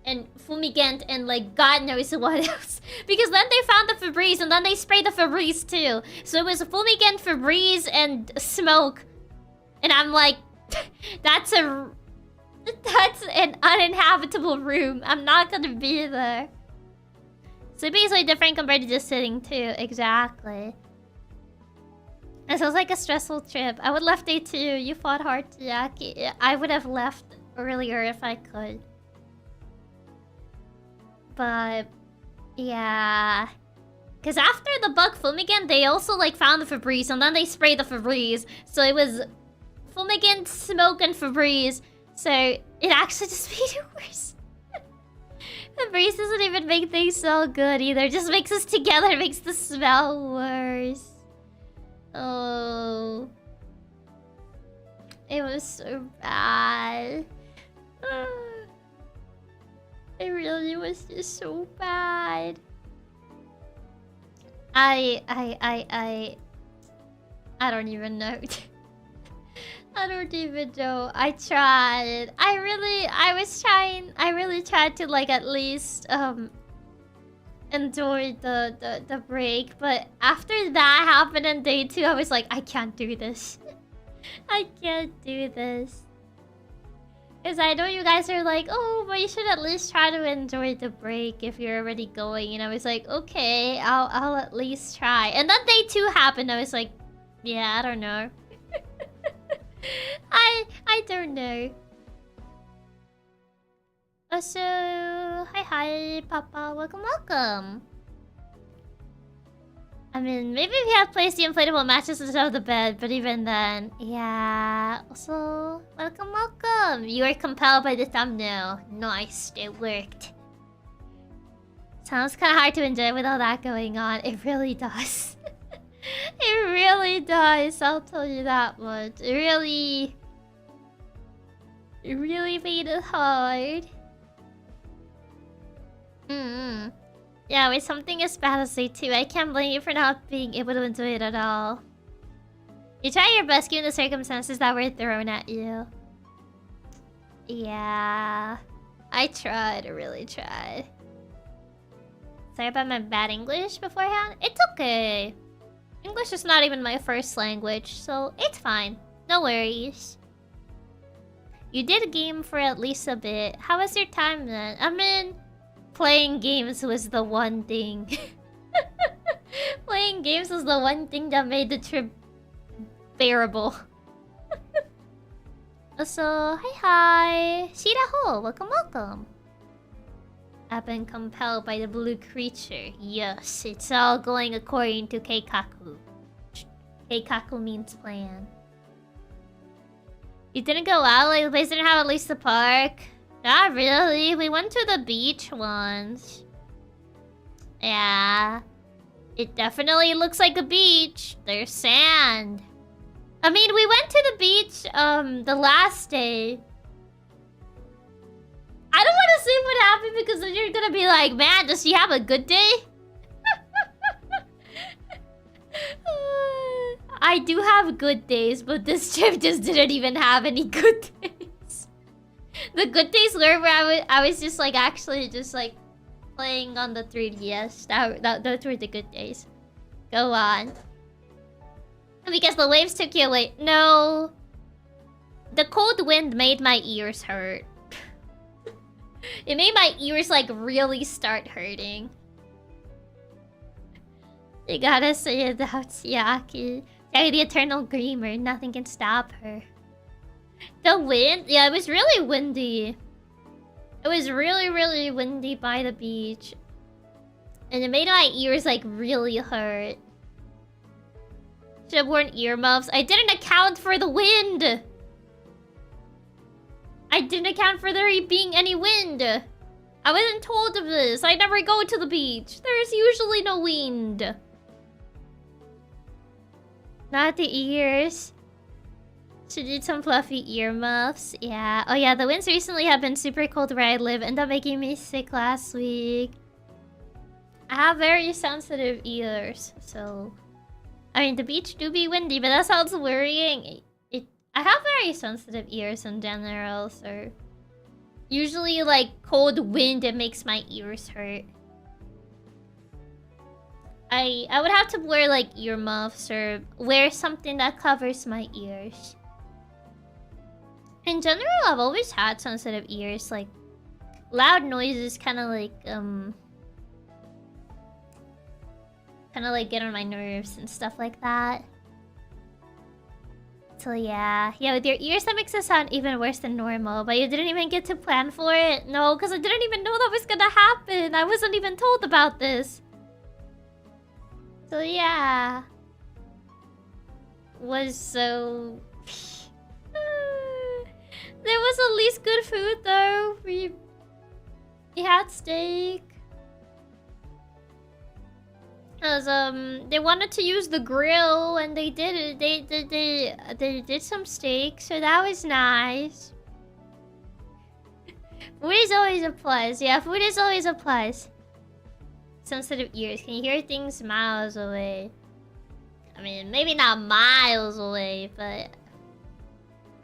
And fumigant and like God knows what else. Because then they found the Febreze and then they sprayed the Febreze too. So it was fumigant, Febreze, and smoke. And I'm like, that's an uninhabitable room. I'm not gonna be there. So basically different compared to just sitting too. Exactly. It sounds like a stressful trip. I would left day 2. You fought hard, Chiaki. I would have left earlier if I could. But yeah. Because after the bug fumigant, they also like found the Febreze and then they sprayed the Febreze. So it was fumigant, smoke, and Febreze. So it actually just made it worse. Febreze doesn't even make things smell good either. It just makes us together. It makes the smell worse. Oh. It was so bad. It really was just so bad. I don't even know. I don't even know. I tried. I really tried to like at least enjoy the break, but after that happened on day 2, I was like, I can't do this. I can't do this. Because I know you guys are like, oh, but you should at least try to enjoy the break if you're already going. And I was like, okay, I'll at least try. And then day 2 happened. I was like, yeah, I don't know. I don't know. So, hi, Papa. Welcome. I mean, maybe we have placed the inflatable mattress instead of the bed, but even then, yeah. Also, welcome. You are compelled by the thumbnail. Nice, it worked. Sounds kind of hard to enjoy with all that going on. It really does. It really does. I'll tell you that much. It really made it hard. Yeah, with something as bad as day 2, I can't blame you for not being able to enjoy it at all. You try your best given the circumstances that were thrown at you. Yeah. I tried, I really tried. Sorry about my bad English beforehand. It's okay. English is not even my first language, so it's fine. No worries. You did a game for at least a bit. How was your time then? I mean, playing games was the one thing. Playing games was the one thing that made the trip bearable. So, hi. Shiraho, welcome. I've been compelled by the blue creature. Yes, it's all going according to Keikaku. Keikaku means plan. You didn't go out? Like, the place didn't have at least the park? Not really. We went to the beach once. Yeah. It definitely looks like a beach. There's sand. I mean, we went to the beach, the last day. I don't want to say what happened because then you're gonna be like, man, does she have a good day? I do have good days, but this trip just didn't even have any good days. The good days were where I was just like, actually just like playing on the 3DS. Those were the good days. Go on. Because the waves took you away. No. The cold wind made my ears hurt. It made my ears like really start hurting. You gotta say it about Chiaki. Chiaki the eternal dreamer. Nothing can stop her. The wind? Yeah, it was really windy. It was really windy by the beach. And it made my ears like really hurt. Should have worn earmuffs. I didn't account for the wind. I didn't account for there being any wind. I wasn't told of this. I never go to the beach. There's usually no wind. Not the ears. Should need some fluffy earmuffs. Yeah. Oh yeah, the winds recently have been super cold where I live. Ended up making me sick last week. I have very sensitive ears, so... I mean, the beach do be windy, but that sounds worrying. I have very sensitive ears in general, so... Usually, like, cold wind, it makes my ears hurt. I would have to wear, like, earmuffs or wear something that covers my ears. In general, I've always had sensitive ears, like... Loud noises kinda like, kinda like get on my nerves and stuff like that. So yeah. Yeah, with your ears that makes it sound even worse than normal. But you didn't even get to plan for it? No, because I didn't even know that was gonna happen. I wasn't even told about this. So yeah. Was so... There was at least good food though. We had steak. Cause they wanted to use the grill and they did it. They did some steak, so that was nice. Food is always a plus. Yeah, food is always a plus. Sensitive ears. Can you hear things miles away? I mean, maybe not miles away, but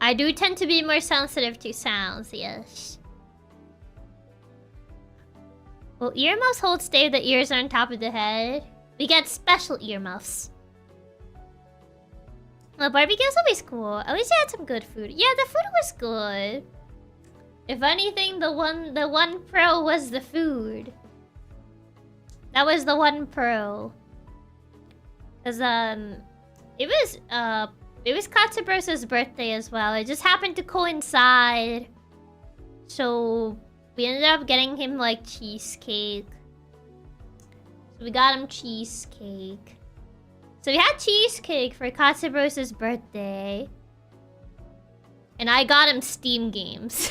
I do tend to be more sensitive to sounds, yes. Well, earmuffs hold stay the ears are on top of the head. We get special earmuffs. Well, barbecue's always cool. At least I had some good food. Yeah, the food was good. If anything, the one pro was the food. That was the one pro. Cause it was Katsubro's birthday as well. It just happened to coincide. So we ended up getting him like cheesecake. So we got him cheesecake. So we had cheesecake for Katsubro's birthday. And I got him Steam games.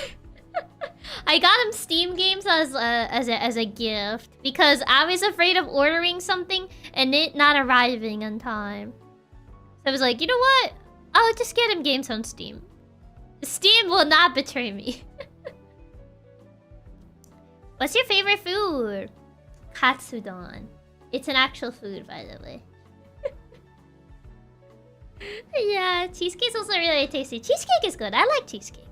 I got him Steam games as a gift because I was afraid of ordering something and it not arriving on time. So I was like, you know what? I'll just get him games on Steam. Steam will not betray me. What's your favorite food? Katsudon. It's an actual food, by the way. Yeah, cheesecake's also really tasty. Cheesecake is good. I like cheesecake.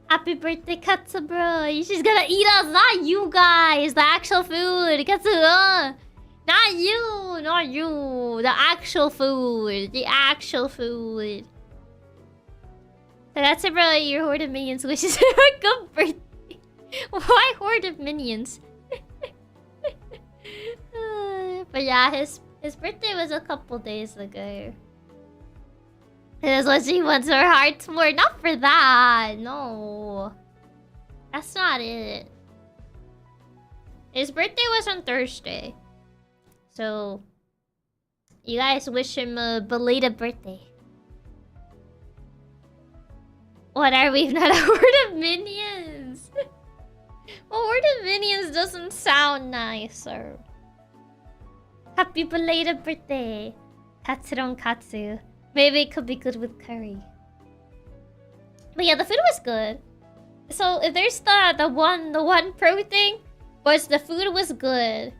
Happy birthday, Katsu, bro. She's gonna eat us, not you guys. The actual food. Katsu, not you. Not you. The actual food. The actual food. So Katsu, bro, your horde of minions wishes her a good birthday. Why horde of minions? But yeah, his birthday was a couple days ago. That's what she wants her heart for. Not for that. No. That's not it. His birthday was on Thursday. So, you guys wish him a belated birthday. What are we? Not a horde of minions. A horde of minions doesn't sound nicer. Happy belated birthday, Katsuron Katsu. Maybe it could be good with curry. But yeah, the food was good. So if there's the one pro thing was the food was good.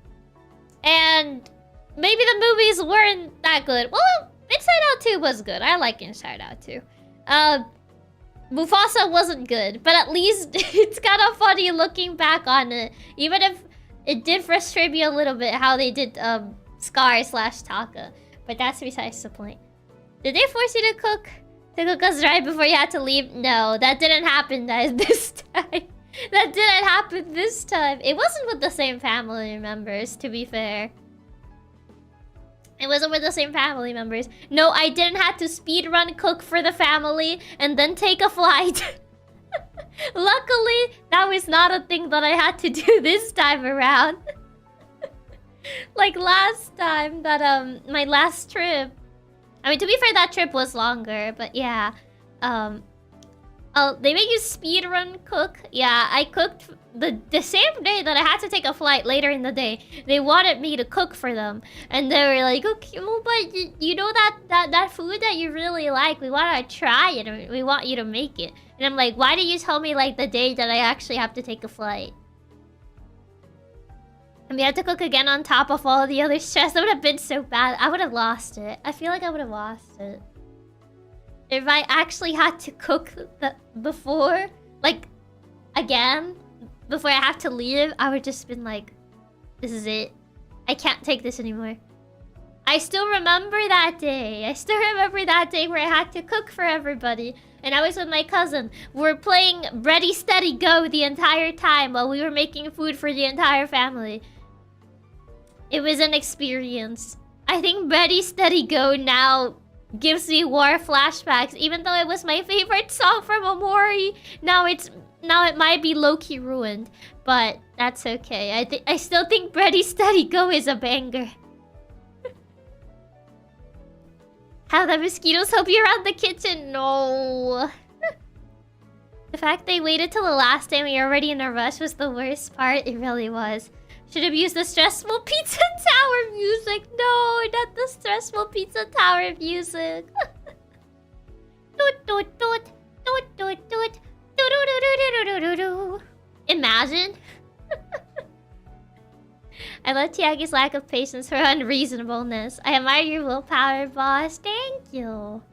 And maybe the movies weren't that good. Well, Inside Out 2 was good. I like Inside Out 2. Mufasa wasn't good, but at least it's kind of funny looking back on it. Even if it did frustrate me a little bit how they did Scar/Taka. But that's besides the point. Did they force you to cook? To cook us right before you had to leave? No, that didn't happen this time. That didn't happen this time. It wasn't with the same family members, to be fair. It wasn't with the same family members. No, I didn't have to speedrun cook for the family and then take a flight. Luckily, that was not a thing that I had to do this time around. Like last time that my last trip. I mean, to be fair, that trip was longer, but yeah. They make you speedrun cook. Yeah, I cooked the same day that I had to take a flight later in the day. They wanted me to cook for them, and they were like, "Okay, well, but you know that food that you really like, we want to try it. And we want you to make it." And I'm like, "Why did you tell me like the day that I actually have to take a flight?" And we had to cook again on top of all the other stress. That would have been so bad. I would have lost it. I feel like I would have lost it. If I actually had to cook before, like, again, before I have to leave, I would just been like, this is it. I can't take this anymore. I still remember that day. I still remember that day where I had to cook for everybody. And I was with my cousin. We were playing Ready, Steady, Go the entire time while we were making food for the entire family. It was an experience. I think Ready, Steady, Go now gives me war flashbacks. Even though it was my favorite song from Omori, now it might be low-key ruined. But that's okay. I still think Ready, Steady, Go is a banger. How the mosquitoes help you around the kitchen? No. The fact they waited till the last day and we were already in a rush was the worst part. It really was. Should have used the stressful pizza tower music. No, not the stressful pizza tower music. Imagine. I love Chiaki's lack of patience for unreasonableness. I admire your willpower, boss. Thank you.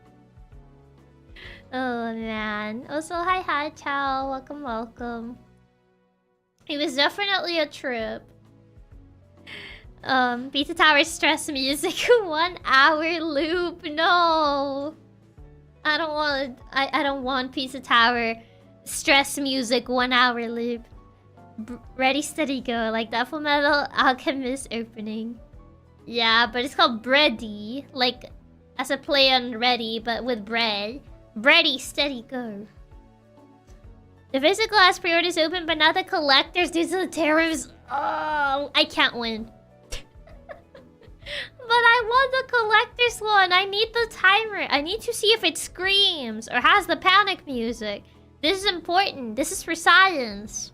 Oh, man. Also, hi, ciao. Welcome, welcome. It was definitely a trip. Pizza Tower stress music 1 hour loop. No. I don't want Pizza Tower stress music 1 hour loop. Ready, Steady, Go, like the Full Metal Alchemist opening. Yeah, but it's called Bready, like as a play on ready, but with bread. Ready, Steady, Go. The physical has pre-orders open, but not the collectors due to the tariffs. Oh, I can't win. But I want the collector's one. I need the timer. I need to see if it screams or has the panic music. This is important. This is for science.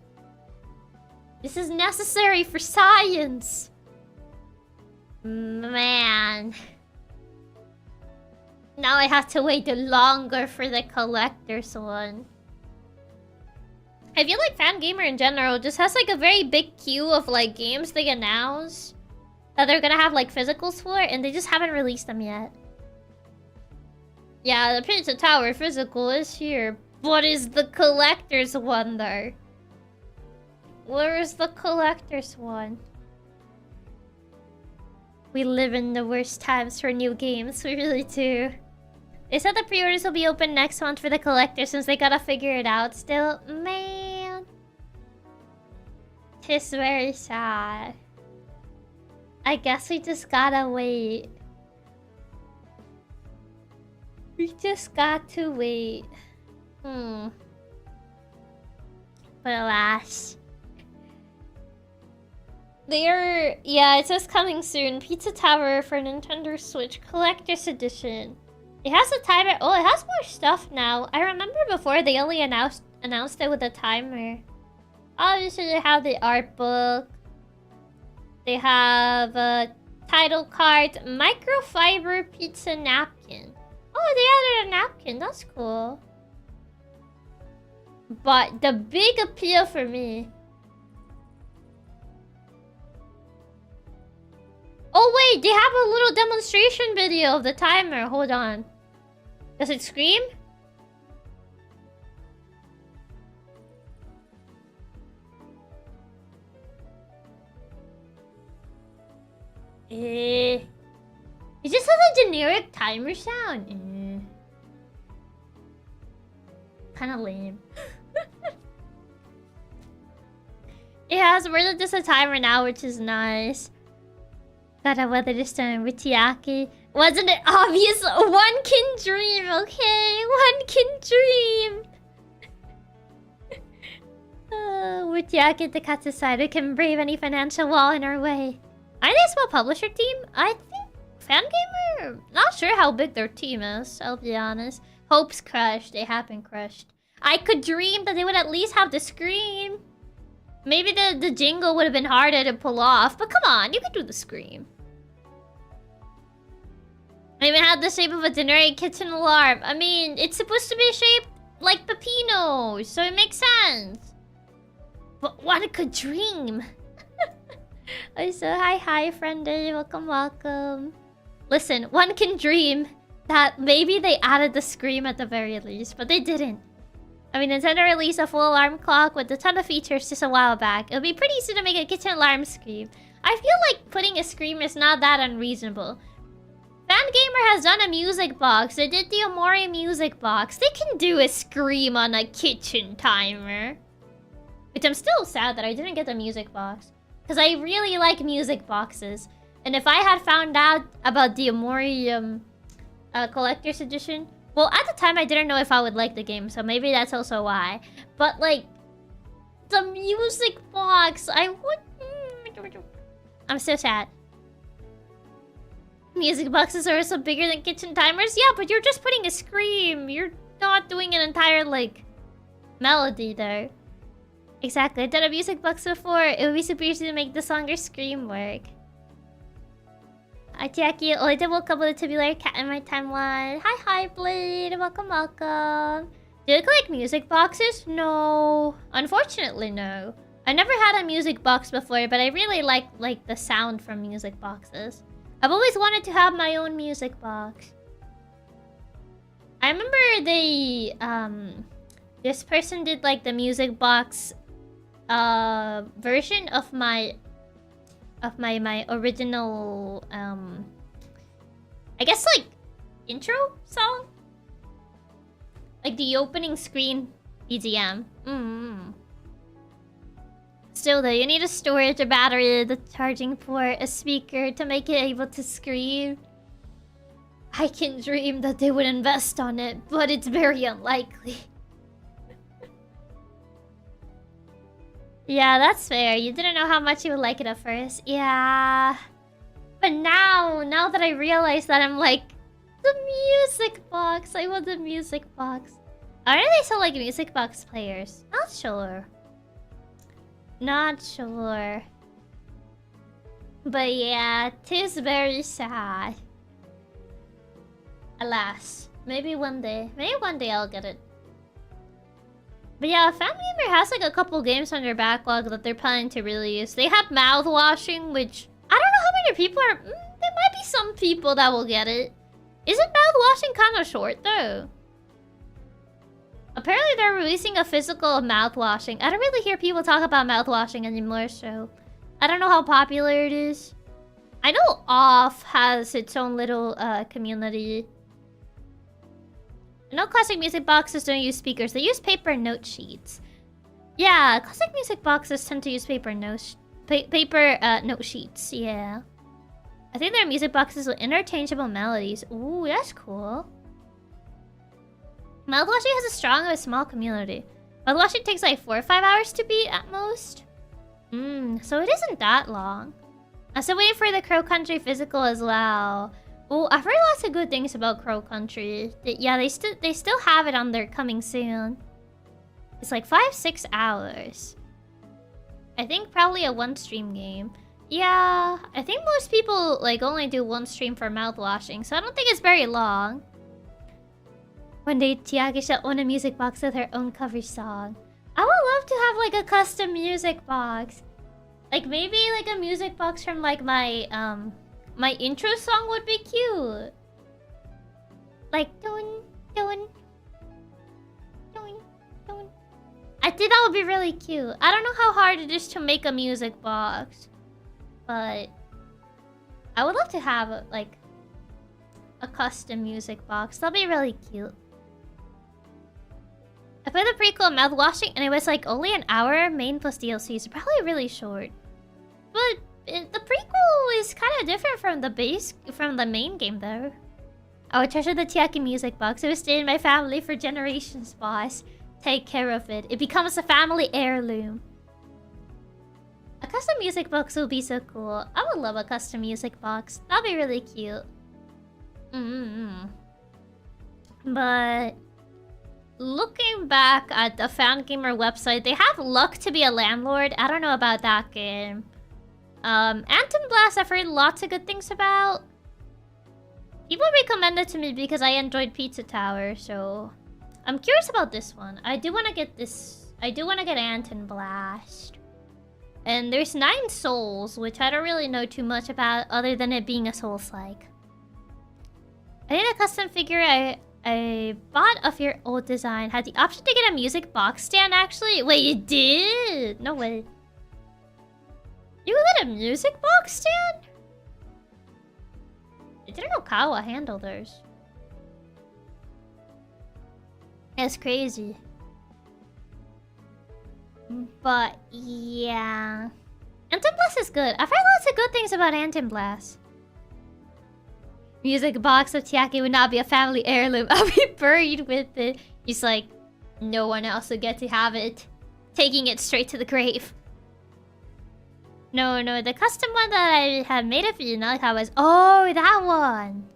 This is necessary for science. Man. Now I have to wait longer for the collector's one. I feel like Fangamer in general just has like a very big queue of like games they announce that they're gonna have like physicals for, and they just haven't released them yet. Yeah, the Pizza Tower physical is here. What is the collector's one, though? Where is the collector's one? We live in the worst times for new games. We really do. They said the pre-orders will be open next month for the collector since they gotta figure it out still. Man. Tis very sad. I guess we just gotta wait. We just got to wait. But alas. Yeah, it says coming soon. Pizza Tower for Nintendo Switch Collector's Edition. It has a timer. Oh, it has more stuff now. I remember before they only announced it with a timer. Obviously, they have the art book. They have a title card, microfiber pizza napkin. Oh, they added a napkin. That's cool. But the big appeal for me. Oh wait, they have a little demonstration video of the timer. Hold on. Does it scream? It just has a generic timer sound. Kinda lame. It has more than just a timer now, which is nice. Gotta weather this storm with Chiaki. Wasn't it obvious? One can dream, okay? One can dream. With Chiaki at the Katsu side, we can brave any financial wall in our way. Are they a small publisher team? I think Fangamer. Not sure how big their team is, I'll be honest. Hopes crushed. They have been crushed. I could dream that they would at least have the scream. Maybe the jingle would have been harder to pull off, but come on, you could do the scream. They even had the shape of a generic kitchen alarm. I mean, it's supposed to be shaped like Peppino, so it makes sense. But one could dream. I said, hi, friendy. Welcome. Listen, one can dream that maybe they added the scream at the very least, but they didn't. I mean, Nintendo released a full alarm clock with a ton of features just a while back. It'll be pretty easy to make a kitchen alarm scream. I feel like putting a scream is not that unreasonable. Fangamer has done a music box. They did the Omori music box. They can do a scream on a kitchen timer. Which I'm still sad that I didn't get the music box. Because I really like music boxes. And if I had found out about the Omori Collector's Edition... Well, at the time, I didn't know if I would like the game, so maybe that's also why. But, like, the music box, I would... I'm so sad. Music boxes are also bigger than kitchen timers? Yeah, but you're just putting a scream. You're not doing an entire, like, melody there. Exactly. I've done a music box before. It would be super easy to make the song or scream work. Chiaki, I did welcome with a tubular cat in my timeline. Hi, Blade. Welcome. Do you look like music boxes? No. Unfortunately, no. I never had a music box before, but I really like the sound from music boxes. I've always wanted to have my own music box. I remember they, this person did like the music box, version of my original, I guess like intro song? Like the opening screen BGM. Still though, you need a storage, a battery, the charging port, a speaker to make it able to scream. I can dream that they would invest on it, but it's very unlikely. Yeah, that's fair. You didn't know how much you would like it at first. Yeah. But now that I realize that I'm like, the music box. I want the music box. Are they still like music box players? Not sure. But yeah, 'tis very sad. Alas. Maybe one day I'll get it. But yeah, Fangamer has like a couple games on their backlog that they're planning to release. They have mouthwashing, which I don't know how many people are... there might be some people that will get it. Isn't mouthwashing kind of short though? Apparently they're releasing a physical mouthwashing. I don't really hear people talk about mouthwashing anymore, so... I don't know how popular it is. I know Off has its own little community. I know classic music boxes don't use speakers. They use paper note sheets. Yeah, classic music boxes tend to use paper note sheets, yeah. I think they're music boxes with interchangeable melodies. Ooh, that's cool. Mouthwashing has a strong but small community. Mouthwashing takes like 4 or 5 hours to beat at most. So it isn't that long. I'm still waiting for the Crow Country physical as well. Oh, I've heard lots of good things about Crow Country. Yeah, they still have it on their coming soon. It's like 5-6 hours. I think probably a 1-stream game. Yeah, I think most people like only do 1 stream for mouthwashing, so I don't think it's very long. One day, Chiaki shall own a music box with her own cover song. I would love to have like a custom music box. Like maybe like a music box from like my my intro song would be cute. Like dun dun dun dun. I think that would be really cute. I don't know how hard it is to make a music box, but I would love to have like a custom music box. That'd be really cute. I played the prequel mouthwashing and it was like only an hour main plus DLCs. Probably really short. But the prequel is kind of different from the main game though. I would treasure the Chiaki music box. It would stay in my family for generations, boss. Take care of it. It becomes a family heirloom. A custom music box would be so cool. I would love a custom music box. That'd be really cute. But looking back at the Fangamer website, they have Luck to be a Landlord. I don't know about that game. Anthem Blast I've heard lots of good things about. People recommend it to me because I enjoyed Pizza Tower, so I'm curious about this one. I do want to get this. I do want to get Anthem Blast. And there's 9 Souls, which I don't really know too much about other than it being a Souls-like. I need a custom figure I bought of your old design. Had the option to get a music box stand actually. Wait, you did? No way. You got a music box stand? I didn't know Kawa handled theirs. That's crazy. But yeah. Anthem Blast is good. I've heard lots of good things about Anthem Blast. Music box of Chiaki would not be a family heirloom. I'll be buried with it. He's like, no one else will get to have it. Taking it straight to the grave. No, the custom one that I had made of you, not how was. Oh, that one.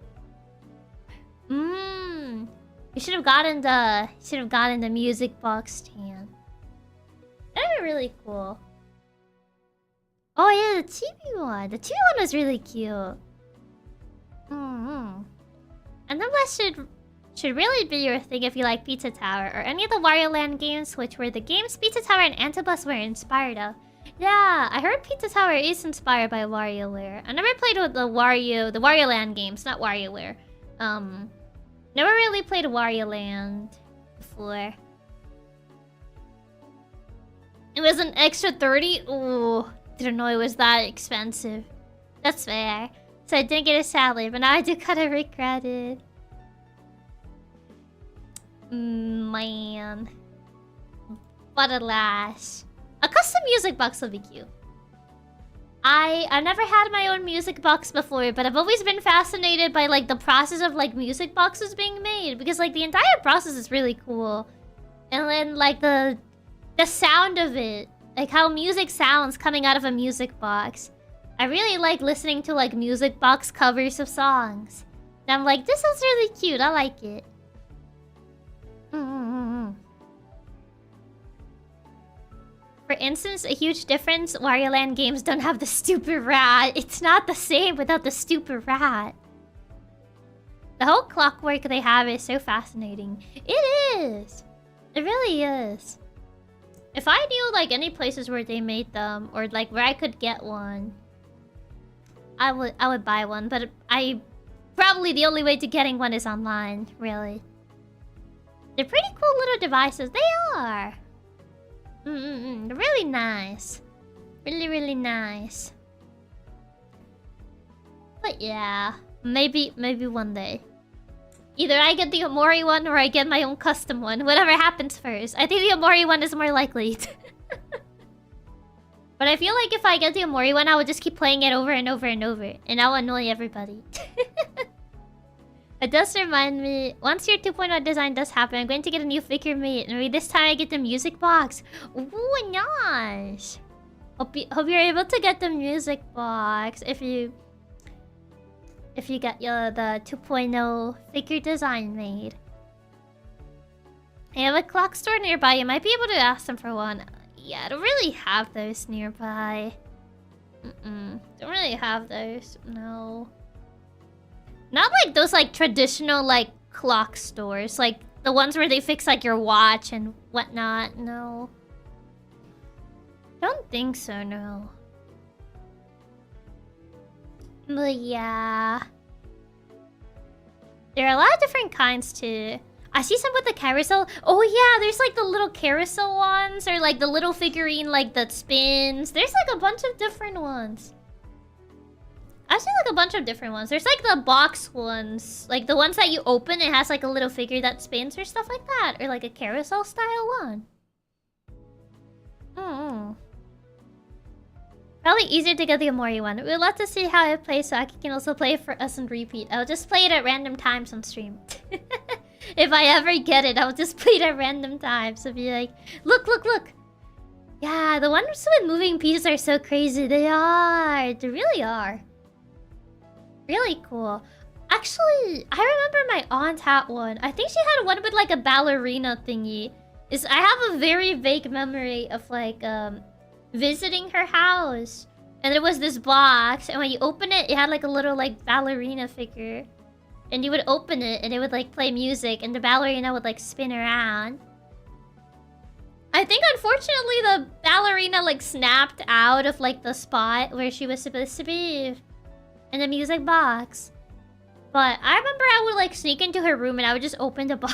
You should have gotten the music box stand. That'd be really cool. Oh yeah, the TV one. The TV one was really cute. And the rest should really be your thing if you like Pizza Tower or any of the Wario Land games, which were the games Pizza Tower and Anthem Blast were inspired of. Yeah, I heard Pizza Tower is inspired by WarioWare. I never played with the Wario Land games, not WarioWare. Never really played Wario Land before. It was an extra 30? Ooh, didn't know it was that expensive. That's fair. So I didn't get a salad, but now I do kind of regret it. Man. But alas. A custom music box would be cute. I've never had my own music box before, but I've always been fascinated by like the process of like music boxes being made. Because like the entire process is really cool. And then like the sound of it. Like how music sounds coming out of a music box. I really like listening to like music box covers of songs. And I'm like, this is really cute. I like it. For instance, a huge difference, Wario Land games don't have the stupid rat. It's not the same without the stupid rat. The whole clockwork they have is so fascinating. It is. It really is. If I knew like any places where they made them or like where I could get one, I would buy one, but probably the only way to getting one is online, really. They're pretty cool little devices. They are. They're really nice. Really, really nice. But yeah, maybe one day. Either I get the Omori one or I get my own custom one. Whatever happens first. I think the Omori one is more likely. But I feel like if I get the Omori one, I would just keep playing it over and over and over. And I'll annoy everybody. It does remind me, once your 2.0 design does happen, I'm going to get a new figure made. And maybe this time I get the music box. Ooh, nice. Hope you're able to get the music box if you get the 2.0 figure design made. I have a clock store nearby. You might be able to ask them for one. Yeah, I don't really have those nearby. Don't really have those. No. Not like those like traditional like clock stores. Like the ones where they fix like your watch and whatnot. No. Don't think so, no. But yeah. There are a lot of different kinds too. I see some with the carousel. Oh yeah, there's like the little carousel ones. Or like the little figurine like that spins. There's like a bunch of different ones. I've seen like a bunch of different ones. There's like the box ones. Like the ones that you open, it has like a little figure that spins or stuff like that. Or like a carousel style one. Probably easier to get the Omori one. We'd love to see how it plays so Aki can also play it for us and repeat. I'll just play it at random times on stream. If I ever get it, I'll just play it at random times. So be like, look, look, look. Yeah, the ones with moving pieces are so crazy. They are. They really are. Really cool. Actually, I remember my aunt had one. I think she had one with like a ballerina thingy. I have a very vague memory of like visiting her house. And there was this box, and when you open it, it had like a little like ballerina figure. And you would open it and it would like play music and the ballerina would like spin around. I think unfortunately the ballerina like snapped out of like the spot where she was supposed to be in the music box. But I remember I would like sneak into her room and I would just open the box.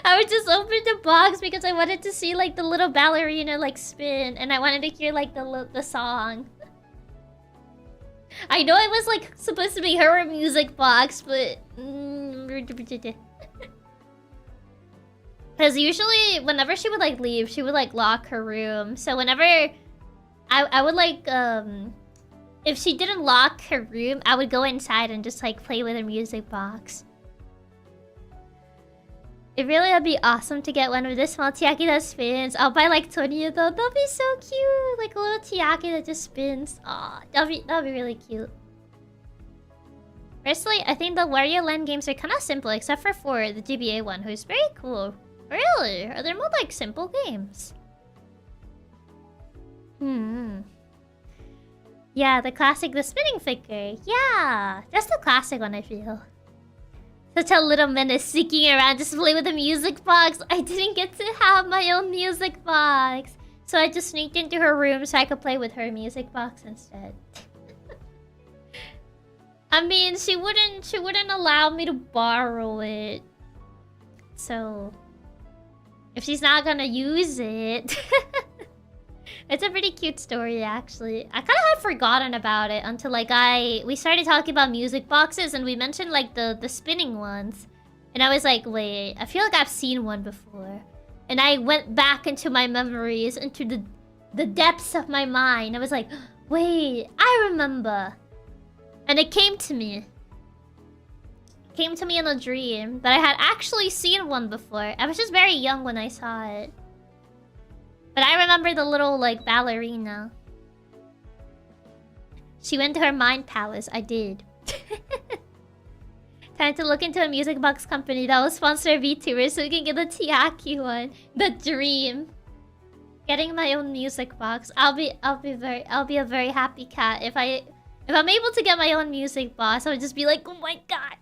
I would just open the box because I wanted to see like the little ballerina like spin and I wanted to hear like the song. I know it was like supposed to be her music box, but because usually whenever she would like leave, she would like lock her room. So whenever I would like if she didn't lock her room, I would go inside and just like play with her music box. It really would be awesome to get one with this small Chiaki that spins. I'll buy like 20 of them. That'll be so cute. Like a little Chiaki that just spins. Aw, that'll be really cute. Personally, I think the Wario Land games are kind of simple, except for the GBA one, who's very cool. Really? Are they more like simple games? Yeah, the classic, the spinning figure. Yeah, that's the classic one, I feel. Such a little menace sneaking around just to play with the music box. I didn't get to have my own music box. So I just sneaked into her room so I could play with her music box instead. I mean, she wouldn't allow me to borrow it. So if she's not gonna use it. It's a pretty cute story, actually. I kind of had forgotten about it until like we started talking about music boxes and we mentioned like the spinning ones. And I was like, wait, I feel like I've seen one before. And I went back into my memories, into the depths of my mind. I was like, wait, I remember. And it came to me. It came to me in a dream that I had actually seen one before. I was just very young when I saw it. But I remember the little, like, ballerina. She went to her mind palace. I did. Time to look into a music box company that will sponsor VTubers so we can get the Chiaki one. The dream. Getting my own music box. I'll be a very happy cat if I'm able to get my own music box. I would just be like, oh my god.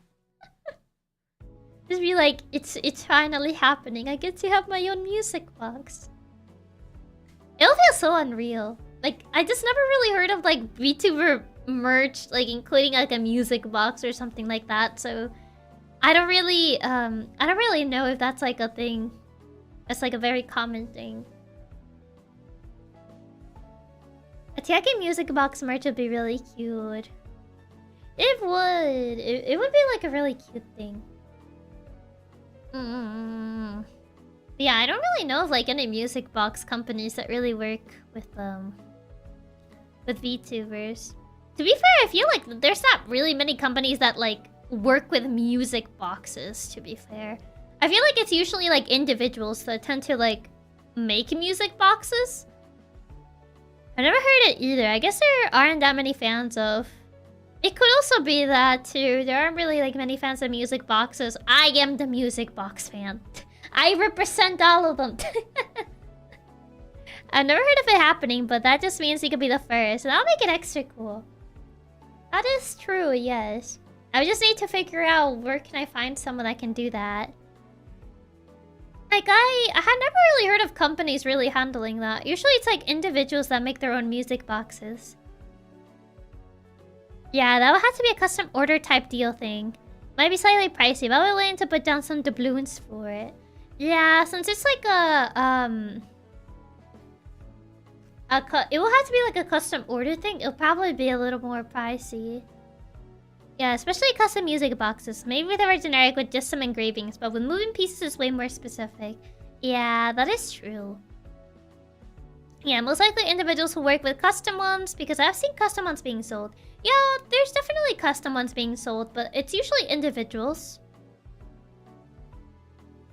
Just be like, it's finally happening. I get to have my own music box. It'll feel so unreal. Like, I just never really heard of, like, VTuber merch, like, including, like, a music box or something like that. So, I don't really know if that's like a thing. That's like a very common thing. A Chiaki music box merch would be really cute. It would. It would be like a really cute thing. Yeah, I don't really know of like any music box companies that really work with VTubers. To be fair, I feel like there's not really many companies that like work with music boxes, to be fair. I feel like it's usually like individuals that tend to like make music boxes. I never heard it either. I guess there aren't that many fans of. It could also be that too. There aren't really like many fans of music boxes. I am the music box fan. I represent all of them. I've never heard of it happening, but that just means you could be the first. And that'll make it extra cool. That is true, yes. I just need to figure out where can I find someone that can do that. Like, I had never really heard of companies really handling that. Usually it's like individuals that make their own music boxes. Yeah, that would have to be a custom order type deal thing. Might be slightly pricey, but I'm willing to put down some doubloons for it. Yeah, since it's like it will have to be like a custom order thing. It'll probably be a little more pricey. Yeah, especially custom music boxes. Maybe they were generic with just some engravings, but with moving pieces is way more specific. Yeah, that is true. Yeah, most likely individuals who work with custom ones, because I've seen custom ones being sold. Yeah, there's definitely custom ones being sold, but it's usually individuals.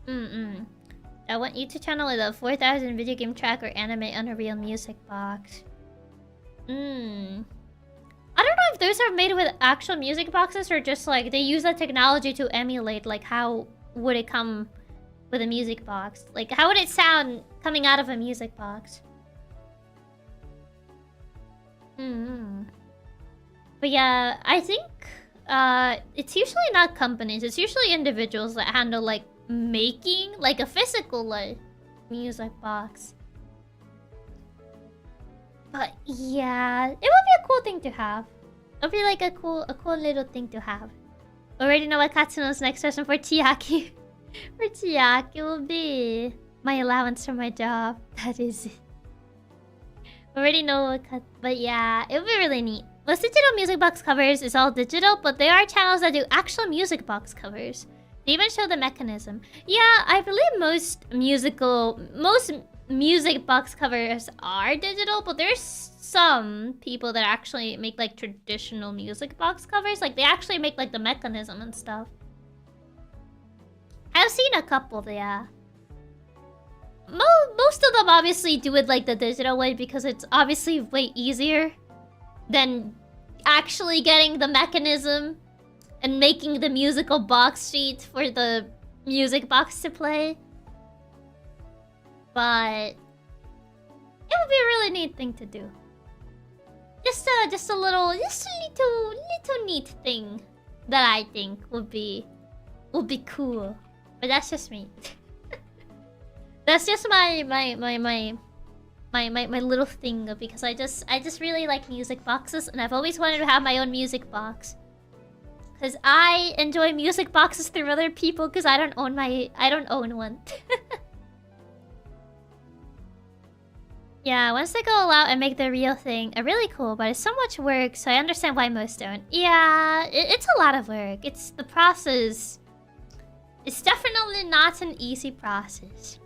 I want you to channel with a 4,000 video game track or anime on a real music box. I don't know if those are made with actual music boxes or just like they use that technology to emulate like how would it come with a music box. Like how would it sound coming out of a music box? But yeah, I think it's usually not companies. It's usually individuals that handle like making like a physical like music box. But yeah, it would be a cool thing to have. It would be like a cool little thing to have. Already know what Katsuno's next question for Chiaki. For Chiaki will be my allowance for my job. That is it. Already know what but yeah, it would be really neat. Most digital music box covers is all digital, but there are channels that do actual music box covers. They even show the mechanism. Yeah, I believe most music box covers are digital, but there's some people that actually make like traditional music box covers. Like they actually make like the mechanism and stuff. I've seen a couple, yeah. Most of them obviously do it like the digital way because it's obviously way easier than actually getting the mechanism and making the musical box sheet for the music box to play. But it would be a really neat thing to do. Just a little neat thing that I think would be cool. But that's just me. That's just my little thing because I just really like music boxes and I've always wanted to have my own music box. Cause I enjoy music boxes through other people because I don't own one. Yeah, once they go all out and make the real thing, really cool, but it's so much work, so I understand why most don't. Yeah, it's a lot of work. It's the process. It's definitely not an easy process.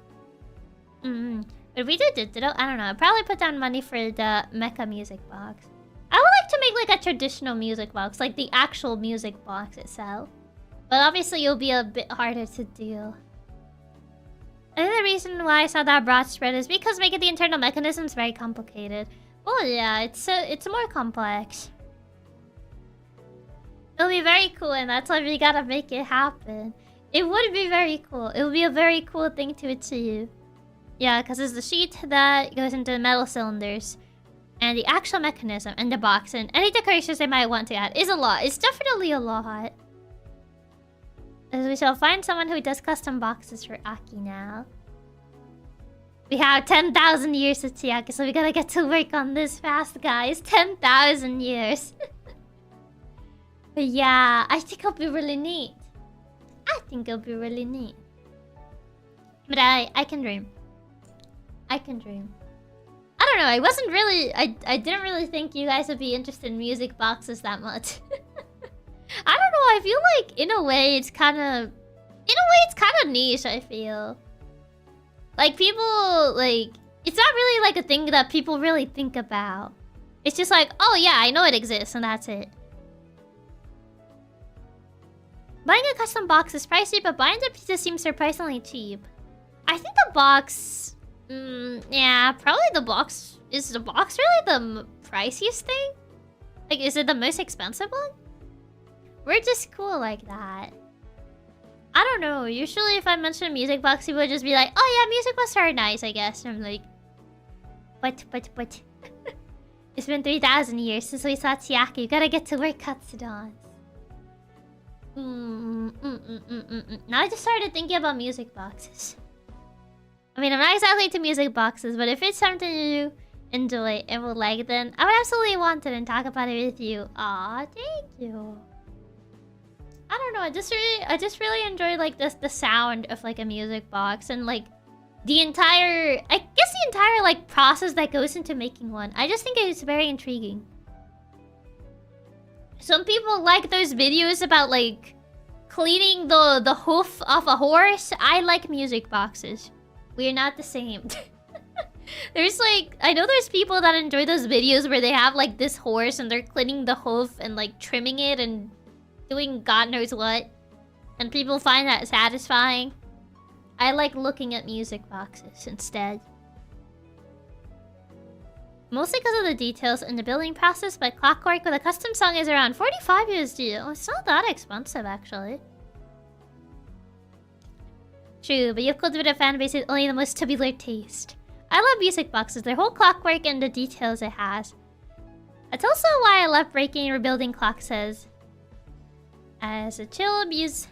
But if we do digital, I don't know. I'd probably put down money for the mecha music box. I would like to make like a traditional music box, like the actual music box itself. But obviously it'll be a bit harder to do. And the reason why I saw that broad spread is because making the internal mechanism is very complicated. Well, yeah, it's more complex. It'll be very cool, and that's why we gotta make it happen. It would be very cool. It would be a very cool thing to achieve. Yeah, because it's the sheet that goes into the metal cylinders, and the actual mechanism, and the box, and any decorations they might want to add is a lot. It's definitely a lot. As we shall find someone who does custom boxes for Aki now. We have 10,000 years of Chiaki, so we gotta get to work on this fast, guys. 10,000 years. But yeah, I think it'll be really neat. I think it'll be really neat. But I can dream. I can dream. I don't know, I wasn't really... I didn't really think you guys would be interested in music boxes that much. I don't know, I feel like in a way it's kind of... niche, I feel. Like, people, like... It's not really like a thing that people really think about. It's just like, oh yeah, I know it exists, and that's it. Buying a custom box is pricey, but buying the pizza seems surprisingly cheap. I think the box... yeah, probably the box... Is the box really the priciest thing? Like, is it the most expensive one? We're just cool like that. I don't know. Usually if I mention music box, people would just be like, oh yeah, music boxes are nice, I guess. And I'm like... But... It's been 3,000 years since we saw Chiaki. You gotta get to work, Katsudon. Now I just started thinking about music boxes. I mean, I'm not exactly into music boxes, but if it's something you enjoy and will like, then I would absolutely want it and talk about it with you. Aw, thank you. I don't know, I just really enjoy like the sound of like a music box and like the entire, I guess the entire like process that goes into making one. I just think it's very intriguing. Some people like those videos about like cleaning the hoof off a horse. I like music boxes. We're not the same. There's like, I know there's people that enjoy those videos where they have like this horse and they're cleaning the hoof and like trimming it and doing God knows what. And people find that satisfying. I like looking at music boxes instead. Mostly because of the details in the building process, but Clockwork with a custom song is around 45 USD. Oh, it's not that expensive, actually. True, but you've cultivated a fan base with only the most tubular taste. I love music boxes, their whole clockwork and the details it has. That's also why I love breaking and rebuilding clock says. As a chill, music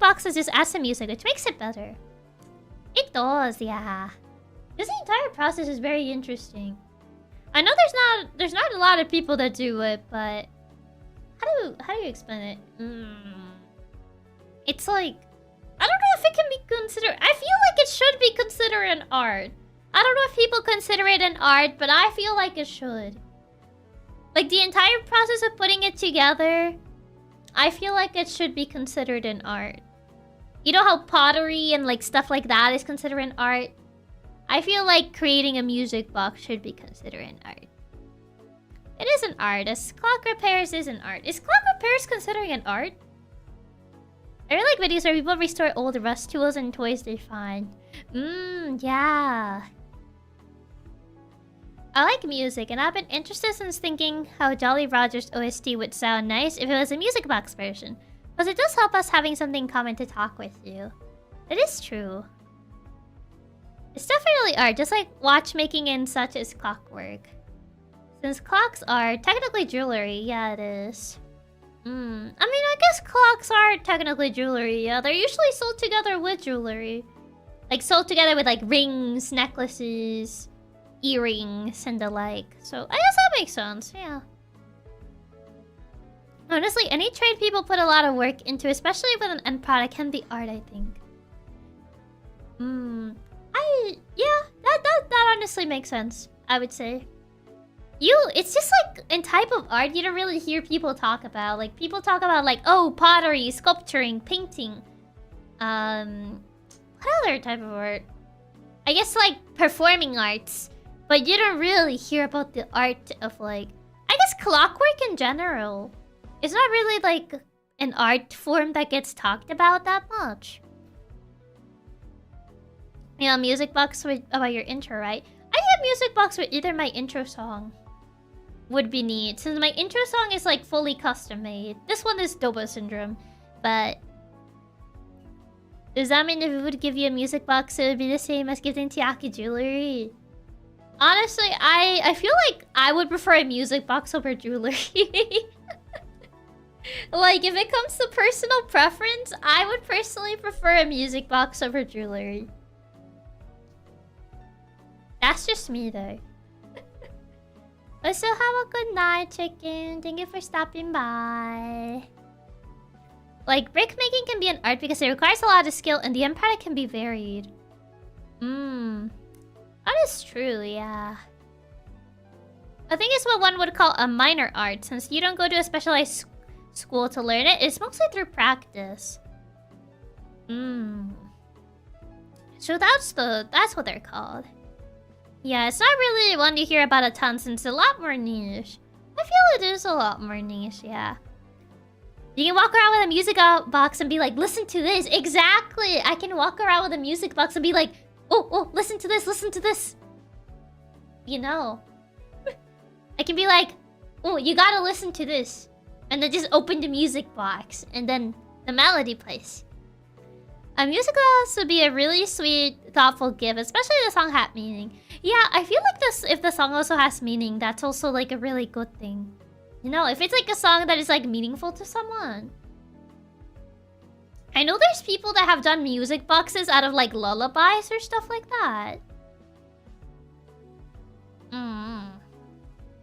boxes just add some music, which makes it better. It does, yeah. This entire process is very interesting. I know there's not a lot of people that do it, but how do you explain it? It's like, I don't know if it can be considered. I feel like it should be considered an art. I don't know if people consider it an art, but I feel like it should. Like the entire process of putting it together, I feel like it should be considered an art. You know how pottery and like stuff like that is considered an art? I feel like creating a music box should be considered an art. It is an art, as clock repairs is an art. Is clock repairs considered an art? I really like videos where people restore old rust tools and toys they find. Yeah. I like music, and I've been interested since thinking how Jolly Roger's OST would sound nice if it was a music box version. Because it does help us having something common to talk with you. It is true. It's definitely art, just like watchmaking and such is clockwork. Since clocks are technically jewelry, yeah it is. I mean, I guess clocks are technically jewelry, yeah. They're usually sold together with jewelry. Like, sold together with, like, rings, necklaces, earrings, and the like. So, I guess that makes sense, yeah. Honestly, any trade people put a lot of work into, especially with an end product, can be art, I think. Yeah, that honestly makes sense, I would say. It's just like, in type of art, you don't really hear people talk about. Like, people talk about, like, oh, pottery, sculpturing, painting. What other type of art? I guess, like, performing arts. But you don't really hear about the art of, like... I guess clockwork in general. It's not really, like, an art form that gets talked about that much. You know, music box with, about your intro, right? I have music box with either my intro song. Would be neat, since my intro song is like fully custom made. This one is Dobo Syndrome, but does that mean if it would give you a music box, it would be the same as giving Chiaki jewelry? Honestly, I feel like I would prefer a music box over jewelry. Like, if it comes to personal preference, I would personally prefer a music box over jewelry. That's just me, though. So have a good night, chicken. Thank you for stopping by. Like, brick making can be an art because it requires a lot of skill and the end product can be varied. That is true, yeah. I think it's what one would call a minor art, since you don't go to a specialized school to learn it. It's mostly through practice. So that's what they're called. Yeah, it's not really one you hear about a ton since it's a lot more niche. I feel it is a lot more niche, yeah. You can walk around with a music box and be like, listen to this. Exactly! I can walk around with a music box and be like, oh, listen to this, listen to this. You know. I can be like, oh, you gotta listen to this. And then just open the music box. And then the melody plays. A music will also be a really sweet, thoughtful gift. Especially if the song had meaning. Yeah, I feel like this, if the song also has meaning, that's also like a really good thing. You know, if it's like a song that is like meaningful to someone. I know there's people that have done music boxes out of like lullabies or stuff like that.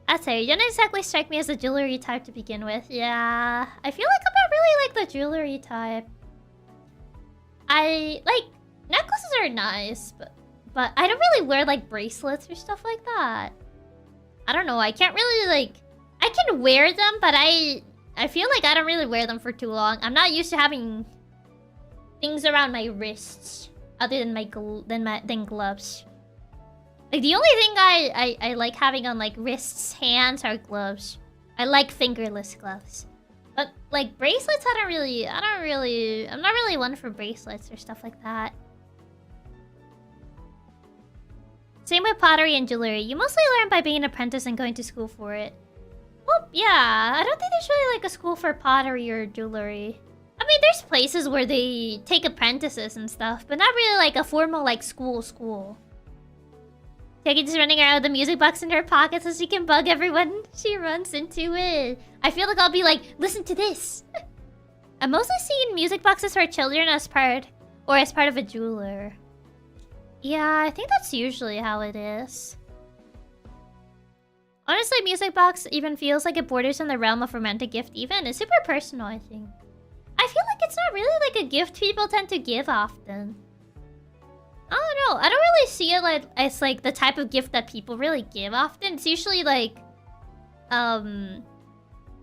That's it. You didn't exactly strike me as a jewelry type to begin with. Yeah, I feel like I'm not really like the jewelry type. I like necklaces are nice, but I don't really wear like bracelets or stuff like that. I don't know. I can't really like. I can wear them, but I feel like I don't really wear them for too long. I'm not used to having things around my wrists other than than gloves. Like the only thing I like having on like wrists, hands are gloves. I like fingerless gloves. But like bracelets, I'm not really one for bracelets or stuff like that. Same with pottery and jewelry. You mostly learn by being an apprentice and going to school for it. Well, yeah, I don't think there's really like a school for pottery or jewelry. I mean, there's places where they take apprentices and stuff, but not really like a formal like school. Chiaki just running around with the music box in her pocket so she can bug everyone she runs into it. I feel like I'll be like, listen to this. I'm mostly seeing music boxes for children as part of a jeweler. Yeah, I think that's usually how it is. Honestly, music box even feels like it borders in the realm of romantic gift even. It's super personal, I think. I feel like it's not really like a gift people tend to give often. I don't know. I don't really see it like as like the type of gift that people really give often. It's usually like, I mean,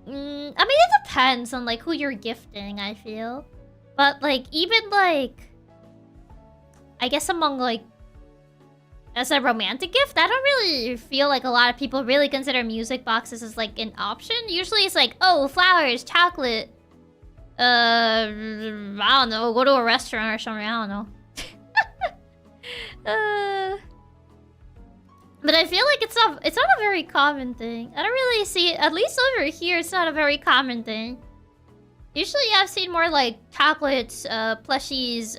it depends on like who you're gifting, I feel. But like even like, I guess among like, as a romantic gift, I don't really feel like a lot of people really consider music boxes as like an option. Usually it's like, oh, flowers, chocolate. I don't know, go to a restaurant or something, I don't know. But I feel like it's not a very common thing. I don't really see it, at least over here, it's not a very common thing. Usually I've seen more like chocolates, plushies,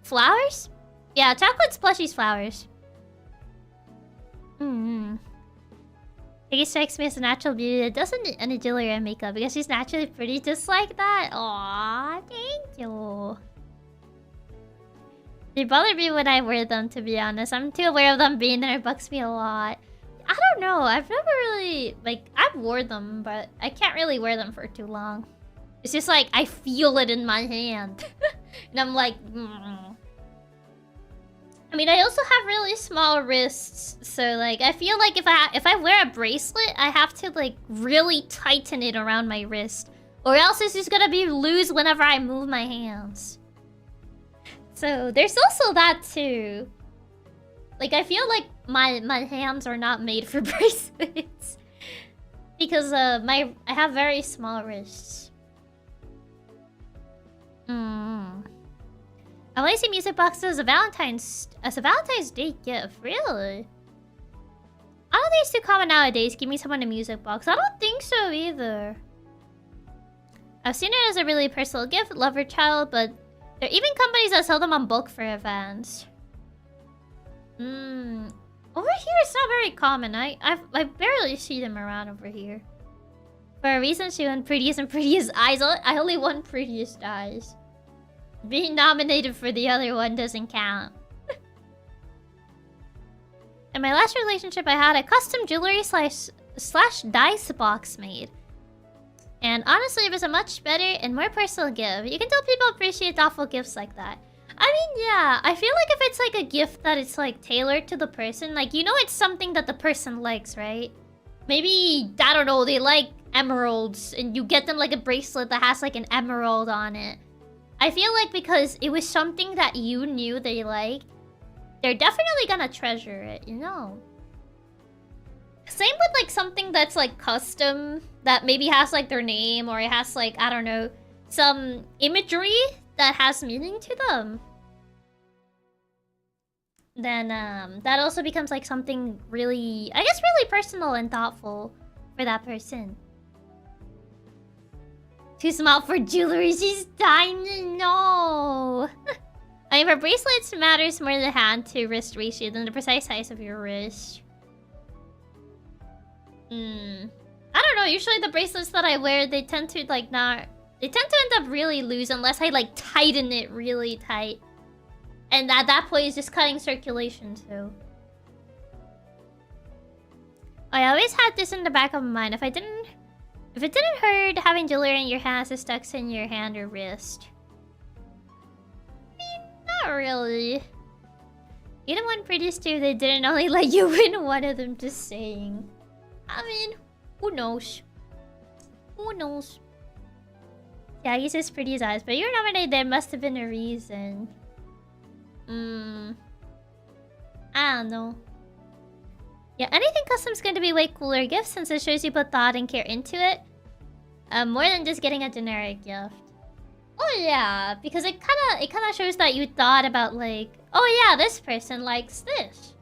flowers? Yeah, chocolates, plushies, flowers. He strikes me as a natural beauty that doesn't need any jewelry or makeup because she's naturally pretty just like that. Aww, thank you. They bother me when I wear them, to be honest. I'm too aware of them being there. It bugs me a lot. I don't know. I've never really... Like, I've worn them, but I can't really wear them for too long. It's just like, I feel it in my hand. And I'm like... I mean, I also have really small wrists. So, like, I feel like if I wear a bracelet, I have to, like, really tighten it around my wrist. Or else it's just gonna be loose whenever I move my hands. So there's also that too. Like I feel like my hands are not made for bracelets because I have very small wrists. I only see music boxes as a Valentine's Day gift. Really? I don't think it's too common nowadays giving someone a music box. I don't think so either. I've seen it as a really personal gift, lover, child, but there are even companies that sell them on bulk for events. Over here it's not very common. I barely see them around over here. For a reason, she won prettiest and prettiest eyes. I only won prettiest eyes. Being nominated for the other one doesn't count. In my last relationship, I had a custom jewelry slash dice box made. And honestly, it was a much better and more personal gift. You can tell people appreciate thoughtful gifts like that. I mean, yeah, I feel like if it's like a gift that it's like tailored to the person, like, you know, it's something that the person likes, right? Maybe, I don't know, they like emeralds and you get them like a bracelet that has like an emerald on it. I feel like because it was something that you knew they liked, they're definitely gonna treasure it, you know? Same with like something that's like custom, that maybe has like their name or it has like, I don't know, some imagery that has meaning to them. Then that also becomes like something really, I guess really personal and thoughtful for that person. Too small for jewelry, she's tiny, no! I mean, for bracelets, matters more the hand to wrist ratio than the precise size of your wrist. I don't know, usually the bracelets that I wear, they tend to like not... They tend to end up really loose unless I like tighten it really tight. And at that point, it's just cutting circulation too. I always had this in the back of my mind. If it didn't hurt having jewelry in your hand as it stuck in your hand or wrist. I mean, not really. You didn't want prettiest too, they didn't only let you win one of them, just saying. I mean, who knows? Who knows? Yeah, he's as pretty as eyes, but you're nominated, there must have been a reason. I don't know. Yeah, anything custom's going to be way cooler gift since it shows you put thought and care into it. More than just getting a generic gift. Oh yeah, because it kinda shows that you thought about like, oh yeah, this person likes this.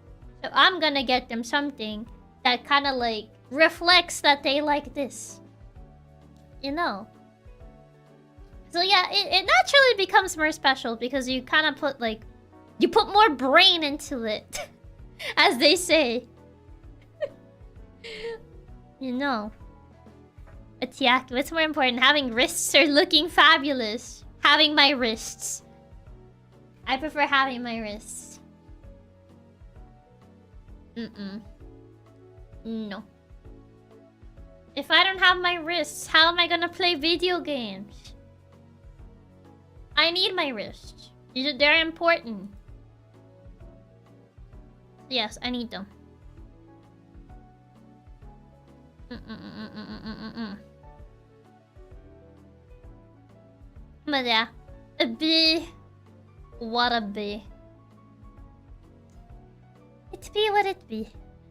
So I'm gonna get them something that kinda like reflects that they like this. You know? So yeah, it naturally becomes more special because you kinda put like, you put more brain into it. As they say. You know. But yeah, what's more important? Having wrists or looking fabulous? Having my wrists. I prefer having my wrists. No. If I don't have my wrists, how am I gonna play video games? I need my wrists. They're important. Yes, I need them. But yeah, a B. What a B. It be what it be.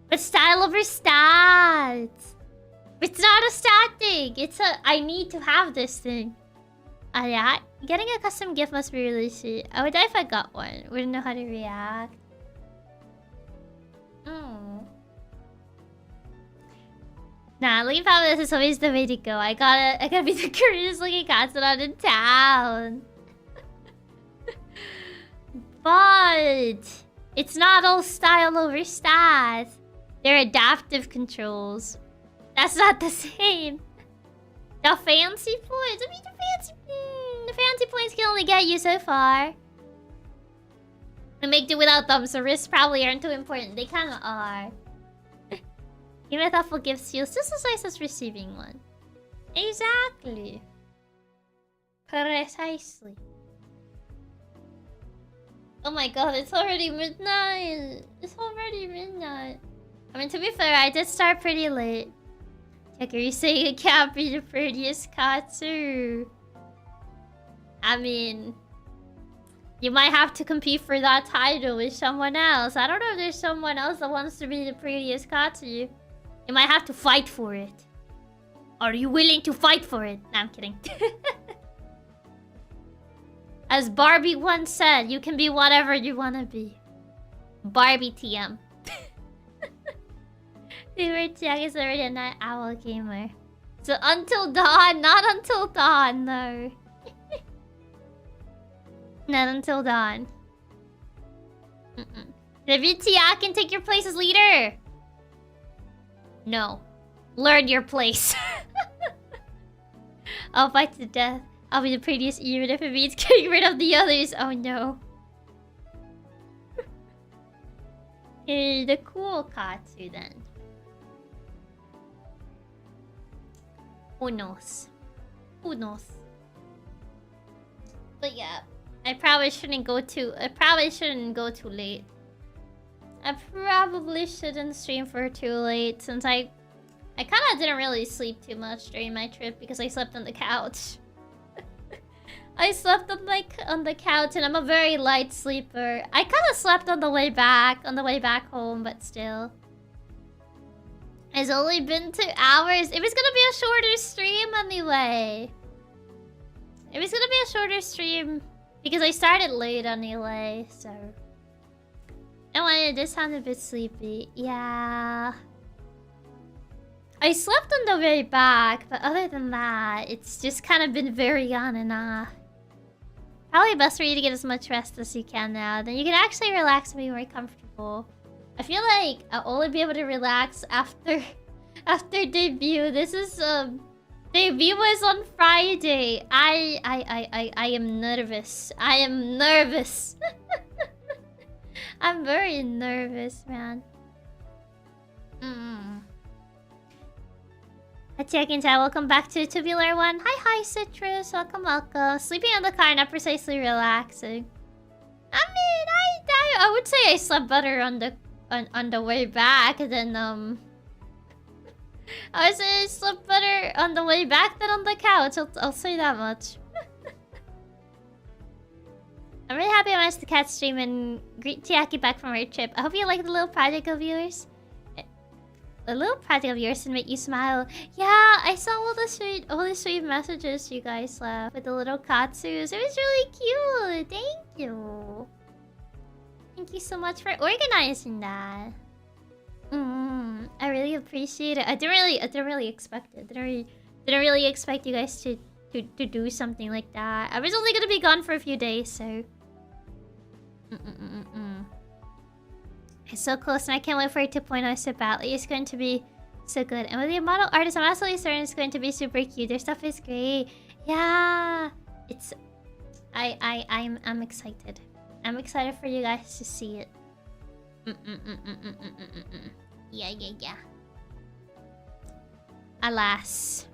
But style over stats. It's not a stat thing. It's a I need to have this thing. Yeah, getting a custom gift must be really sweet. I would die if I got one. Wouldn't know how to react. Nah, looking fabulous is always the way to go. I gotta be the greatest looking Katsura in town. But it's not all style over stats. They're adaptive controls. That's not the same. The fancy points. I mean, the fancy points can only get you so far. I make do without them, so risks probably aren't too important. They kind of are. Giving a thoughtful gift feels just as nice as receiving one. Exactly. Precisely. Oh my god, it's already midnight. It's already midnight. I mean, to be fair, I did start pretty late. Checker, you say it can't be the prettiest Katsu. I mean, you might have to compete for that title with someone else. I don't know if there's someone else that wants to be the prettiest Katsu. You might have to fight for it. Are you willing to fight for it? Nah, I'm kidding. As Barbie once said, you can be whatever you want to be. Barbie TM. Chiaki is already a night owl gamer. So until dawn, not until dawn, no. Not until dawn. Maybe Chiaki can take your place as leader. No. Learn your place. I'll fight to death. I'll be the prettiest even if it means getting rid of the others. Oh no. You're the cool Katsu then. Who knows? Who knows? But yeah, I probably shouldn't go too late. I probably shouldn't stream for too late since I kind of didn't really sleep too much during my trip because I slept on the couch. I slept on the couch and I'm a very light sleeper. I kind of slept on the way back home, but still. It's only been 2 hours. It was gonna be a shorter stream anyway. It was gonna be a shorter stream because I started late anyway, so. Oh, I did sound a bit sleepy. Yeah. I slept on the way back, but other than that, it's just kind of been very on and off. Probably best for you to get as much rest as you can now. Then you can actually relax and be more comfortable. I feel like I'll only be able to relax after debut. This is debut was on Friday. I am nervous. I am nervous. I'm very nervous, man. Chiaki Katsumi, welcome back to Tubular One. Hi, Citrus. Welcome. Sleeping in the car, not precisely relaxing. I mean, I would say I slept better on the way back than I would say I slept better on the way back than on the couch. I'll say that much. I'm really happy I managed to catch stream and greet Chiaki back from her trip. I hope you like the little project of yours. A little project of yours to make you smile. Yeah, I saw all the sweet messages you guys left with the little katsus. It was really cute. Thank you. Thank you so much for organizing that. I really appreciate it. I didn't really expect it. Didn't really expect you guys to do something like that. I was only gonna be gone for a few days, so. It's so close and I can't wait for 2.0 so badly. It's going to be so good. And with the model artists, I'm absolutely certain it's going to be super cute. Their stuff is great. Yeah. It's... I'm excited. I'm excited for you guys to see it. Yeah. Alas.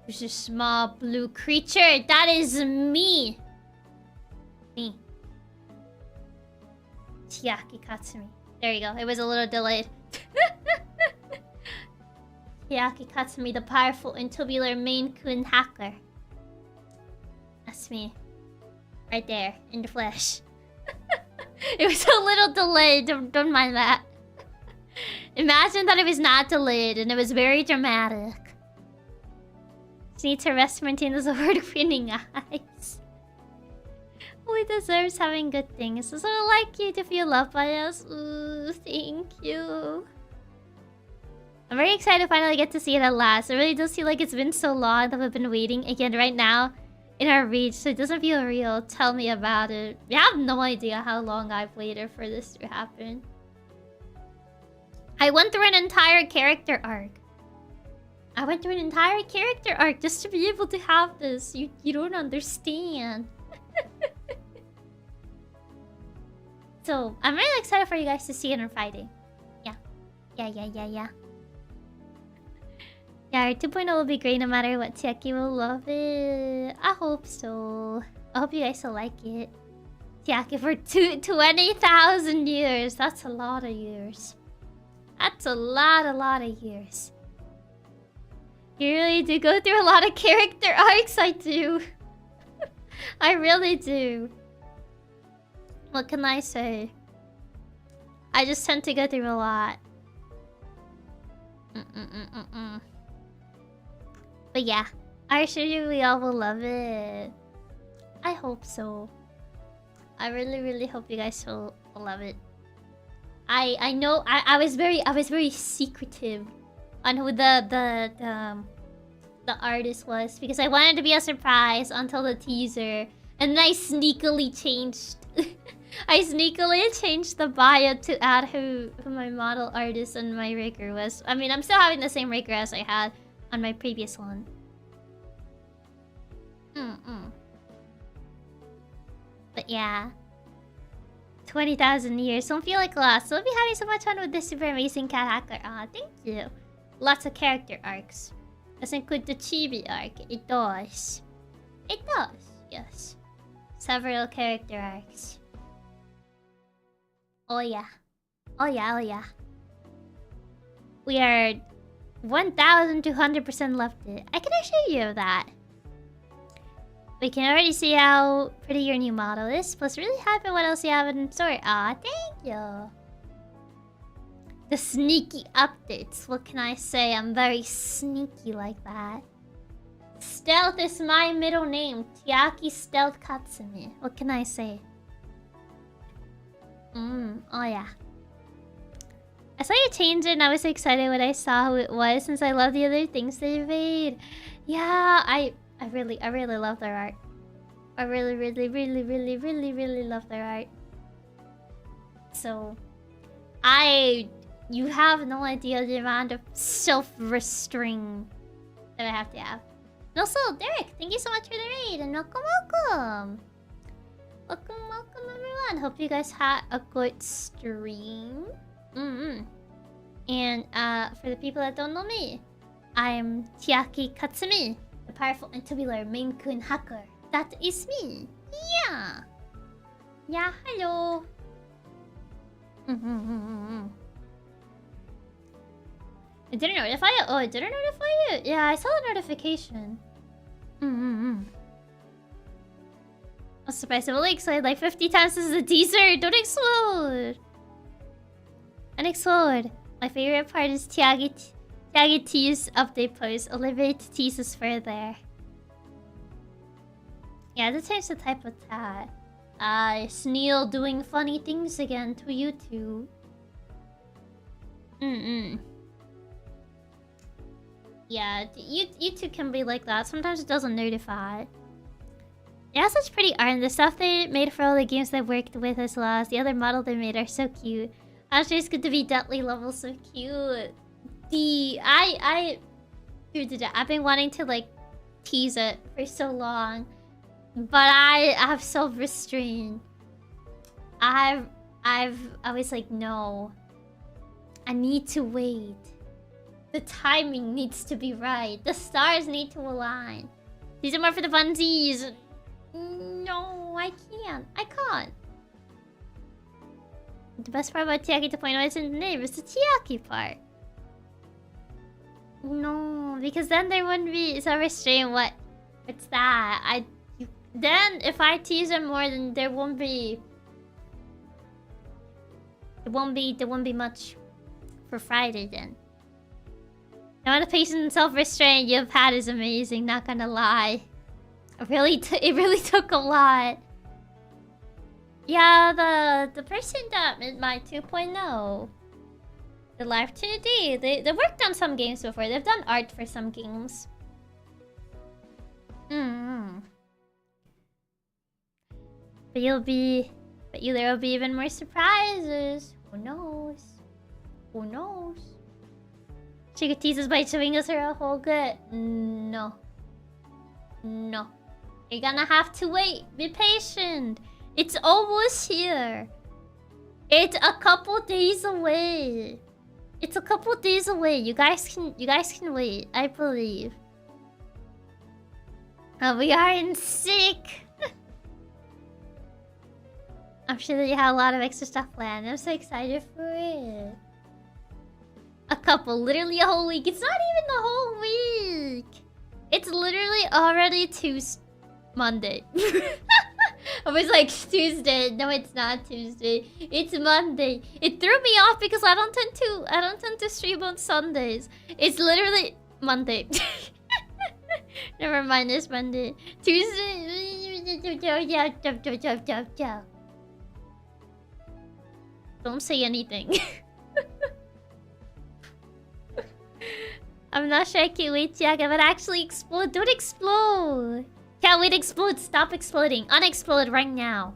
There's a small blue creature. That is me. Me. Chiaki Katsumi. There you go. It was a little delayed. Chiaki Katsumi, the powerful and tubular Maine Coon hacker. That's me. Right there, in the flesh. It was a little delayed. Don't mind that. Imagine that it was not delayed and it was very dramatic. Just need to rest, maintain the award-winning eyes. Who deserves having good things. So I'd like you to feel loved by us. Ooh, thank you. I'm very excited to finally get to see it at last. It really does feel like it's been so long that we've been waiting again right now in our reach, so it doesn't feel real. Tell me about it. You have no idea how long I've waited for this to happen. I went through an entire character arc. Just to be able to have this. You don't understand. So, I'm really excited for you guys to see it on Friday. Yeah. Yeah, our 2.0 will be great no matter what. Chiaki will love it. I hope so. I hope you guys will like it. Chiaki for 20,000 years. That's a lot of years. That's a lot of years. You really do go through a lot of character arcs. I do. I really do. What can I say? I just tend to go through a lot. But yeah, I assure you we all will love it. I hope so. I really hope you guys will love it. I know I was very secretive on who the artist was because I wanted to be a surprise until the teaser, and then I sneakily changed. I sneakily changed the bio to add who my model artist and my rigger was. I mean, I'm still having the same rigger as I had on my previous one. But yeah. 20,000 years. Don't feel like a lot. So I'll be having so much fun with this super amazing cat hacker. Thank you. Lots of character arcs. Does include the chibi arc. It does. It does, yes. Several character arcs. Oh yeah. Oh yeah, oh yeah. We are 1,200% left it. I can assure you of that. We can already see how pretty your new model is. Plus, really happy what else you have in store. Aw, thank you. The sneaky updates. What can I say? I'm very sneaky like that. Stealth is my middle name. Chiaki Stealth Katsumi. What can I say? Oh yeah. I saw you change it and I was excited when I saw who it was since I love the other things they made. Yeah, I really love their art. I really love their art. So, you have no idea the amount of self-restraint that I have to have. And also, Derek, thank you so much for the raid and welcome. Welcome everyone. Hope you guys had a good stream. And for the people that don't know me, I'm Chiaki Katsumi, the powerful and tubular Maine Coon hacker. That is me. Yeah. Yeah, hello. It didn't notify you? Oh, it didn't notify you? Yeah, I saw the notification. I was surprised. I will explode like 50 times as a teaser. Don't explode. And explode. My favorite part is Chiaki T's update post. Elevate teases further. Yeah, that's the type of tat. Sneal doing funny things again to YouTube. Yeah, YouTube can be like that. Sometimes it doesn't notify. Yeah, such pretty art. And the stuff they made for all the games they worked with as well as the other model they made are so cute. Actually, it's good to be deadly level, so cute. I've been wanting to like tease it for so long, but I have self-restraint. I was like, no, I need to wait. The timing needs to be right. The stars need to align. These are more for the funsies. No, I can't. I can't. The best part about Chiaki 2.0 isn't the name, it's the Chiaki part. No, because then there wouldn't be so restrained. What's that? Then if I tease them more, then there won't be much for Friday then. The amount of patience and self-restraint you've had is amazing, not gonna lie. It really took a lot. Yeah, the person that made my 2.0, the Live 2D, they worked on some games before. They've done art for some games. But there will be even more surprises. Who knows? Who knows? She could tease us by showing us her whole gut. No. No. You're gonna have to wait. Be patient. It's almost here. It's a couple days away. It's a couple days away. You guys can wait. I believe. We are in sick. I'm sure that you have a lot of extra stuff planned. I'm so excited for it. A couple, literally a whole week. It's not even the whole week. It's literally already Monday. I was like Tuesday. No, it's not Tuesday. It's Monday. It threw me off because I don't tend to stream on Sundays. It's literally Monday. Never mind, it's Monday. Tuesday. Don't say anything. I'm not sure I can wait, Chiaki, but actually explode. Don't explode. Can't wait, explode. Stop exploding. Unexplode right now.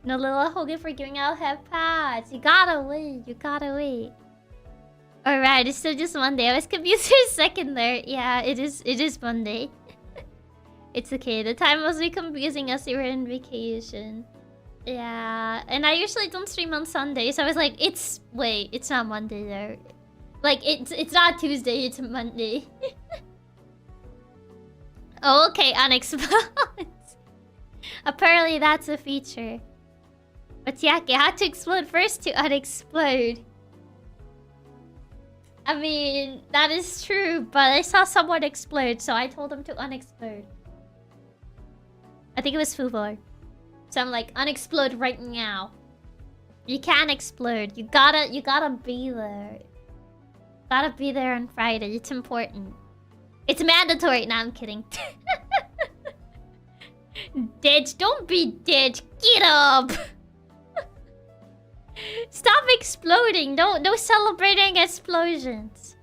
No little Hogan for giving out head pads. You gotta wait. You gotta wait. Alright, it's still just Monday. I was confused for a second there. Yeah, it is Monday. It's okay. The time was confusing as we were in vacation. Yeah, and I usually don't stream on Sunday, so I was like, it's not Monday there. Like, it's not Tuesday, it's Monday. Oh, okay, unexplode. Apparently that's a feature. But Chiaki had to explode first to unexplode. I mean, that is true, but I saw someone explode, so I told him to unexplode. I think it was Fubar. So I'm like, unexplode right now. You can't explode. You gotta be there. Gotta be there on Friday. It's important. It's mandatory. Nah, I'm kidding. Ditch, don't be ditch. Get up. Stop exploding. No celebrating explosions.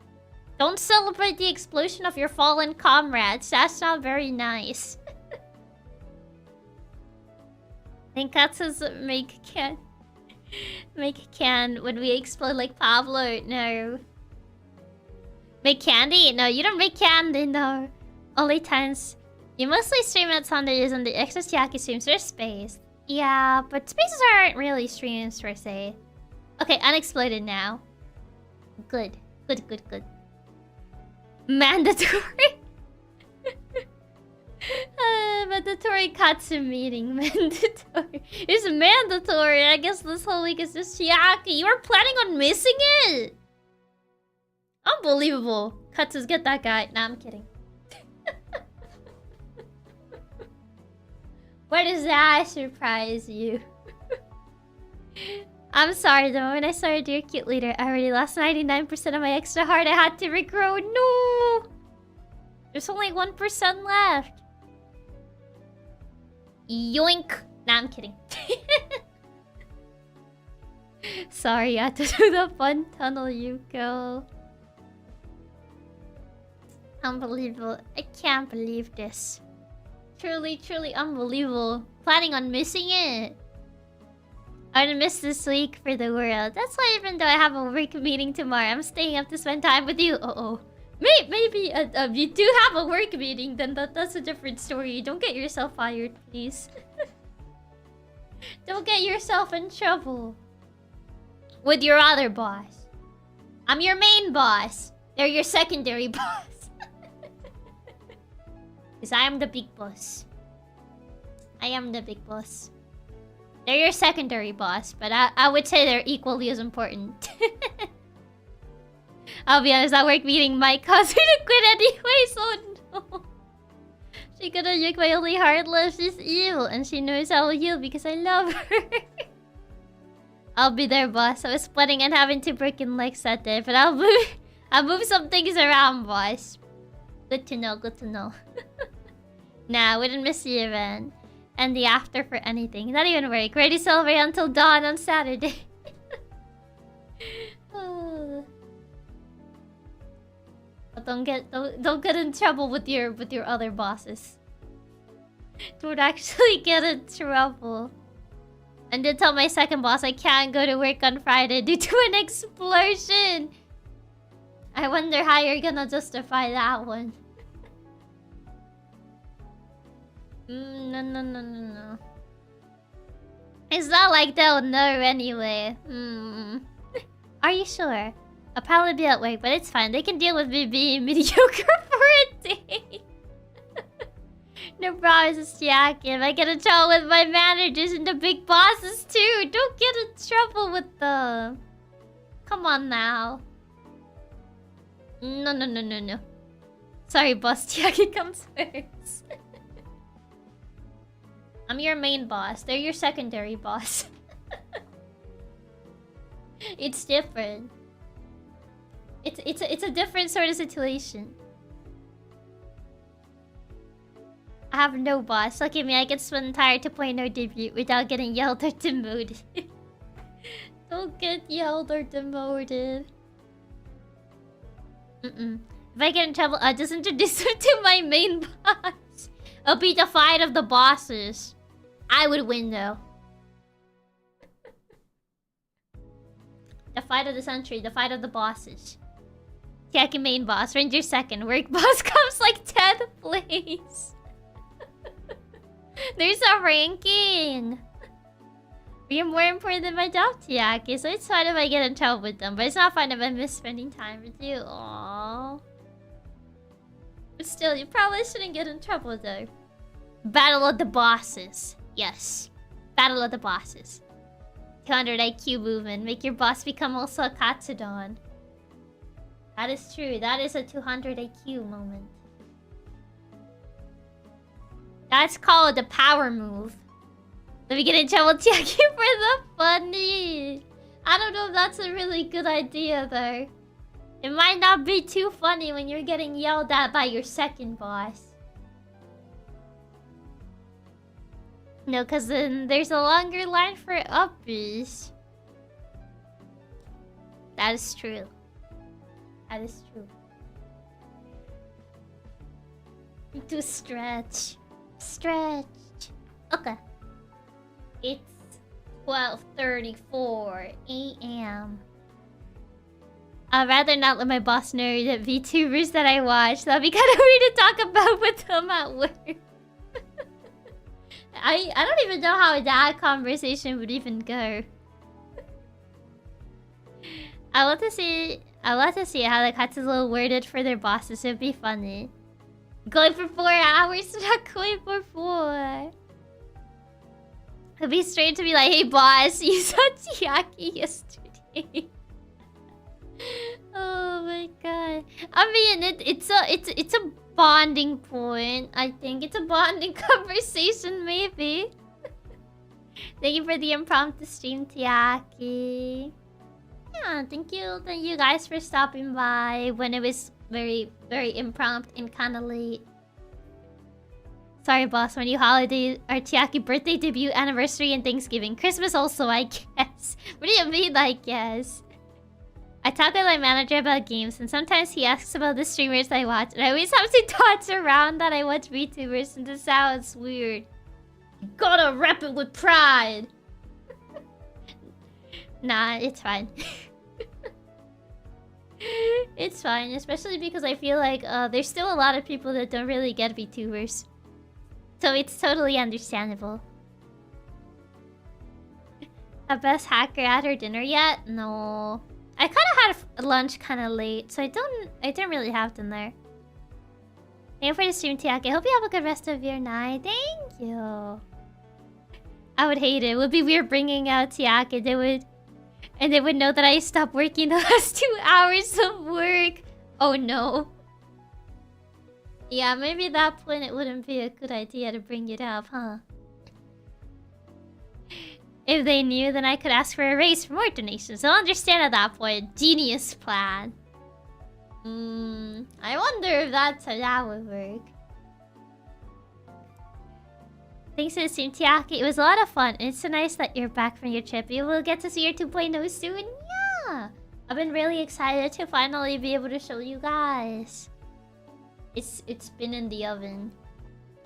Don't celebrate the explosion of your fallen comrades. That's not very nice. I think Katsu's make can when we explode like Pablo. No. Make candy? No, you don't make candy, no. Only times. You mostly stream at Sundays and the extra Chiaki streams are spaced. Yeah, but spaces aren't really streams per se. Okay, unexploded now. Good. Good. Mandatory? Mandatory Katsu meeting. Mandatory. It's mandatory. I guess this whole week is just Chiaki. You were planning on missing it? Unbelievable. Katsu's get that guy. Nah, I'm kidding. Why does that surprise you? I'm sorry though, when I started your cute leader, I already lost 99% of my extra heart. I had to regrow. No! There's only 1% left. Yoink! Nah, I'm kidding. Sorry, I had to do the fun tunnel, Yuko. Unbelievable. I can't believe this. Truly unbelievable. Planning on missing it. I'm gonna miss this week for the world. That's why even though I have a work meeting tomorrow, I'm staying up to spend time with you. Maybe you do have a work meeting, then that's a different story. Don't get yourself fired, please. Don't get yourself in trouble. With your other boss. I'm your main boss. They're your secondary boss. Because I am the big boss. I am the big boss. They're your secondary boss, but I would say they're equally as important. I'll be honest, that work meeting might cause me to quit anyway, so no. She gonna yuck my only heart left. She's evil, and she knows I will heal because I love her. I'll be there, boss. I was splitting and having 2 broken legs that day, but I'll move some things around, boss. Good to know. Nah, I wouldn't miss you, man. And the after for anything. Not even work. Ready to celebrate until dawn on Saturday. But don't get in trouble with your other bosses. Don't actually get in trouble. And did tell my second boss I can't go to work on Friday due to an explosion. I wonder how you're gonna justify that one. No. It's not like they'll know anyway. Are you sure? I'll probably be at work, but it's fine. They can deal with me being mediocre for a day. No promises, Chiaki. If I get in trouble with my managers and the big bosses too, don't get in trouble with them. Come on now. No. Sorry, boss. Chiaki comes first. I'm your main boss. They're your secondary boss. It's different. It's a different sort of situation. I have no boss. Look at me. I can spend entire 2.0 debut without getting yelled or demoted. Don't get yelled or demoted. If I get in trouble, I'll just introduce him to my main boss. It'll be the fight of the bosses. I would win though. The fight of the century, the fight of the bosses. Chiaki main boss, Ranger second, work boss comes like 10th place. There's a ranking. You're more important than my job, Chiaki, so it's fine if I get in trouble with them, but it's not fine if I miss spending time with you. Aww. But still, you probably shouldn't get in trouble though. Battle of the bosses. Yes. Battle of the bosses. 200 IQ movement. Make your boss become also a Katsudon. That is true. That is a 200 IQ moment. That's called the power move. Let me get in trouble, Chiaki, for the funny. I don't know if that's a really good idea, though. It might not be too funny when you're getting yelled at by your second boss. No, because then there's a longer line for uppies. That is true. That is true. Need to stretch. Stretch. Okay. It's 12:34 a.m. I'd rather not let my boss know that VTubers that I watch. That'd be kind of weird to talk about with them at work. I don't even know how that conversation would even go. I want to see how the Katsuzo worded for their bosses. It'd be funny. Going for 4 hours, not going for 4. It'd be strange to be like, hey boss, you saw Chiaki yesterday. Oh my god. I mean, it's a bonding point. I think it's a bonding conversation, maybe. Thank you for the impromptu stream, Chiaki. Yeah, thank you guys for stopping by when it was very impromptu and kind of late. Sorry, boss. My new holidays are Chiaki birthday, debut, anniversary, and Thanksgiving. Christmas also, I guess. What do you mean, I guess? I talk with my manager about games, and sometimes he asks about the streamers I watch, and I always have to dodge around that I watch VTubers, and this sounds weird. You gotta rep it with pride. Nah, it's fine. It's fine, especially because I feel like there's still a lot of people that don't really get VTubers. So it's totally understandable. A best hacker at her dinner yet? No. I kind of had lunch kind of late, so I didn't really have dinner. Thank you for the stream, Chiaki. I hope you have a good rest of your night. Thank you. I would hate it. It would be weird bringing out Chiaki. They would know that I stopped working the last 2 hours of work. Oh no. Yeah, maybe at that point it wouldn't be a good idea to bring it up, huh? If they knew, then I could ask for a raise for more donations. They'll understand at that point. Genius plan. I wonder if that's how that would work. Thanks for the stream, Chiaki. It was a lot of fun. It's so nice that you're back from your trip. You will get to see your 2.0 soon. Yeah! I've been really excited to finally be able to show you guys. It's been in the oven.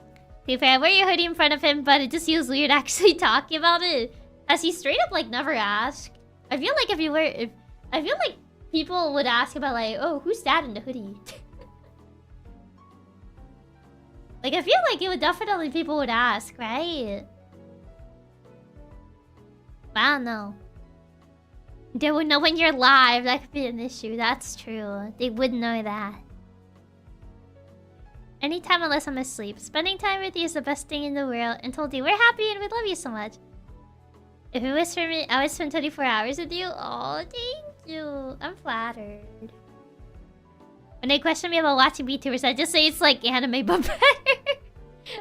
To be fair, I wear your hoodie in front of him, but it just feels weird actually talking about it. As he straight up like never asked. I feel like I feel like people would ask about like, oh, who's that in the hoodie? Like I feel like it would definitely people would ask, right? But I don't know. They would know when you're live. That could be an issue. That's true. They would know that. Anytime unless I'm asleep. Spending time with you is the best thing in the world. And told you we're happy and we love you so much. If it was for me, I would spend 24 hours with you. Oh, thank you. I'm flattered. When they question me about watching VTubers, I just say it's like anime but better.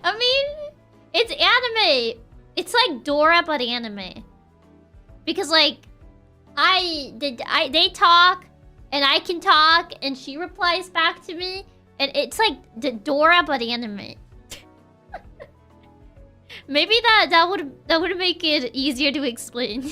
I mean, it's anime. It's like Dora but anime. Because like, they talk and I can talk and she replies back to me. And it's like the Dora but anime. Maybe that would make it easier to explain.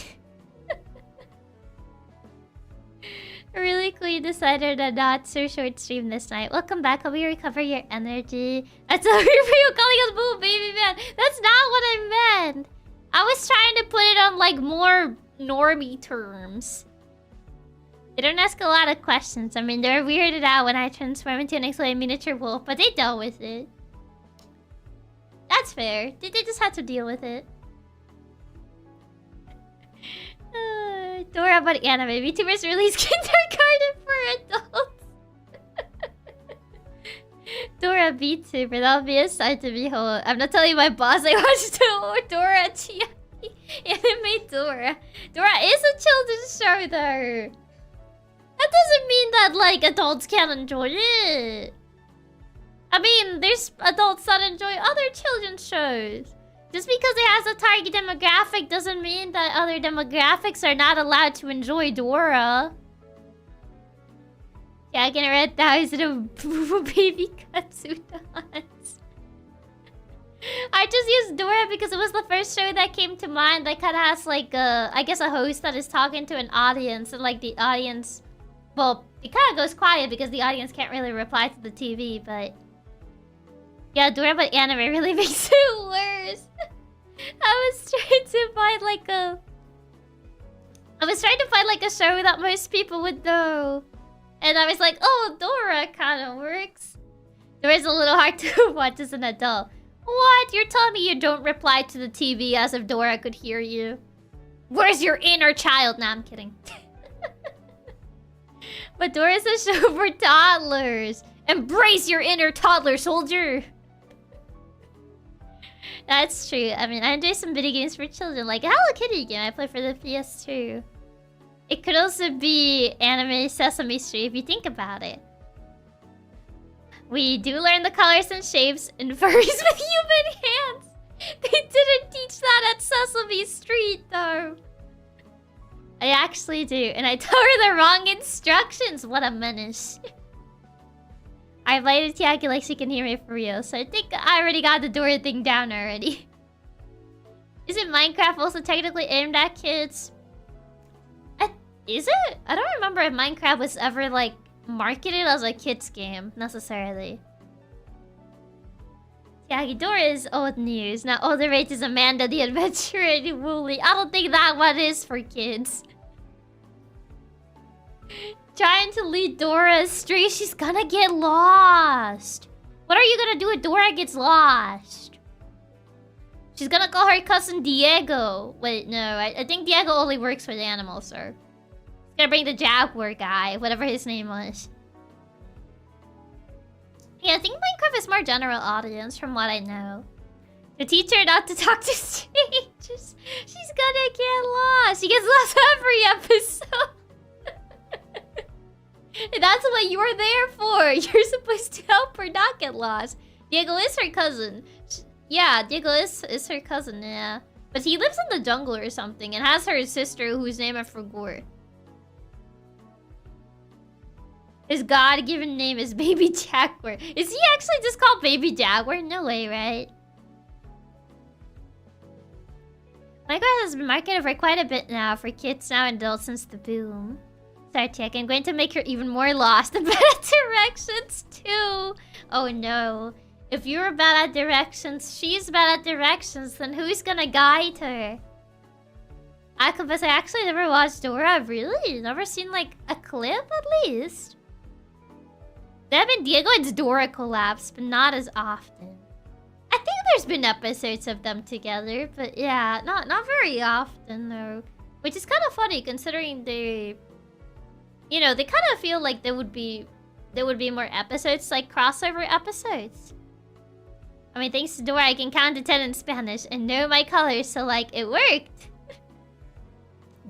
Really cool you decided to not so short stream this night. Welcome back. Hope you recover your energy. That's a weird for you calling us boo baby man. That's not what I meant. I was trying to put it on like more normie terms. They don't ask a lot of questions. I mean, they're weirded out when I transform into an exploded miniature wolf, but they dealt with it. That's fair. They just had to deal with it. Dora but anime. VTubers release kindergarten for adults. Dora VTuber. That'll be a sight to behold. I'm not telling my boss I watched Dora Chiaki. Anime Dora. Dora is a children's show though. That doesn't mean that like adults can't enjoy it. I mean, there's adults that enjoy other children's shows. Just because it has a target demographic doesn't mean that other demographics are not allowed to enjoy Dora. Yeah, I can read 1,000 of baby Katsudans. I just used Dora because it was the first show that came to mind that kind of has like I guess a host that is talking to an audience and like the audience... Well, it kind of goes quiet because the audience can't really reply to the TV, but... Yeah, Dora but anime really makes it worse. I was trying to find like a show that most people would know. And I was like, oh, Dora kind of works. Dora's a little hard to watch as an adult. What? You're telling me you don't reply to the TV as if Dora could hear you? Where's your inner child? Nah, I'm kidding. But Dora's a show for toddlers. Embrace your inner toddler, soldier. That's true. I mean, I enjoy some video games for children, like a Hello Kitty game I play for the PS2. It could also be anime Sesame Street if you think about it. We do learn the colors and shapes in furries with human hands. They didn't teach that at Sesame Street, though. I actually do, and I told her the wrong instructions. What a menace. I invited Chiaki like she can hear me for real, so I think I already got the Dora thing down already. Isn't Minecraft also technically aimed at kids? Is it? I don't remember if Minecraft was ever, like, marketed as a kid's game, necessarily. Chiaki, Dora is old news. Now older age is Amanda the Adventurer and Wooly. I don't think that one is for kids. Trying to lead Dora astray, she's gonna get lost. What are you gonna do if Dora gets lost? She's gonna call her cousin Diego. Wait, no, I think Diego only works with animals, sir. He's gonna bring the Jaguar guy, whatever his name was. Yeah, I think Minecraft is more general audience from what I know. To teach her not to talk to strangers. She's gonna get lost. She gets lost every episode. That's what you're there for. You're supposed to help her not get lost. Diego is her cousin. Yeah, Diego is her cousin, yeah. But he lives in the jungle or something and has her sister whose name I forgot. His god-given name is Baby Jaguar. Is he actually just called Baby Jaguar? No way, right? Minecraft has been marketed for quite a bit now for kids now and adults since the boom. Sorry, Chiaki, I'm going to make her even more lost and bad at directions too. Oh no. If you're bad at directions, she's bad at directions, then who's gonna guide her? I confess I actually never watched Dora. Really? Never seen like a clip at least? There have been Diego and Dora collabs, but not as often. I think there's been episodes of them together, but yeah, not very often though. Which is kind of funny considering they... You know, they kind of feel like there would be more episodes, like crossover episodes. I mean, thanks to Dora, I can count to 10 in Spanish and know my colors, so like, it worked.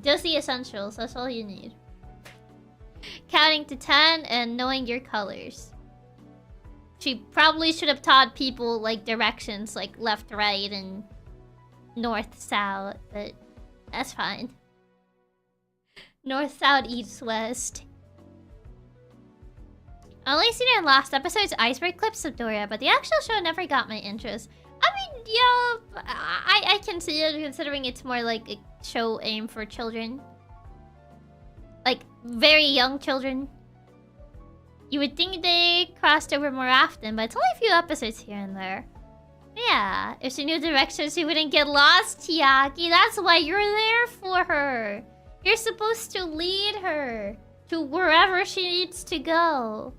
Just the essentials, that's all you need. Counting to 10 and knowing your colors. She probably should have taught people like directions, like left, right, and north, south, but that's fine. North, south, east, west. I only seen it in last episode's iceberg clips of Dora, but the actual show never got my interest. I mean, yeah, I can see it considering it's more like a show aimed for children. Like, very young children. You would think they crossed over more often, but it's only a few episodes here and there. Yeah, if she knew directions, she wouldn't get lost, Chiaki. That's why you're there for her. You're supposed to lead her to wherever she needs to go.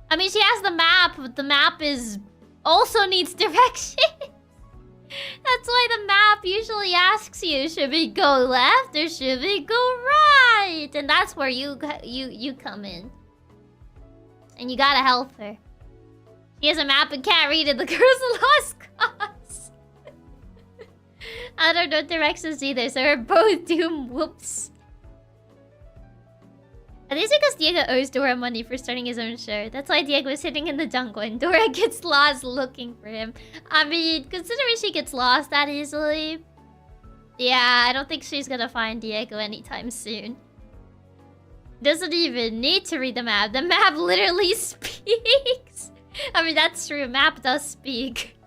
I mean, she has the map, but the map also needs direction. That's why the map usually asks you, should we go left or should we go right? And that's where you come in. And you gotta help her. She has a map and can't read it. The girl's a lost cause. I don't know directions either, so we're both doomed. Whoops. I think it's because Diego owes Dora money for starting his own show. That's why Diego is sitting in the jungle and Dora gets lost looking for him. I mean, considering she gets lost that easily... Yeah, I don't think she's gonna find Diego anytime soon. Doesn't even need to read the map. The map literally speaks. I mean, that's true. Map does speak.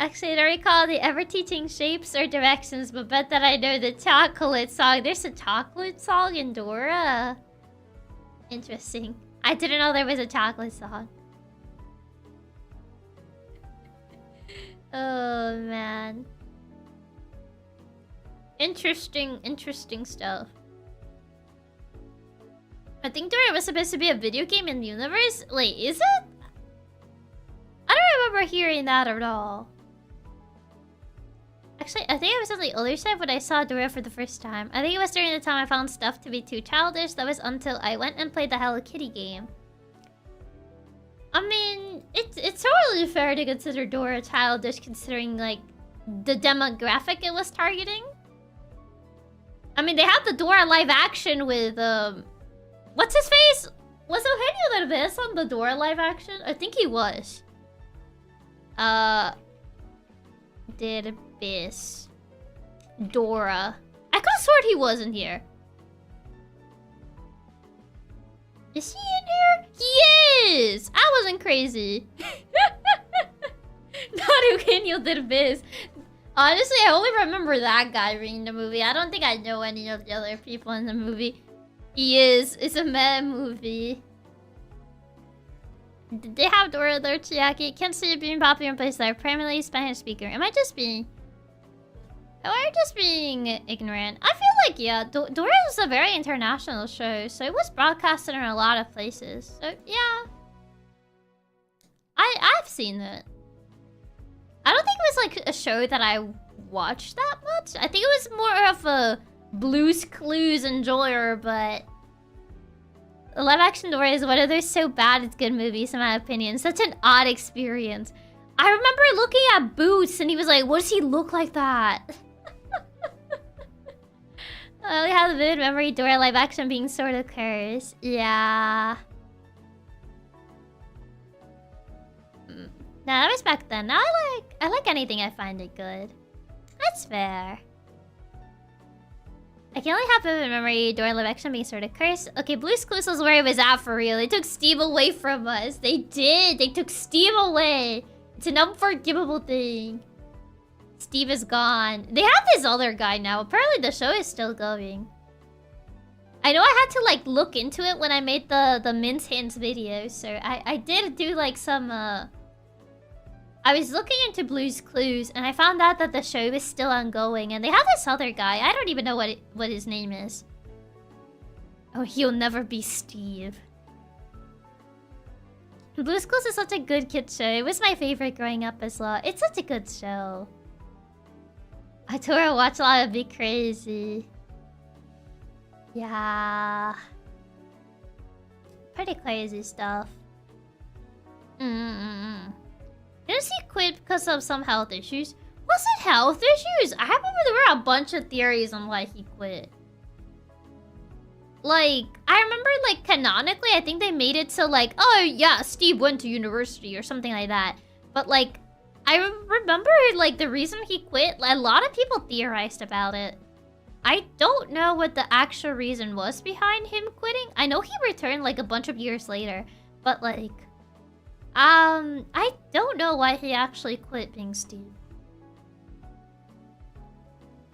Actually, I don't recall the ever teaching shapes or directions, but bet that I know the chocolate song. There's a chocolate song in Dora. Interesting. I didn't know there was a chocolate song. Oh, man. Interesting stuff. I think Dora was supposed to be a video game in the universe. Wait, is it? I don't remember hearing that at all. Actually, I think I was on the older side when I saw Dora for the first time. I think it was during the time I found stuff to be too childish. That was until I went and played the Hello Kitty game. I mean, it's totally fair to consider Dora childish considering, like, the demographic it was targeting. I mean, they had the Dora live action with, what's his face? Was Eugenio Derbez on the Dora live action? I think he was. Derbez. Dora. I could have sworn he wasn't here. Is he in here? He is! I wasn't crazy. Not Eugenio Derbez. Honestly, I only remember that guy reading the movie. I don't think I know any of the other people in the movie. He is. It's a meme movie. Did they have Dora there, Chiaki? Can't see it being popular in places that are primarily Spanish speaker. Am I just being ignorant? I feel like, yeah, Dora is a very international show, so it was broadcasted in a lot of places. So, yeah. I've seen it. I don't think it was, like, a show that I watched that much. I think it was more of a Blue's Clues enjoyer, but... The live-action Dora is one of those so bad it's good movies, in my opinion. Such an odd experience. I remember looking at Boots, and he was like, what does he look like that? I only have a vivid memory Dora live-action being sort of cursed. Yeah. Nah, that was back then. Now I like anything I find it good. That's fair. I can only have vivid memory Dora live action being sort of cursed. Okay, Blue's Clues was where it was at for real. They took Steve away from us. They did. They took Steve away. It's an unforgivable thing. Steve is gone. They have this other guy now. Apparently the show is still going. I know I had to like look into it when I made the Mint Hints video. So I did do like some I was looking into Blue's Clues, and I found out that the show is still ongoing, and they have this other guy. I don't even know what his name is. Oh, he'll never be Steve. Blue's Clues is such a good kid show. It was my favorite growing up as well. It's such a good show. I told her to watch a lot of Be Crazy. Yeah. Pretty crazy stuff. Didn't he quit because of some health issues? Was it health issues? I remember there were a bunch of theories on why he quit. Like, I remember, like, canonically, I think they made it so, like, oh, yeah, Steve went to university or something like that. But, like, I remember, like, the reason he quit, a lot of people theorized about it. I don't know what the actual reason was behind him quitting. I know he returned, like, a bunch of years later. But, like... I don't know why he actually quit being Steve.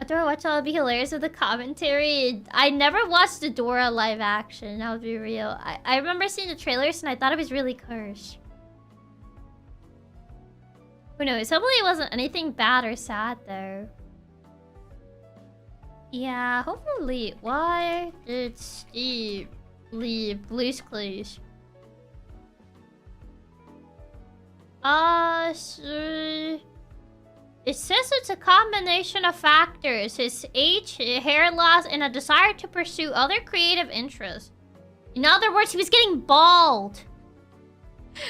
I Dora watch all be hilarious with the commentary. I never watched the Dora live action, I'll be real. I remember seeing the trailers and I thought it was really cursed. Who knows? Hopefully it wasn't anything bad or sad though. Yeah, hopefully. Why did Steve leave Blue's Clues? It says it's a combination of factors. His age, hair loss, and a desire to pursue other creative interests. In other words, he was getting bald.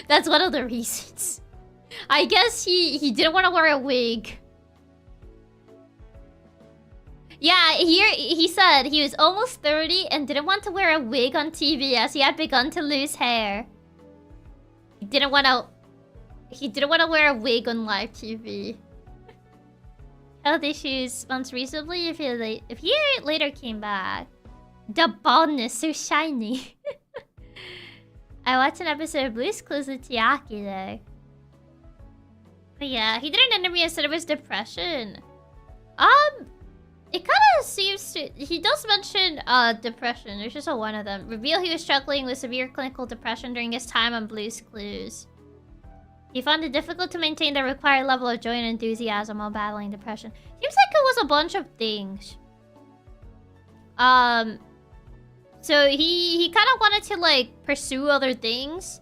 That's one of the reasons. I guess he didn't want to wear a wig. Yeah, here he said he was almost 30 and didn't want to wear a wig on TV as he had begun to lose hair. He didn't want to wear a wig on live TV. Health issues once recently. If he later came back, the baldness so shiny. I watched an episode of Blue's Clues with Chiaki though. But yeah, he did an interview and said it was depression. It kind of seems to... He does mention depression. There's just one of them. Reveal he was struggling with severe clinical depression during his time on Blue's Clues. He found it difficult to maintain the required level of joy and enthusiasm while battling depression. Seems like it was a bunch of things. So he kind of wanted to like pursue other things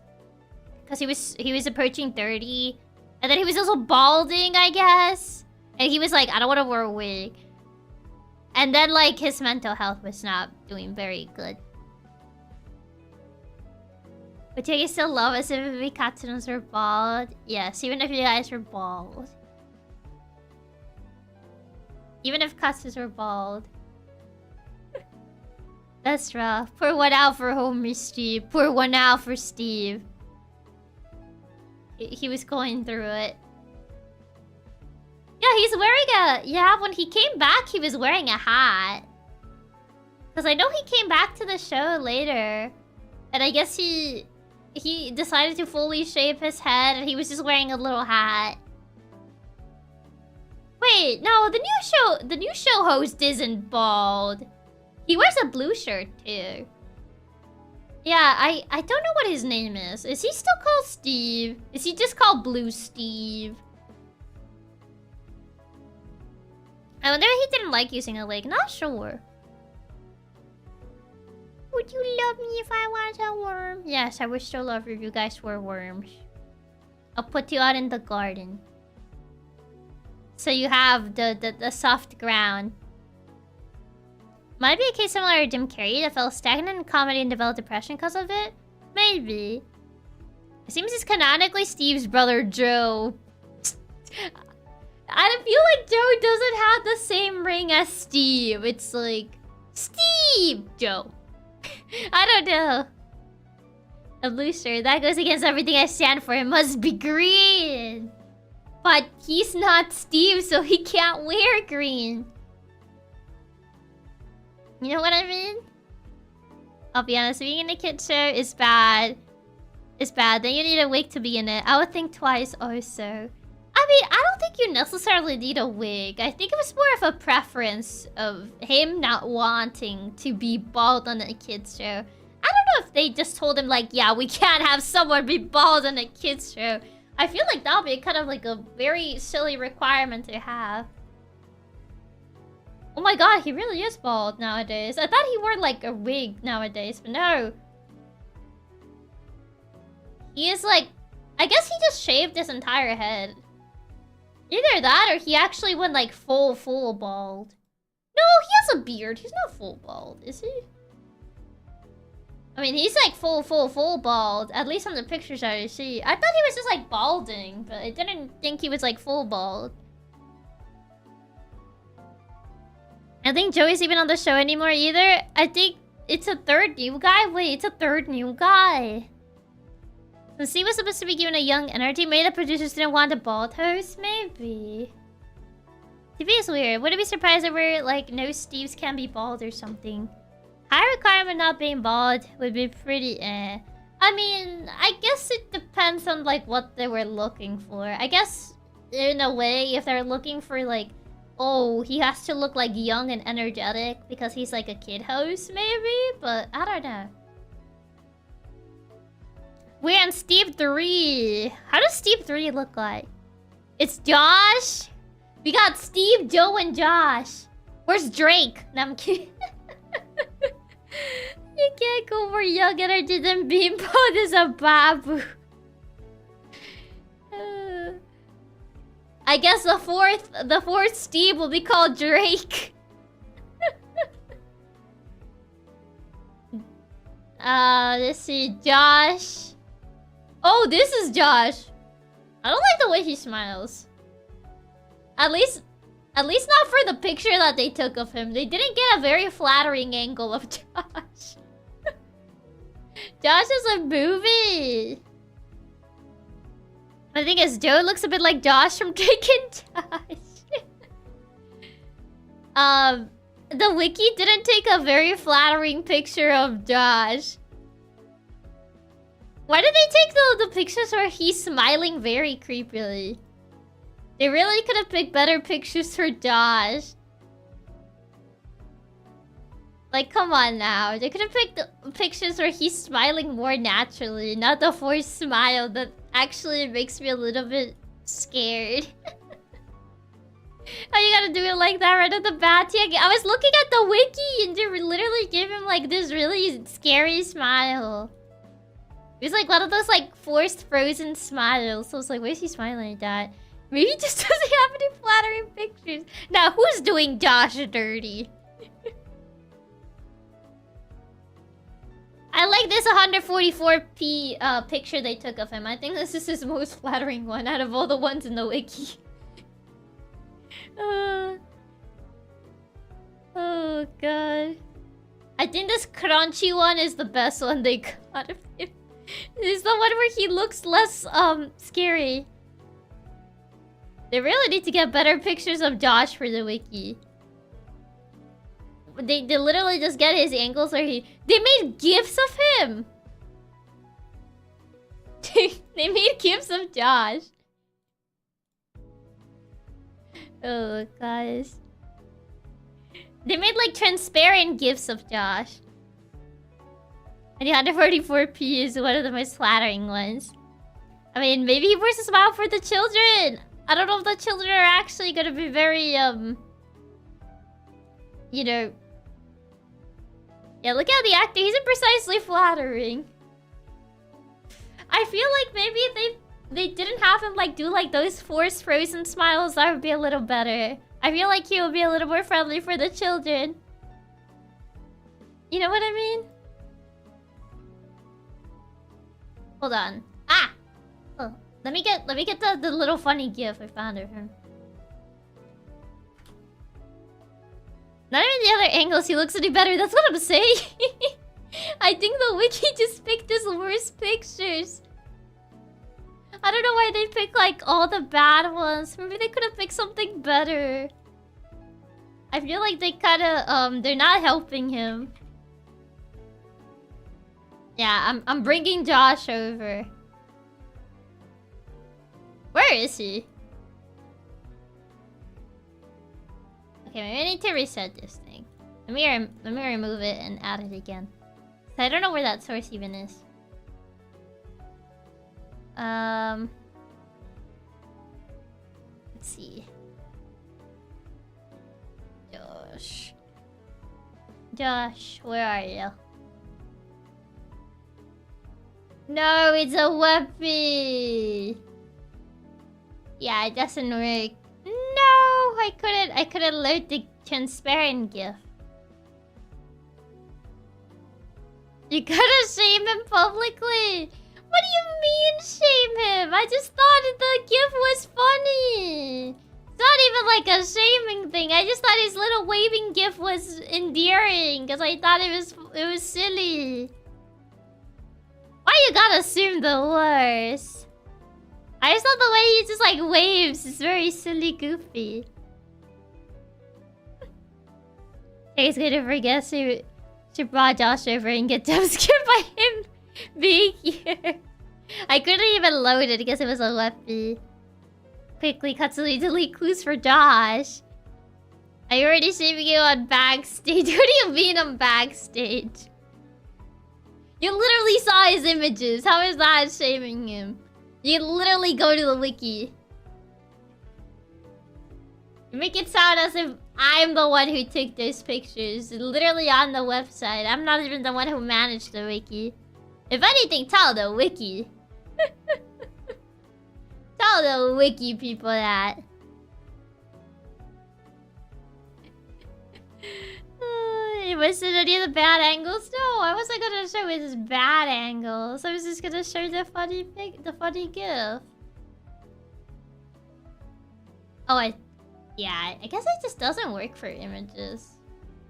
because he was approaching 30, and then he was also balding, I guess. And he was like, I don't want to wear a wig. And then like his mental health was not doing very good. But you guys still love us if we Katsunos were bald? Yes, even if you guys were bald. Even if Katsunos were bald. That's rough. Pour one out for Homer Steve. Pour one out for Steve. He was going through it. Yeah, he's wearing a... Yeah, when he came back, he was wearing a hat. Because I know he came back to the show later. And I guess he decided to fully shave his head and he was just wearing a little hat. Wait, no, the new show host isn't bald. He wears a blue shirt too. Yeah, I don't know what his name is. Is he still called Steve? Is he just called Blue Steve? I wonder if he didn't like using a wig. Not sure. Would you love me if I was a worm? Yes, I would still love you if you guys were worms. I'll put you out in the garden. So you have the soft ground. Might be a case similar to Jim Carrey that fell stagnant in comedy and developed depression because of it? Maybe. It seems it's canonically Steve's brother, Joe. I feel like Joe doesn't have the same ring as Steve. It's like... Steve! Joe. I don't know. A blue shirt. That goes against everything I stand for. It must be green. But he's not Steve, so he can't wear green. You know what I mean? I'll be honest, being in a kid show is bad. It's bad. Then you need a wig to be in it. I would think twice also. I mean, I don't think you necessarily need a wig. I think it was more of a preference of him not wanting to be bald on a kid's show. I don't know if they just told him like, yeah, we can't have someone be bald on a kid's show. I feel like that would be kind of like a very silly requirement to have. Oh my god, he really is bald nowadays. I thought he wore like a wig nowadays, but no. He is like... I guess he just shaved his entire head. Either that or he actually went like full bald. No, he has a beard. He's not full bald, is he? I mean, he's like full bald. At least on the pictures I see. I thought he was just like balding, but I didn't think he was like full bald. I don't think Joey's even on the show anymore either. I think it's a third new guy. Wait, it's a third new guy. So Steve was supposed to be given a young energy. Maybe the producers didn't want a bald host? Maybe. TV is weird. Wouldn't be surprised if we're like, no Steves can be bald or something. High requirement not being bald would be pretty eh. I mean, I guess it depends on like what they were looking for. I guess in a way, if they're looking for like, oh, he has to look like young and energetic because he's like a kid host maybe, but I don't know. We're on Steve 3. How does Steve 3 look like? It's Josh. We got Steve, Joe, and Josh. Where's Drake? No, I'm kidding. You can't go for young energy than being bald as a babu. I guess the fourth Steve will be called Drake. Let's see, Josh. Oh, this is Josh. I don't like the way he smiles. At least not for the picture that they took of him. They didn't get a very flattering angle of Josh. Josh is a movie. I think as Joe looks a bit like Josh from Drake and Josh. The wiki didn't take a very flattering picture of Josh. Why did they take the pictures where he's smiling very creepily? They really could have picked better pictures for Josh. Like, come on now. They could have picked pictures where he's smiling more naturally, not the forced smile that actually makes me a little bit scared. Oh, you gotta do it like that right at the bat? Yeah, I was looking at the wiki and they literally gave him like this really scary smile. It was like one of those like forced frozen smiles. So I was like, why is he smiling like that? Maybe he just doesn't have any flattering pictures. Now, who's doing Josh dirty? I like this 144p picture they took of him. I think this is his most flattering one out of all the ones in the wiki. Oh god. I think this crunchy one is the best one they got of him. This is the one where he looks less scary. They really need to get better pictures of Josh for the wiki. They literally just get his angles where he... They made GIFs of him! They made GIFs of Josh. Oh, guys. They made like transparent GIFs of Josh. And the 144p is one of the most flattering ones. I mean, maybe he wears a smile for the children! I don't know if the children are actually gonna be very, you know... Yeah, look at the actor. He's precisely flattering. I feel like maybe if they didn't have him like do like those forced frozen smiles, that would be a little better. I feel like he would be a little more friendly for the children. You know what I mean? Hold on. Ah! Oh, let me get the little funny gif I found of him. Not even the other angles, he looks any better. That's what I'm saying. I think the wiki just picked his worst pictures. I don't know why they picked like all the bad ones. Maybe they could have picked something better. I feel like they kinda they're not helping him. Yeah, I'm bringing Josh over. Where is he? Okay, maybe I need to reset this thing. Let me remove it and add it again. I don't know where that source even is. Let's see. Josh, where are you? No, it's a weapon. Yeah, it doesn't work. No, I couldn't load the transparent GIF. You gotta shame him publicly. What do you mean shame him? I just thought the GIF was funny. It's not even like a shaming thing. I just thought his little waving GIF was endearing because I thought it was silly. Why you gotta assume the worst? I just thought the way he just like waves is very silly, goofy. He's gonna forget to brought Josh over and get jumpscared by him being here. I couldn't even load it because it was a lefty. Quickly, Katsumi, delete clues for Josh. I already shaming you on backstage. What do you mean on backstage? You literally saw his images. How is that shaming him? You literally go to the wiki. You make it sound as if I'm the one who took those pictures. It's literally on the website. I'm not even the one who managed the wiki. If anything, tell the wiki. Tell the wiki people that. It wasn't any of the bad angles. No, I wasn't gonna show his bad angles. I was just gonna show the funny gif. Oh, yeah, I guess it just doesn't work for images.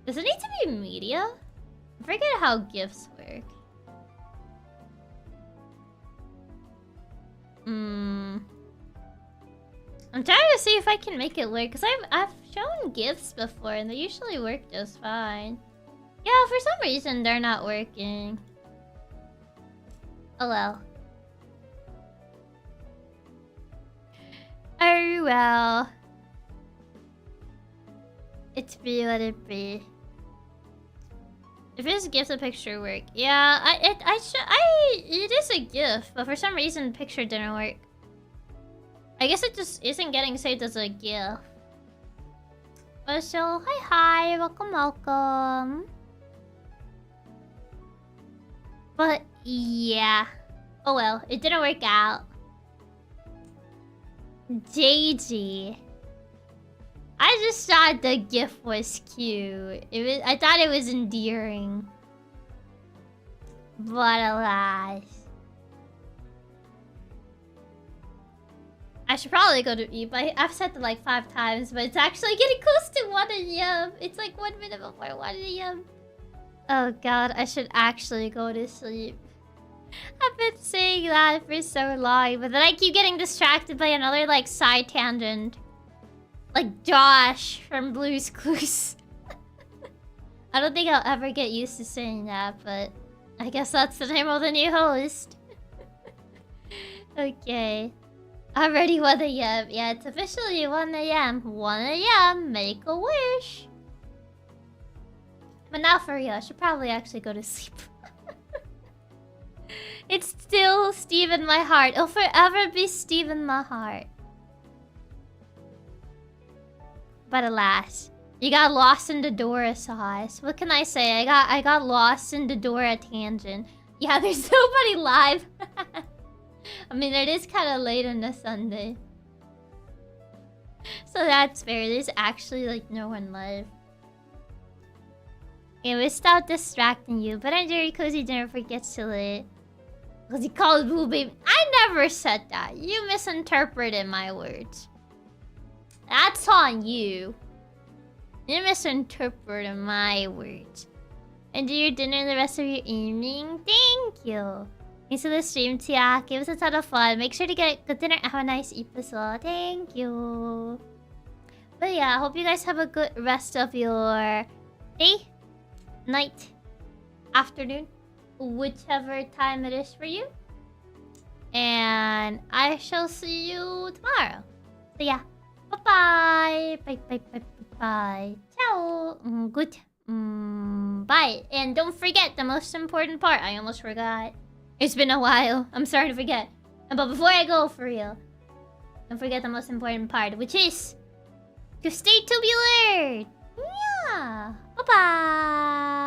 Does it need to be media? I forget how GIFs work. I'm trying to see if I can make it work, because I've shown GIFs before and they usually work just fine. Yeah, for some reason they're not working. Oh well. Oh well. It be what it be. If it's GIF, the picture work. Yeah, it is a GIF, but for some reason the picture didn't work. I guess it just isn't getting saved as a GIF. But so, hi, welcome. But yeah. Oh well, it didn't work out. JG. I just thought the GIF was cute. I thought it was endearing. But alas. I should probably go to eat, but I've said it like 5 times, but it's actually getting close to 1 AM. It's like 1 minute before 1 AM. Oh god, I should actually go to sleep. I've been saying that for so long, but then I keep getting distracted by another like side tangent. Like Josh from Blue's Clues. I don't think I'll ever get used to saying that, but I guess that's the name of the new host. Okay. Already 1 AM. Yeah, it's officially 1 AM. 1 AM, make a wish. But now for real, I should probably actually go to sleep. It's still Steve in my heart. It'll forever be Steve in my heart. But alas, you got lost in the Dora sauce. What can I say? I got lost in the Dora tangent. Yeah, there's nobody live. I mean, it is kind of late on a Sunday. So that's fair. There's actually like no one live. Anyway, stop distracting you. But I'm very cozy dinner forgets to lit. Because he called Blue Baby. I never said that. You misinterpreted my words. That's on you. You misinterpreted my words. Enjoy your dinner and the rest of your evening. Thank you. Thanks for the stream, Chiaki. It was a ton of fun. Make sure to get good dinner and have a nice episode. Thank you. But yeah, I hope you guys have a good rest of your day, night, afternoon, whichever time it is for you. And I shall see you tomorrow. So yeah. Bye-bye. Bye. Ciao. Good. Bye. And don't forget the most important part. I almost forgot. It's been a while. I'm sorry to forget. But before I go, for real, don't forget the most important part, which is to stay tubular. Yeah. Bye-bye.